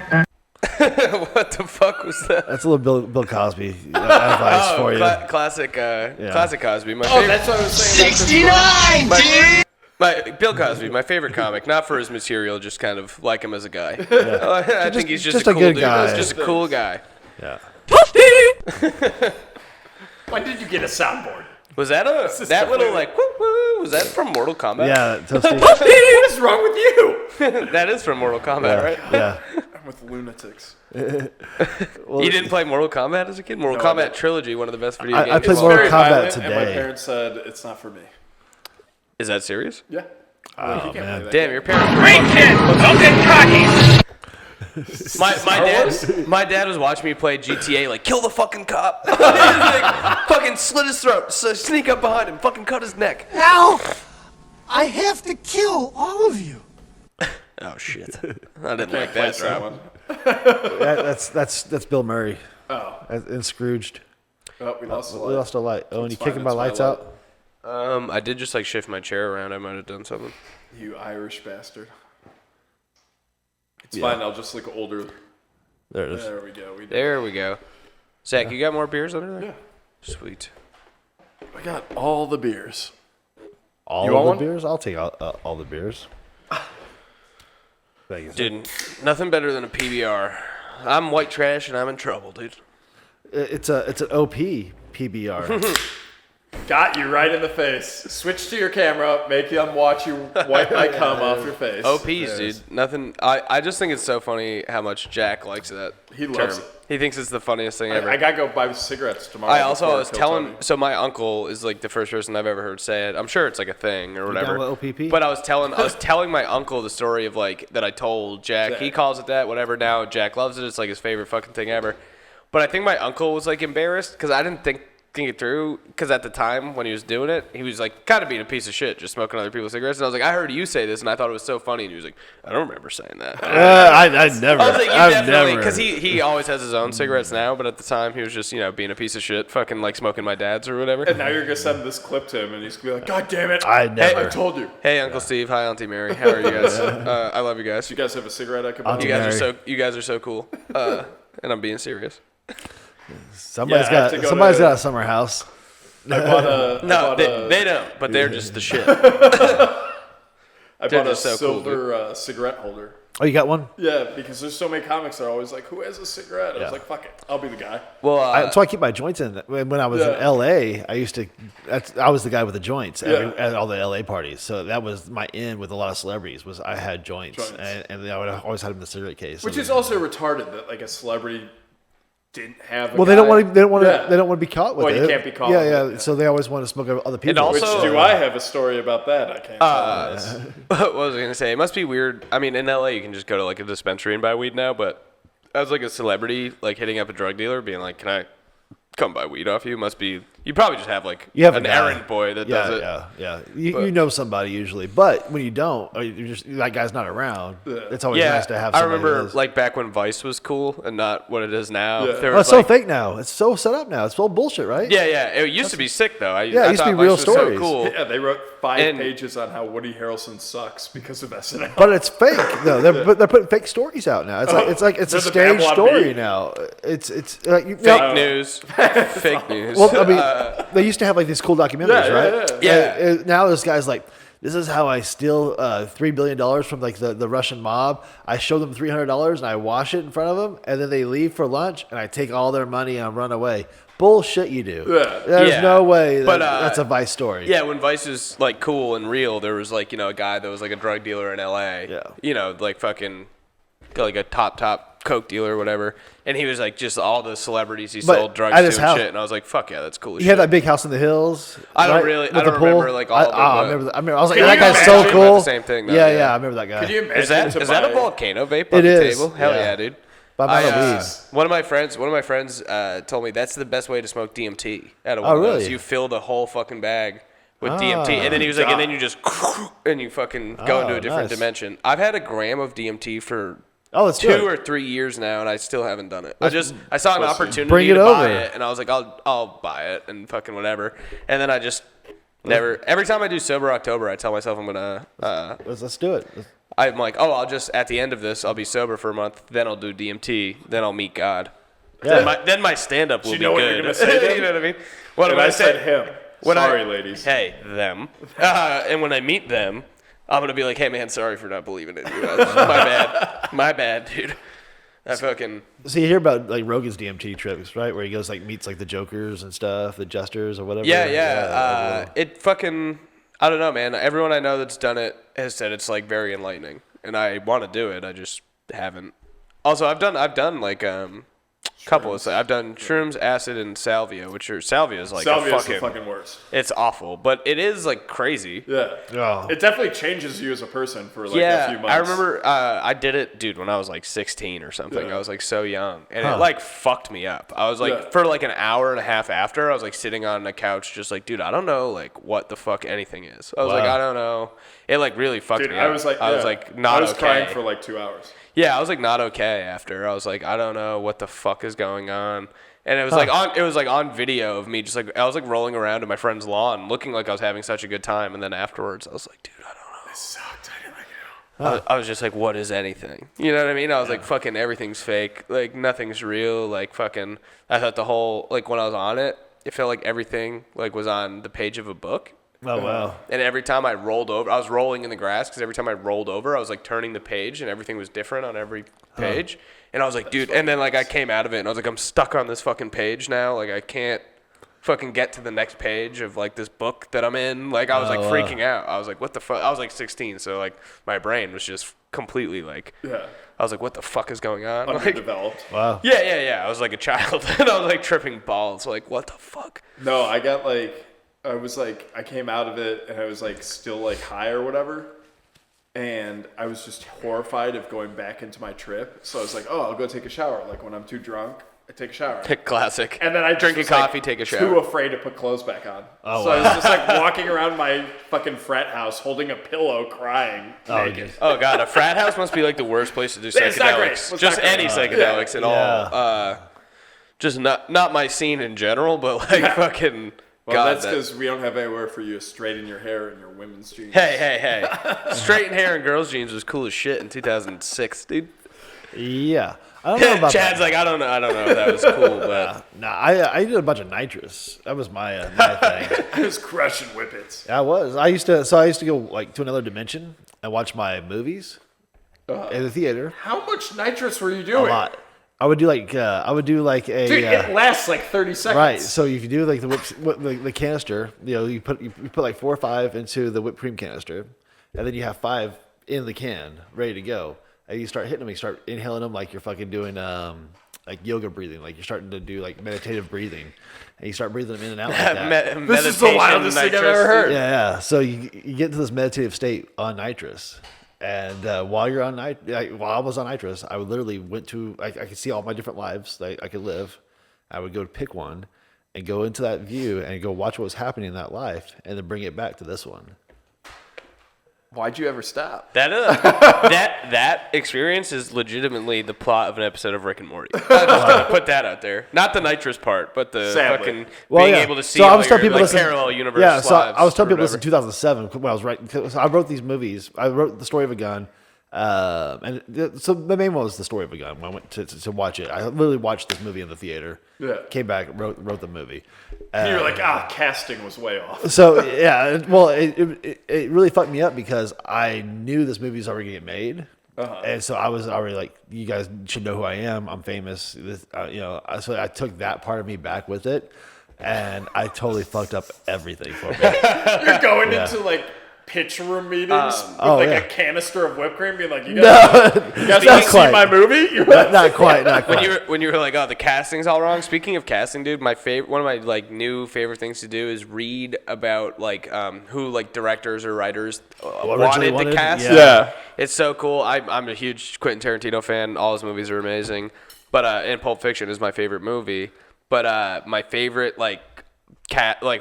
what the fuck was that? That's a little Bill Cosby advice for you. Classic Cosby. My Oh, favorite. that's what I was saying. 69, dude! Bill Cosby, my favorite comic, not for his material, just kind of like him as a guy. I think he's just a cool good dude. guy. He's just a cool guy. Yeah. Why did you get a soundboard? Was that that little like woo woo? Was that from Mortal Kombat? Yeah, Toasty. What is wrong with you? that is from Mortal Kombat, right? Yeah. I'm with lunatics. Well, You didn't play Mortal Kombat as a kid? Mortal No, I Kombat didn't. Trilogy, one of the best video I games. played of all Mortal time. Kombat violent, and my today. parents said it's not for me. Is that serious? Yeah. Oh, man. Damn, your parents. Great kid! Don't get cocky! My dad was watching me play GTA, like kill the fucking cop, like, fucking slit his throat, sneak up behind him, fucking cut his neck. Now, I have to kill all of you. Oh shit! I didn't like Play that drop. someone. That's Bill Murray Oh. and Scrooged. Oh, we lost the We light. lost a light. Oh, and you It's kicking fine, my it's lights my out? I did just like shift my chair around. I might have done something. You Irish bastard. It's Yeah. fine. I'll just look older. There it is. There we go. We did. There we go. Zach, you got more beers under there? Yeah. Sweet. I got all the beers. All You of want the one? beers? I'll take all the beers. Thank you, sir. Dude, nothing better than a PBR. I'm white trash and I'm in trouble, dude. It's an OP PBR. Got you right in the face. Switch to your camera. Make them watch you wipe my cum off your face. OPs, There it dude. is. Nothing. I just think it's so funny how much Jack likes that. He loves term. it. He thinks it's the funniest thing ever. I gotta go buy cigarettes tomorrow. I also before was Kill telling. Tony. So my uncle is like the first person I've ever heard say it. I'm sure it's like a thing or whatever. down with OPP? But I was telling my uncle the story of like that I told Jack. He Jack. calls it that. Whatever. Now Jack loves it. It's like his favorite fucking thing ever. But I think my uncle was like embarrassed because I didn't think it through. Because at the time when he was doing it, he was like kind of being a piece of shit, just smoking other people's cigarettes. And I was like, I heard you say this, and I thought it was so funny. And he was like, I don't remember saying that. I never. I was like, you I've definitely, never. because he always has his own cigarettes now, but at the time he was just, being a piece of shit, fucking like smoking my dad's or whatever. And now you're gonna send this clip to him, and he's gonna be like, "God damn it! I never. I told you." Hey, Uncle Steve. Hi, Auntie Mary. How are you guys? I love you guys. Do you guys have a cigarette I could buy? Auntie You guys Mary. you guys are so cool. And I'm being serious. Somebody's Yeah, I have got to go somebody's to- got a summer house. I bought a. No, they don't, but they're just the shit. I they're bought a just so cool, silver cigarette holder. Oh, you got one? Yeah, because there's so many comics that are always like, "Who has a cigarette?" I was Yeah. like, "Fuck it, I'll be the guy." Well, That's why I keep my joints in. When I was in Yeah. LA, I used to. I was the guy with the joints Yeah. at all the LA parties. So that was my in with a lot of celebrities. Was I had joints, and I would always had them in the cigarette case. Which And is also retarded that like a celebrity didn't have. well, they don't want to. They don't want to. Yeah. They don't want to be caught with Well, it. you can't be caught Yeah, with yeah. it, yeah. So they always want to smoke other people. And also- Which do I have a story about that? I can't. tell this. what was I gonna say? It must be weird. I mean, in LA, you can just go to like a dispensary and buy weed now, but as like a celebrity, like hitting up a drug dealer, being like, "Can I come buy weed off you?" Must be You probably just have like You have an a guy. errand boy that Yeah, does it. yeah. You know somebody usually, but when you don't, or you're just that guy's not around. It's always Yeah, nice to have. I Somebody remember that is. like back when Vice was cool and not what it is now. Yeah. There Oh, was, it's so like- fake now. It's so set up now. It's all bullshit, right? Yeah, yeah. It used to be sick though. I it used to thought be Vice real was stories. So cool. Yeah, they wrote 5 And- pages on how Woody Harrelson sucks because of SNL. But it's fake though. They're putting fake stories out now. It's like it's a They're the staged Babylon story Bee. now. It's like Fake news. Fake news. Well, I mean, they used to have like these cool documentaries, Yeah, right? yeah. Now this guy's like, this is how I steal $3 billion from like the Russian mob. I show them $300 and I wash it in front of them, and then they leave for lunch, and I take all their money and I run away. Bullshit, you do. Yeah. There's Yeah. no way But, that's a Vice story. Yeah, when Vice was like cool and real, there was like, a guy that was like a drug dealer in LA. Yeah. Like fucking like a top coke dealer or whatever. And he was like just all the celebrities he But sold drugs at to his and house- shit. And I was like, fuck yeah, that's cool as He shit. had that big house in the hills. I don't right? really- With I the don't pool. remember, like, all of it, I but- remember. I was like, Can that you guy's so imagine? cool. Not the same thing, though, yeah, yeah. yeah, I remember that guy. Could you imagine Is that to a buy- volcano vape on It the is, table? Hell yeah. yeah, dude. By my weed. One of my friends told me that's the best way to smoke DMT out of one Oh, of those. really? You fill the whole fucking bag with DMT, and then he was like, and then you just and you fucking go into Oh, a different nice. dimension. I've had a gram of DMT for Oh, let's do 2 it. or 3 years now, and I still haven't done it. I saw an opportunity Bring it to buy over. it, and I was like, I'll buy it and fucking whatever. And then I just never. Every time I do sober October, I tell myself I'm gonna. Let's do it. I'm like, I'll just at the end of this, I'll be sober for a month. Then I'll do DMT. Then I'll meet God. Yeah. Then my stand up will you be know what good. you're gonna say then? You know what I mean? What And am I I said saying? him. When Sorry, ladies. Hey, them. And when I meet them, I'm gonna be like, hey man, sorry for not believing in you. My bad, dude. I fucking. So you hear about like Rogan's DMT trips, right? Where he goes like meets like the jokers and stuff, the jesters or whatever. Yeah. It fucking. I don't know, man. Everyone I know that's done it has said it's like very enlightening, and I want to do it. I just haven't. Also, I've done like couple of. I've done shrooms, acid, and salvia, salvia is like Salvia's a the fucking worst. It's awful, but it is like crazy. Yeah. Oh. It definitely changes you as a person for like Yeah, a few months. I remember I did it, dude, when I was like 16 or something. Yeah. I was like so young, and it like fucked me up. I was like, Yeah. for like an hour and a half after, I was like sitting on the couch, just like, dude, I don't know like what the fuck anything is. I was like, Wow. I don't know. It like really fucked Dude, me I up. was like, I was yeah. like not I was okay. crying for like 2 hours. Yeah, I was like not okay after. I was like, I don't know what the fuck is going on. And it was like on video of me just like I was like rolling around in my friend's lawn looking like I was having such a good time, and then afterwards I was like, dude, I don't know. It sucked. I didn't like it. I was just like, what is anything? You know what I mean? I was like, fucking everything's fake. Like nothing's real. Like fucking I thought the whole like when I was on it, it felt like everything like was on the page of a book. Oh wow. And every time I rolled over, I was rolling in the grass because every time I rolled over, I was like turning the page and everything was different on every page. And I was like, dude, and then like I came out of it and I was like, I'm stuck on this fucking page now. Like I can't fucking get to the next page of like this book that I'm in. Like I was like freaking out. I was like, what the fuck? I was like 16, so like my brain was just completely like, Yeah. I was like, what the fuck is going on? Like, Underdeveloped. Wow. yeah. I was like a child and I was like tripping balls. Like, what the fuck? No, I got like, I came out of it and I was like still like high or whatever. And I was just horrified of going back into my trip. So I was like, oh, I'll go take a shower. Like when I'm too drunk, I take a shower. Classic. And then I drink a just was, coffee, like, take a too shower. afraid to put clothes back on. Oh, so I was just like walking around my fucking frat house holding a pillow crying naked. Oh god, a frat house must be like the worst place to do It's not great. psychedelics. It's Just not great. any psychedelics at all. Just not my scene in general, but like fucking. Well, God, that's because we don't have anywhere for you to straighten your hair in your women's jeans. Hey. Straighten hair and girls' jeans was cool as shit in 2006, dude. Yeah. I don't know about Chad's that. like, I don't know if that was cool, but Nah, I did a bunch of nitrous. That was my thing. I was crushing whippets. I was. I used to go like to another dimension and watch my movies in the theater. How much nitrous were you A doing? lot. I would do like a Dude, it lasts like 30 seconds. right. So if you do like the canister, you put like 4 or 5 into the whipped cream canister, and then you have 5 in the can ready to go. And you start hitting them, you start inhaling them like you're fucking doing like yoga breathing, like you're starting to do like meditative breathing, and you start breathing them in and out like that. This is the meditation wildest thing I've nitrous, ever heard. dude. Yeah. So you get into this meditative state on nitrous, and while you're on while I was on nitrous, I would literally I could see all my different lives that I could live. I would go to pick one, and go into that view and go watch what was happening in that life and then bring it back to this one. Why'd you ever stop? That experience is legitimately the plot of an episode of Rick and Morty. I'm just gonna put that out there. Not the nitrous part, but the Sadly. fucking being able to see all your like, parallel universe. Yeah, so lives I was telling or people this in whatever. 2007 when I was writing. So I wrote these movies. I wrote The Story of a Gun. So the main one was The Story of a Gun. When I went to watch it, I literally watched this movie in the theater. Yeah. Came back, wrote the movie. You were like, casting was way off. So yeah, well, it really fucked me up because I knew this movie was already gonna get made, and so I was already like, you guys should know who I am. I'm famous. This, so I took that part of me back with it, and I totally fucked up everything for me. You're going into like pitch room meetings with a canister of whipped cream, being like, "You guys want to see my movie?" Not quite. When you were like, "Oh, the casting's all wrong." Speaking of casting, dude, one of my like new favorite things to do is read about like who like directors or writers wanted to cast. Yeah. It's so cool. I'm a huge Quentin Tarantino fan. All his movies are amazing, but and Pulp Fiction is my favorite movie. But my favorite like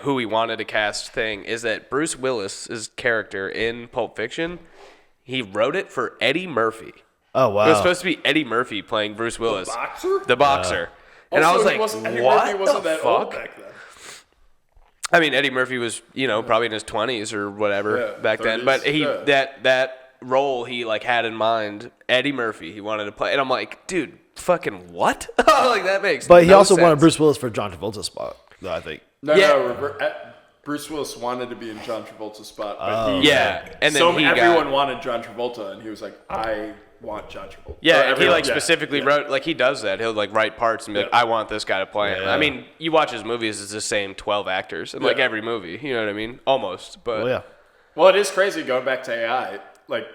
who he wanted to cast thing is that Bruce Willis's character in Pulp Fiction, he wrote it for Eddie Murphy. Oh wow! It was supposed to be Eddie Murphy playing Bruce Willis, The boxer. And I was like, Eddie what Murphy wasn't the that fuck? old back then. I mean, Eddie Murphy was probably in his 20s or whatever back 30s, then, but that role he like had in mind, Eddie Murphy, he wanted to play, and I'm like, dude, fucking what? Like that makes. But he no also sense. wanted Bruce Willis for John Travolta's spot, though, I think. No, Bruce Willis wanted to be in John Travolta's spot, but and then everyone wanted John Travolta, and he was like, "I want John Travolta." Yeah, and he like specifically wrote, like he does that. He'll like write parts and be like, I want this guy to play him. I mean, you watch his movies, it's the same 12 actors in like every movie. You know what I mean? Almost, but Well, it is crazy going back to AI. Like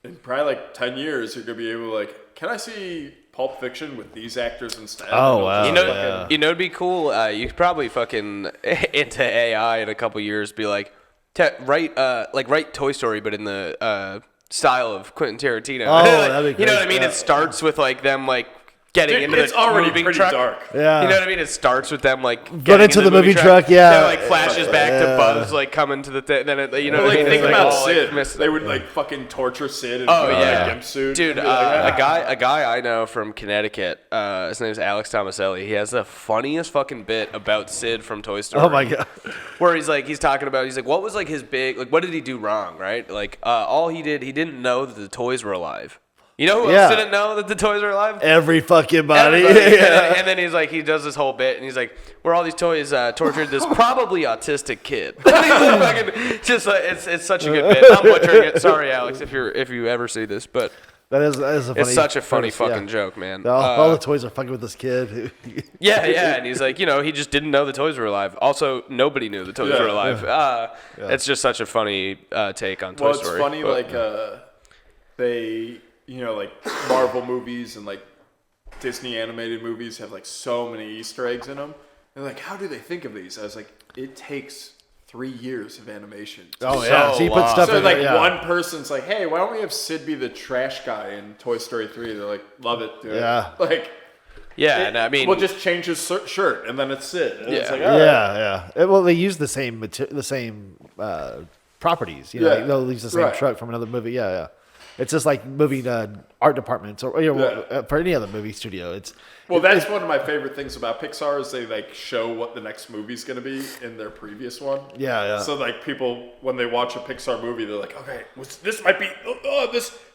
in probably like 10 years, you're gonna be able to like, can I see Pulp Fiction with these actors instead? Oh wow! It'd be cool. You could probably fucking into AI in a couple years. Be like, write Toy Story, but in the style of Quentin Tarantino. Oh, that'd be you know great. what I mean? Yeah. It starts with like them like getting into it's the already moving pretty truck. dark. Yeah. You know what I mean? It starts with them like Get getting into the movie truck, Then yeah. it, like flashes back to Buzz like coming to the thing. Then it, you know what I mean? Think It's, like, about all, like, Sid. They would like fucking torture Sid. And Oh put him in yeah, a gimp suit. dude. And be like, A guy I know from Connecticut. His name's Alex Tomaselli. He has the funniest fucking bit about Sid from Toy Story. Oh my god! Where he's like what was like his big like what did he do wrong, right? Like all he didn't know that the toys were alive. You know who else didn't know that the toys were alive? Every fucking body. Everybody. And then he's like, he does this whole bit, and he's like, "Where all these toys tortured this probably autistic kid." And he's like, fucking, just like, it's such a good bit. I'm butchering it. Sorry, Alex, if you ever see this, but That is a funny. it's such a funny premise, fucking joke, man. All the toys are fucking with this kid. Yeah, and he's like, he just didn't know the toys were alive. Also, nobody knew the toys were alive. It's just such a funny take on Toy Story. Well, it's funny, like they, like Marvel movies and like Disney animated movies have like so many Easter eggs in them. They're like, how do they think of these? I was like, it takes 3 years of animation. Oh yeah, so he put stuff So in like there, yeah. one person's like, hey, why don't we have Sid be the trash guy in Toy Story 3? They're like, love it, dude. Yeah. Like, and I mean, we'll just change his shirt and then it's Sid. And it's like, all Yeah. Well, they use the same properties. Yeah. They'll use the same Right. truck from another movie. Yeah. It's just like movie art departments or for any other movie studio. That's one of my favorite things about Pixar is they like show what the next movie's going to be in their previous one. Yeah. So like people, when they watch a Pixar movie, they're like, okay, this might be,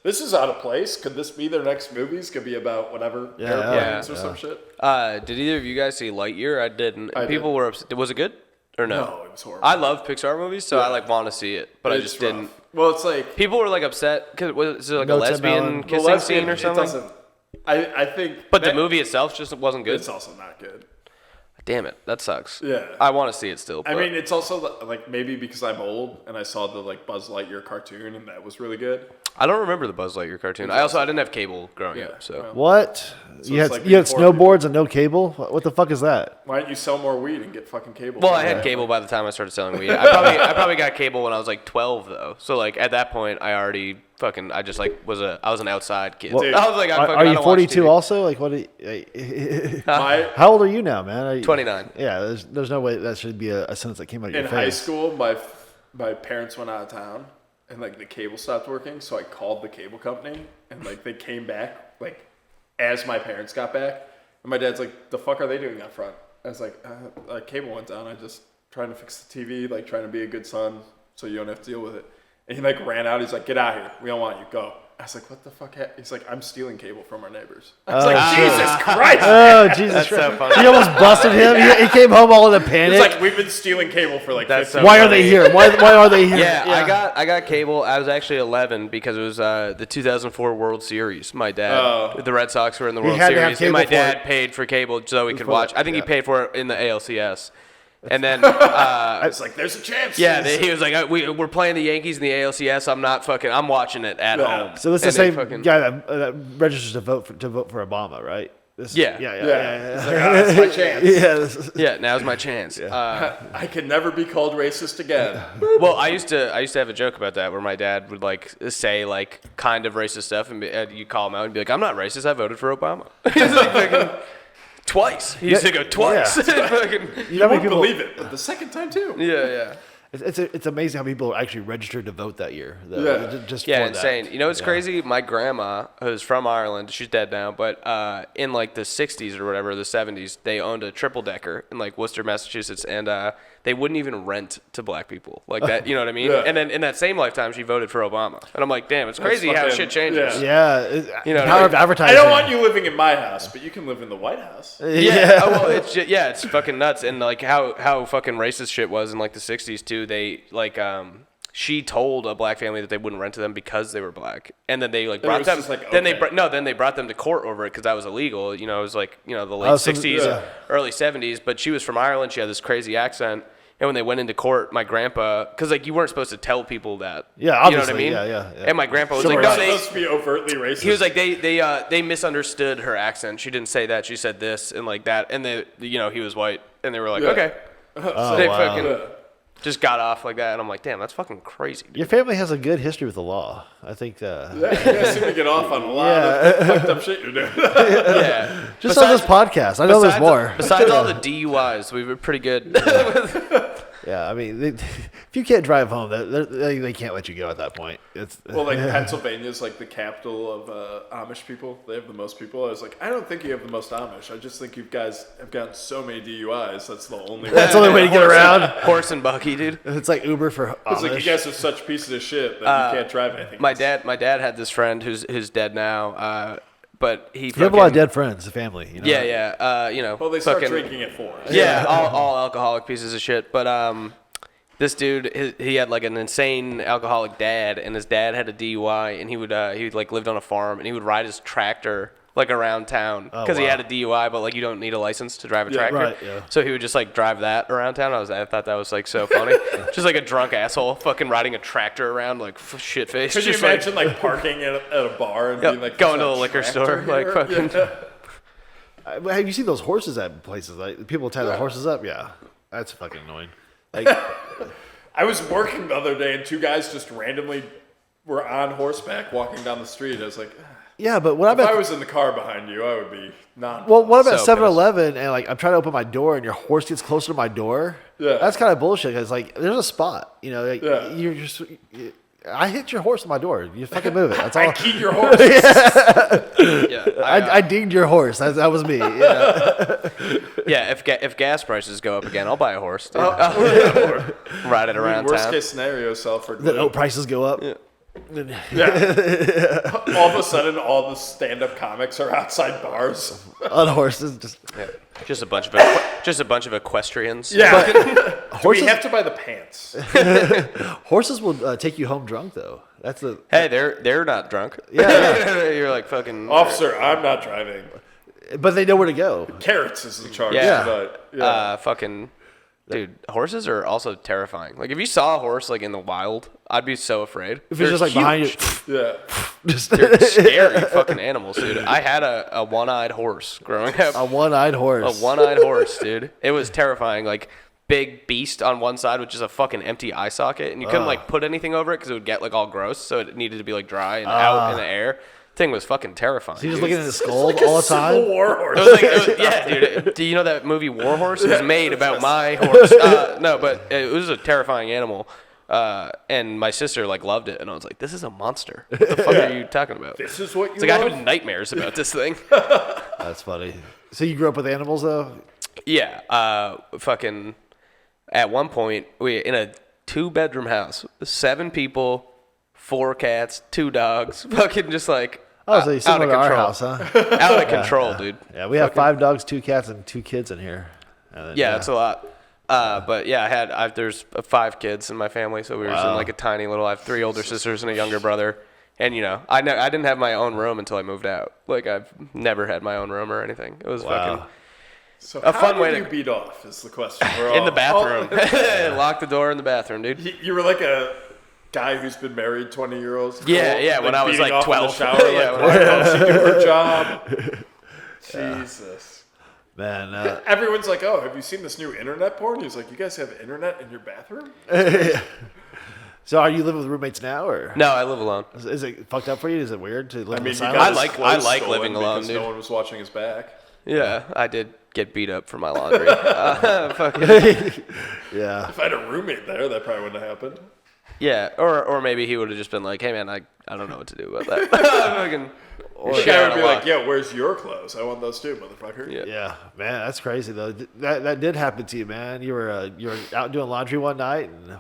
this is out of place. Could this be their next movies? Could be about whatever airplanes or some shit. did either of you guys see Lightyear? I didn't. People were upset. Was it good or no? No, it was horrible. I love Pixar movies, so I like want to see it, but I just rough. didn't. Well, it's like People were like upset because was it like No a Tim Allen. lesbian kissing scene or it something? doesn't. I think. But the movie itself just wasn't good. It's also not good. Damn it, that sucks. Yeah. I want to see it still. I but- mean, it's also like maybe because I'm old and I saw the like Buzz Lightyear cartoon and that was really good. I don't remember the Buzz Lightyear cartoon. I didn't have cable growing up, so. well, What? You it's had like you had before snowboards and no cable? What the fuck is that? Why don't you sell more weed and get fucking cable? Well, for I had that? cable by the time I started selling weed. I probably got cable when I was like 12 though. So like at that point, I already I just like I was an outside kid. Well, I was like, Are you 42 also? Like, what? How old are you now, man? Are you, 29. Yeah, there's no way that should be a sentence that came out of your In face. high school, my parents went out of town, and like the cable stopped working, so I called the cable company, and like they came back like as my parents got back, and my dad's like, "The fuck are they doing out front?" I was like, "Cable went down. I just trying to fix the TV, like trying to be a good son, so you don't have to deal with it." And he like ran out. He's like, "Get out of here. We don't want you. Go." I was like, "What the fuck?" He's like, "I'm stealing cable from our neighbors." I was like, "Jesus Christ!" Oh, Jesus That's Christ. so funny. You almost busted him. He came home all in a panic. It's like, "We've been stealing cable for like 15 Why are they here? Why are they here? Yeah, I got cable. I was actually 11 because it was the 2004 World Series. My dad, the Red Sox were in the World had to have Series, and cable my for dad it. paid for cable so we could For watch. it, I think he yeah. paid for it in the ALCS. And then, It's like, "There's a chance." yeah, he was like, we're playing the Yankees in the ALCS. I'm watching it at Yeah. home. So this is And the they same guy that registers to vote for Obama, right? Yeah. Yeah. It's like, "That's my chance." Yeah, this is- Yeah, now's my chance. I can never be called racist again. Well, I used to have a joke about that where my dad would like say like kind of racist stuff, and you call him out and be like, "I'm not racist. I voted for Obama." He's like fucking twice. He used to go twice. yeah. Fucking, You know how many Won't people? believe it, but the second time too. yeah. It's amazing how people actually registered to vote that year. Just Yeah, for insane. That. You know what's crazy? My grandma, who's from Ireland, she's dead now, but in like the 60s or whatever, the 70s, they owned a triple decker in like Worcester, Massachusetts, and they wouldn't even rent to black people like that. You know what I mean? Yeah. And then in that same lifetime, she voted for Obama, and I'm like, damn, it's crazy how fucking- shit changes. yeah. You know, power of I advertising. don't want you living in my house, but you can live in the White House. Yeah. Oh, well, it's fucking nuts, and like how fucking racist shit was in like the 60s too. They like she told a black family that they wouldn't rent to them because they were black, and then they like brought was them. just like, then okay. then they brought them to court over it because that was illegal. You know, it was like the late Oh, so- 60s, yeah. early 70s. But she was from Ireland. She had this crazy accent. And when they went into court, my grandpa, because like you weren't supposed to tell people that. Yeah, You know what I obviously, mean? yeah. And my grandpa was Sure. like, We're no, not they. supposed to be overtly racist. He was like, they misunderstood her accent. She didn't say that. She said this and like that. And he was white. And they were like, Yeah. okay. Oh, They wow. fucking just got off like that. And I'm like, damn, that's fucking crazy. Dude. Your family has a good history with the law. I think. Yeah, you guys seem to get off on a lot of fucked up shit you're doing. Yeah. Just on this podcast, I know there's more. Besides all the DUIs, we were pretty good. Yeah, I mean, if you can't drive home, they can't let you go at that point. It's Well, like Pennsylvania's like the capital of Amish people. They have the most people. I was like, I don't think you have the most Amish. I just think you guys have gotten so many DUIs. That's the only way. that's the only way to get around. Horse and buggy, dude. It's like Uber for It's like you Amish. guys are such pieces of shit that you can't drive anything. My dad had this friend who's dead now. But he You have a lot of dead friends, the family. You know? Yeah. Well, they start fucking- drinking at 4. Yeah, all alcoholic pieces of shit. But this dude, he had like an insane alcoholic dad, and his dad had a DUI, and he like lived on a farm, and he would ride his tractor like around town because he wow. had a DUI, but like you don't need a license to drive a tractor. right, yeah. So he would just like drive that around town. I thought that was like so funny, just like a drunk asshole fucking riding a tractor around like shit face. Could you just imagine like parking at a bar and being like going to "There's the a liquor tractor store, like here?" fucking. Yeah. Have you seen those horses at places? Like people tie their horses up. Yeah, that's fucking annoying. Like, I was working the other day and 2 guys just randomly were on horseback walking down the street. I was like, yeah, but what if I about? was in the car behind you, I would be not. Well, what about So 7-Eleven and like I'm trying to open my door and your horse gets closer to my door? Yeah. That's kind of bullshit. Cause like there's a spot, you know, like, Yeah. you're just. I hit your horse on my door. You fucking move it. That's all. I keep your horse. Yeah, I dinged your horse. That was me. Yeah. yeah. If gas prices go up again, I'll buy a horse. Dude. Ride it around Worst town. case scenario, sell for The glue. oat prices go up. Yeah. All of a sudden, all the stand-up comics are outside bars. On horses, just Yeah. Just a bunch of equestrians. Yeah. Do horses. we have to buy the pants? Horses will take you home drunk though. That's the Hey, they're not drunk. Yeah, You're like fucking. Officer, I'm not driving. but they know where to go. Carrots is in charge. Yeah. But, yeah. Fucking. Dude, horses are also terrifying. Like if you saw a horse like in the wild, I'd be so afraid. If it's just like behind you, Yeah. just They're scary fucking animals, dude. I had a one-eyed horse growing up. a one-eyed horse. A one-eyed horse, dude. It was terrifying. Like big beast on one side with just a fucking empty eye socket, and you couldn't like put anything over it because it would get like all gross, so it needed to be like dry and out in the air. Thing was fucking terrifying. So you're just dude. looking at his skull all the time? Civil War horse. It was, yeah, dude. Do you know that movie War Horse? It was made about my horse. No, but it was a terrifying animal. And my sister like loved it, and I was like, "This is a monster. What the fuck are you talking about?" This is what you It's like I love? had nightmares about this thing. That's funny. So you grew up with animals, though? Yeah. Fucking. At one point, we in a 2-bedroom house, 7 people, 4 cats, 2 dogs. Fucking just like. Oh, so you're out similar of to our control. house, huh? Out of control, dude. Yeah, we have 5 dogs, 2 cats, and 2 kids in here. And then, Yeah, that's a lot. But yeah, there's 5 kids in my family, so we were in like a tiny little. I have 3 older sisters and a younger brother, and I didn't have my own room until I moved out. Like I've never had my own room or anything. It was fucking So a how fun did way you to- beat off is the question. in the bathroom. Lock the door in the bathroom, dude. You were like a guy who's been married 20 years. Yeah, when I was, beating like, off in the 12. shower, Yeah, like, when why don't you do her job? Jesus. Man, Everyone's like, oh, have you seen this new internet porn? He's like, you guys have internet in your bathroom? so are you living with roommates now, or No, I live alone. is it fucked up for you? Is it weird to live I mean, in you the got silence? his I clothes like stolen living alone, because dude. no one was watching his back. Yeah, I did get beat up for my laundry. Fucking, Yeah. If I had a roommate there, that probably wouldn't have happened. yeah, or maybe he would have just been like, "Hey, man, I don't know what to do about that." Fucking, The guy would be like, yeah, where's your clothes? I want those too, motherfucker. Yeah. Yeah, man, that's crazy though. That did happen to you, man. You were out doing laundry one night, and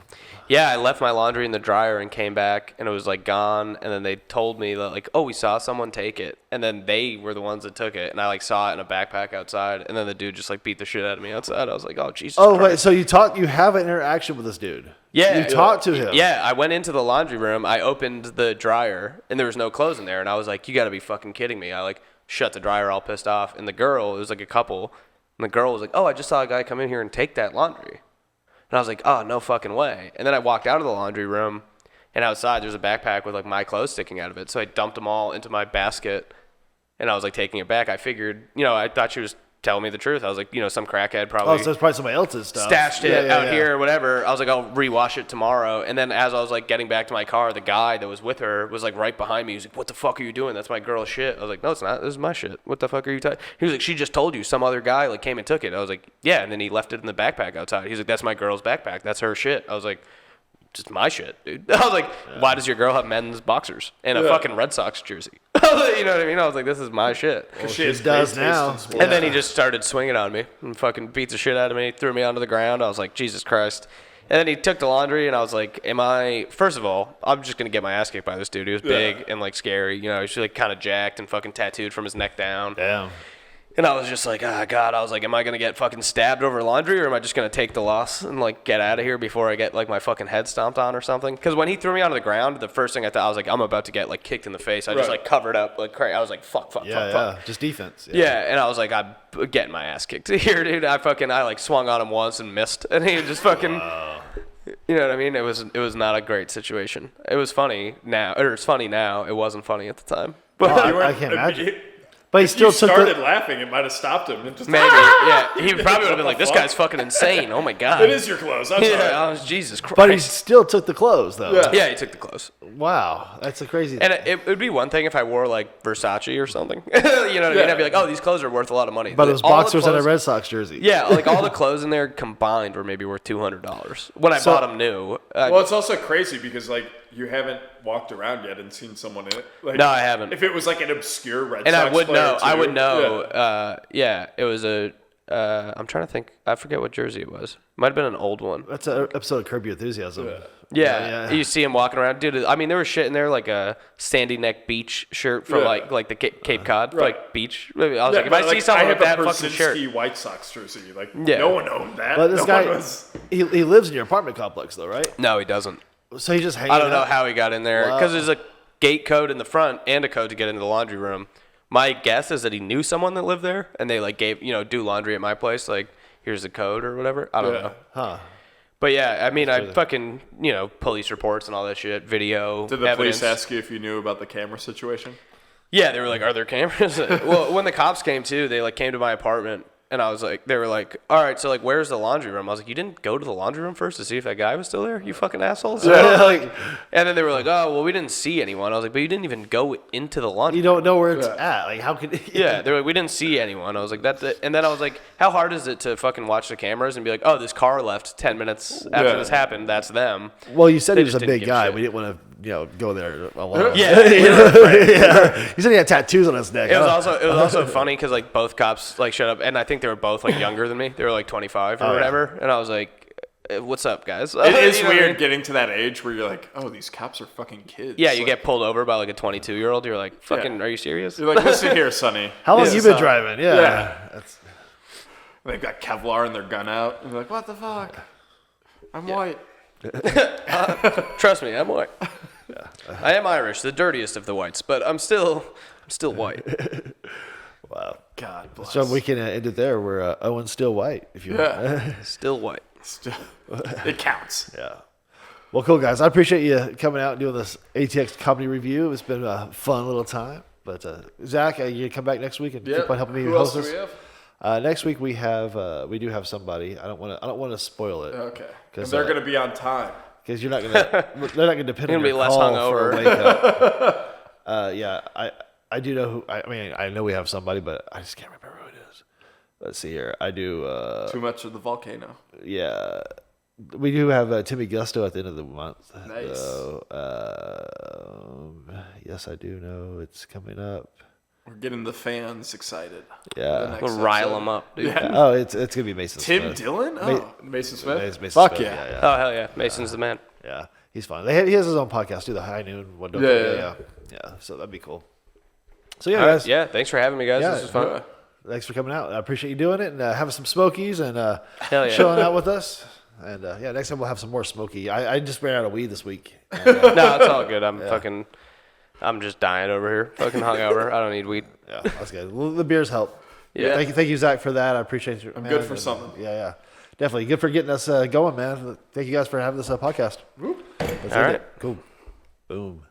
Yeah, I left my laundry in the dryer and came back, and it was like gone. And then they told me that like, oh, we saw someone take it, and then they were the ones that took it, and I like saw it in a backpack outside, and then the dude just like beat the shit out of me outside. I was like, oh Jesus. oh Christ. wait, so you have an interaction with this dude? Yeah, you talked to him. Yeah, I went into the laundry room. I opened the dryer, and there was no clothes in there. And I was like, "You got to be fucking kidding me!" I like shut the dryer, all pissed off. And the girl, it was like a couple, and the girl was like, "Oh, I just saw a guy come in here and take that laundry." And I was like, "Oh, no fucking way!" And then I walked out of the laundry room, and outside there's a backpack with like my clothes sticking out of it. So I dumped them all into my basket, and I was like taking it back. I figured, I thought she was telling me the truth. I was like, some crackhead probably. Oh, so it's probably somebody else's stuff. Stashed it Yeah, out yeah. here or whatever. I was like, I'll rewash it tomorrow. And then as I was like getting back to my car, the guy that was with her was like right behind me. He was like, what the fuck are you doing? That's my girl's shit. I was like, no, it's not. This is my shit. What the fuck are you talking? He was like, she just told you some other guy like came and took it. I was like, yeah. And then he left it in the backpack outside. He's like, that's my girl's backpack. That's her shit. I was like, just my shit, dude. I was like, why does your girl have men's boxers and a fucking Red Sox jersey? You know what I mean? I was like, this is my shit. She has does great taste now. in sports. And then he just started swinging on me and fucking beat the shit out of me, threw me onto the ground. I was like, Jesus Christ. And then he took the laundry, and I was like, first of all, I'm just going to get my ass kicked by this dude. He was big and like scary. He's like kind of jacked and fucking tattooed from his neck down. Damn. And I was just like, God, I was like, am I going to get fucking stabbed over laundry, or am I just going to take the loss and like get out of here before I get like my fucking head stomped on or something? Because when he threw me onto the ground, the first thing I thought, I was like, I'm about to get like kicked in the face. I just like covered up like crazy. I was like, fuck. Yeah, just defense. Yeah, and I was like, I'm getting my ass kicked here, dude. I like swung on him once and missed, and he just fucking, you know what I mean? It was not a great situation. It was funny now, or it's funny now. It wasn't funny at the time. But I can't imagine. If But he you still took started the. laughing, it might have stopped him. And just, maybe, yeah, he probably would have been like, this fuck? guy's fucking insane. Oh my God. It is your clothes. I'm Yeah, sorry. I was Jesus Christ. But he still took the clothes though. Yeah. Yeah, he took the clothes. Wow, that's a crazy. And it would be one thing if I wore like Versace or something. You know what I mean? I'd be like, oh, these clothes are worth a lot of money. But it was All the boxers and a clothes- Red Sox jersey. Yeah, like all the clothes in there combined were maybe worth $200 when I So- bought them new. Well, it's also crazy because like you haven't walked around yet and seen someone in it. Like, No, I haven't. If it was like an obscure Red and Sox I would player, know. I too, would know. Yeah, it was a. I'm trying to think. I forget what jersey it was. Might have been an old one. That's an episode of Curb Your Enthusiasm. Yeah, you see him walking around, dude. I mean, there was shit in there like a sandy neck beach shirt from like the Cape Cod like beach. I was like, if I see someone with that fucking shirt, White Sox jersey. Like Yeah. no one owned that. But this no guy, one was. he lives in your apartment complex though, right? no, he doesn't. So he just hanging I don't know out? how he got in there because there's a gate code in the front and a code to get into the laundry room. My guess is that he knew someone that lived there, and they like gave do laundry at my place. Like, here's the code or whatever. I don't know. Huh. But yeah, I mean, I fucking police reports and all that shit, video. Did the evidence. police ask you if you knew about the camera situation? Yeah, they were like, "Are there cameras?" Well, when the cops came too, they like came to my apartment And I was like, they were like, all right, so like, where's the laundry room? I was like, you didn't go to the laundry room first to see if that guy was still there? You fucking assholes. And then they were like, oh, well, we didn't see anyone. I was like, but you didn't even go into the laundry You don't know where it's at. Like, how could? Yeah, they were like, we didn't see anyone. I was like, that's it. And then I was like, how hard is it to fucking watch the cameras and be like, oh, this car left 10 minutes after this happened. That's them. Well, you said They he was just a didn't big give a guy. shit. We didn't want to, go there alone. Yeah. Yeah. He said he had tattoos on his neck. It was also funny because like both cops like showed up, and I think they were both like younger than me. They were like 25 or whatever, and I was like, "What's up, guys?" It is You know what I weird mean? getting to that age where you're like, oh, these cops are fucking kids. Yeah, you Like, get pulled over by like a 22-year-old. You're like, "Fucking, are you serious?" You're like, listen here, Sonny. How long This you is been how- driving? Yeah. That's, They've got Kevlar and their gun out. And you're like, what the fuck? I'm white. Trust me, I'm white. I am Irish, the dirtiest of the whites, but I'm still white. wow. God bless. So we can end it there. We're Owen's still white. If you want. Still white. Still, it counts. Yeah. Well, cool, guys. I appreciate you coming out and doing this ATX comedy review. It's been a fun little time. But Zach, you come back next week and keep on helping me Who else host do this. we have? Next week we do have somebody. I don't want to spoil it. Okay. And Because they're going to be on time. they're not gonna depend on You're gonna be your less call hungover. for a wake up. Yeah, I do know who. I know we have somebody, but I just can't remember who it is. Let's see here. I do. Too much of the volcano. Yeah, we do have Timmy Gusto at the end of the month. Nice. So, yes, I do know it's coming up. We're getting the fans excited. Yeah. We'll rile them up, dude. Yeah. Oh, it's gonna be Mason Tim Smith. Dillon? Oh, Mason Smith? Mason Fuck Smith, yeah. Oh, hell yeah. Mason's the man. Yeah, he's fun. He has his own podcast too, the High Noon one. Yeah. So that'd be cool. So yeah, All right, guys. yeah, thanks for having me, guys. Yeah, This was fun. Yeah. Thanks for coming out. I appreciate you doing it and having some smokies and Hell yeah. chilling out with us. And next time we'll have some more smoky. I just ran out of weed this week. And, No, it's all good. I'm just dying over here. Fucking hungover. I don't need weed. yeah, that's good. Well, the beers help. Yeah. Thank you, Zach, for that. I appreciate you. I'm good for something. Yeah. Definitely good for getting us going, man. Thank you guys for having this podcast. Whoop. Let's All end right. it. Cool. Boom.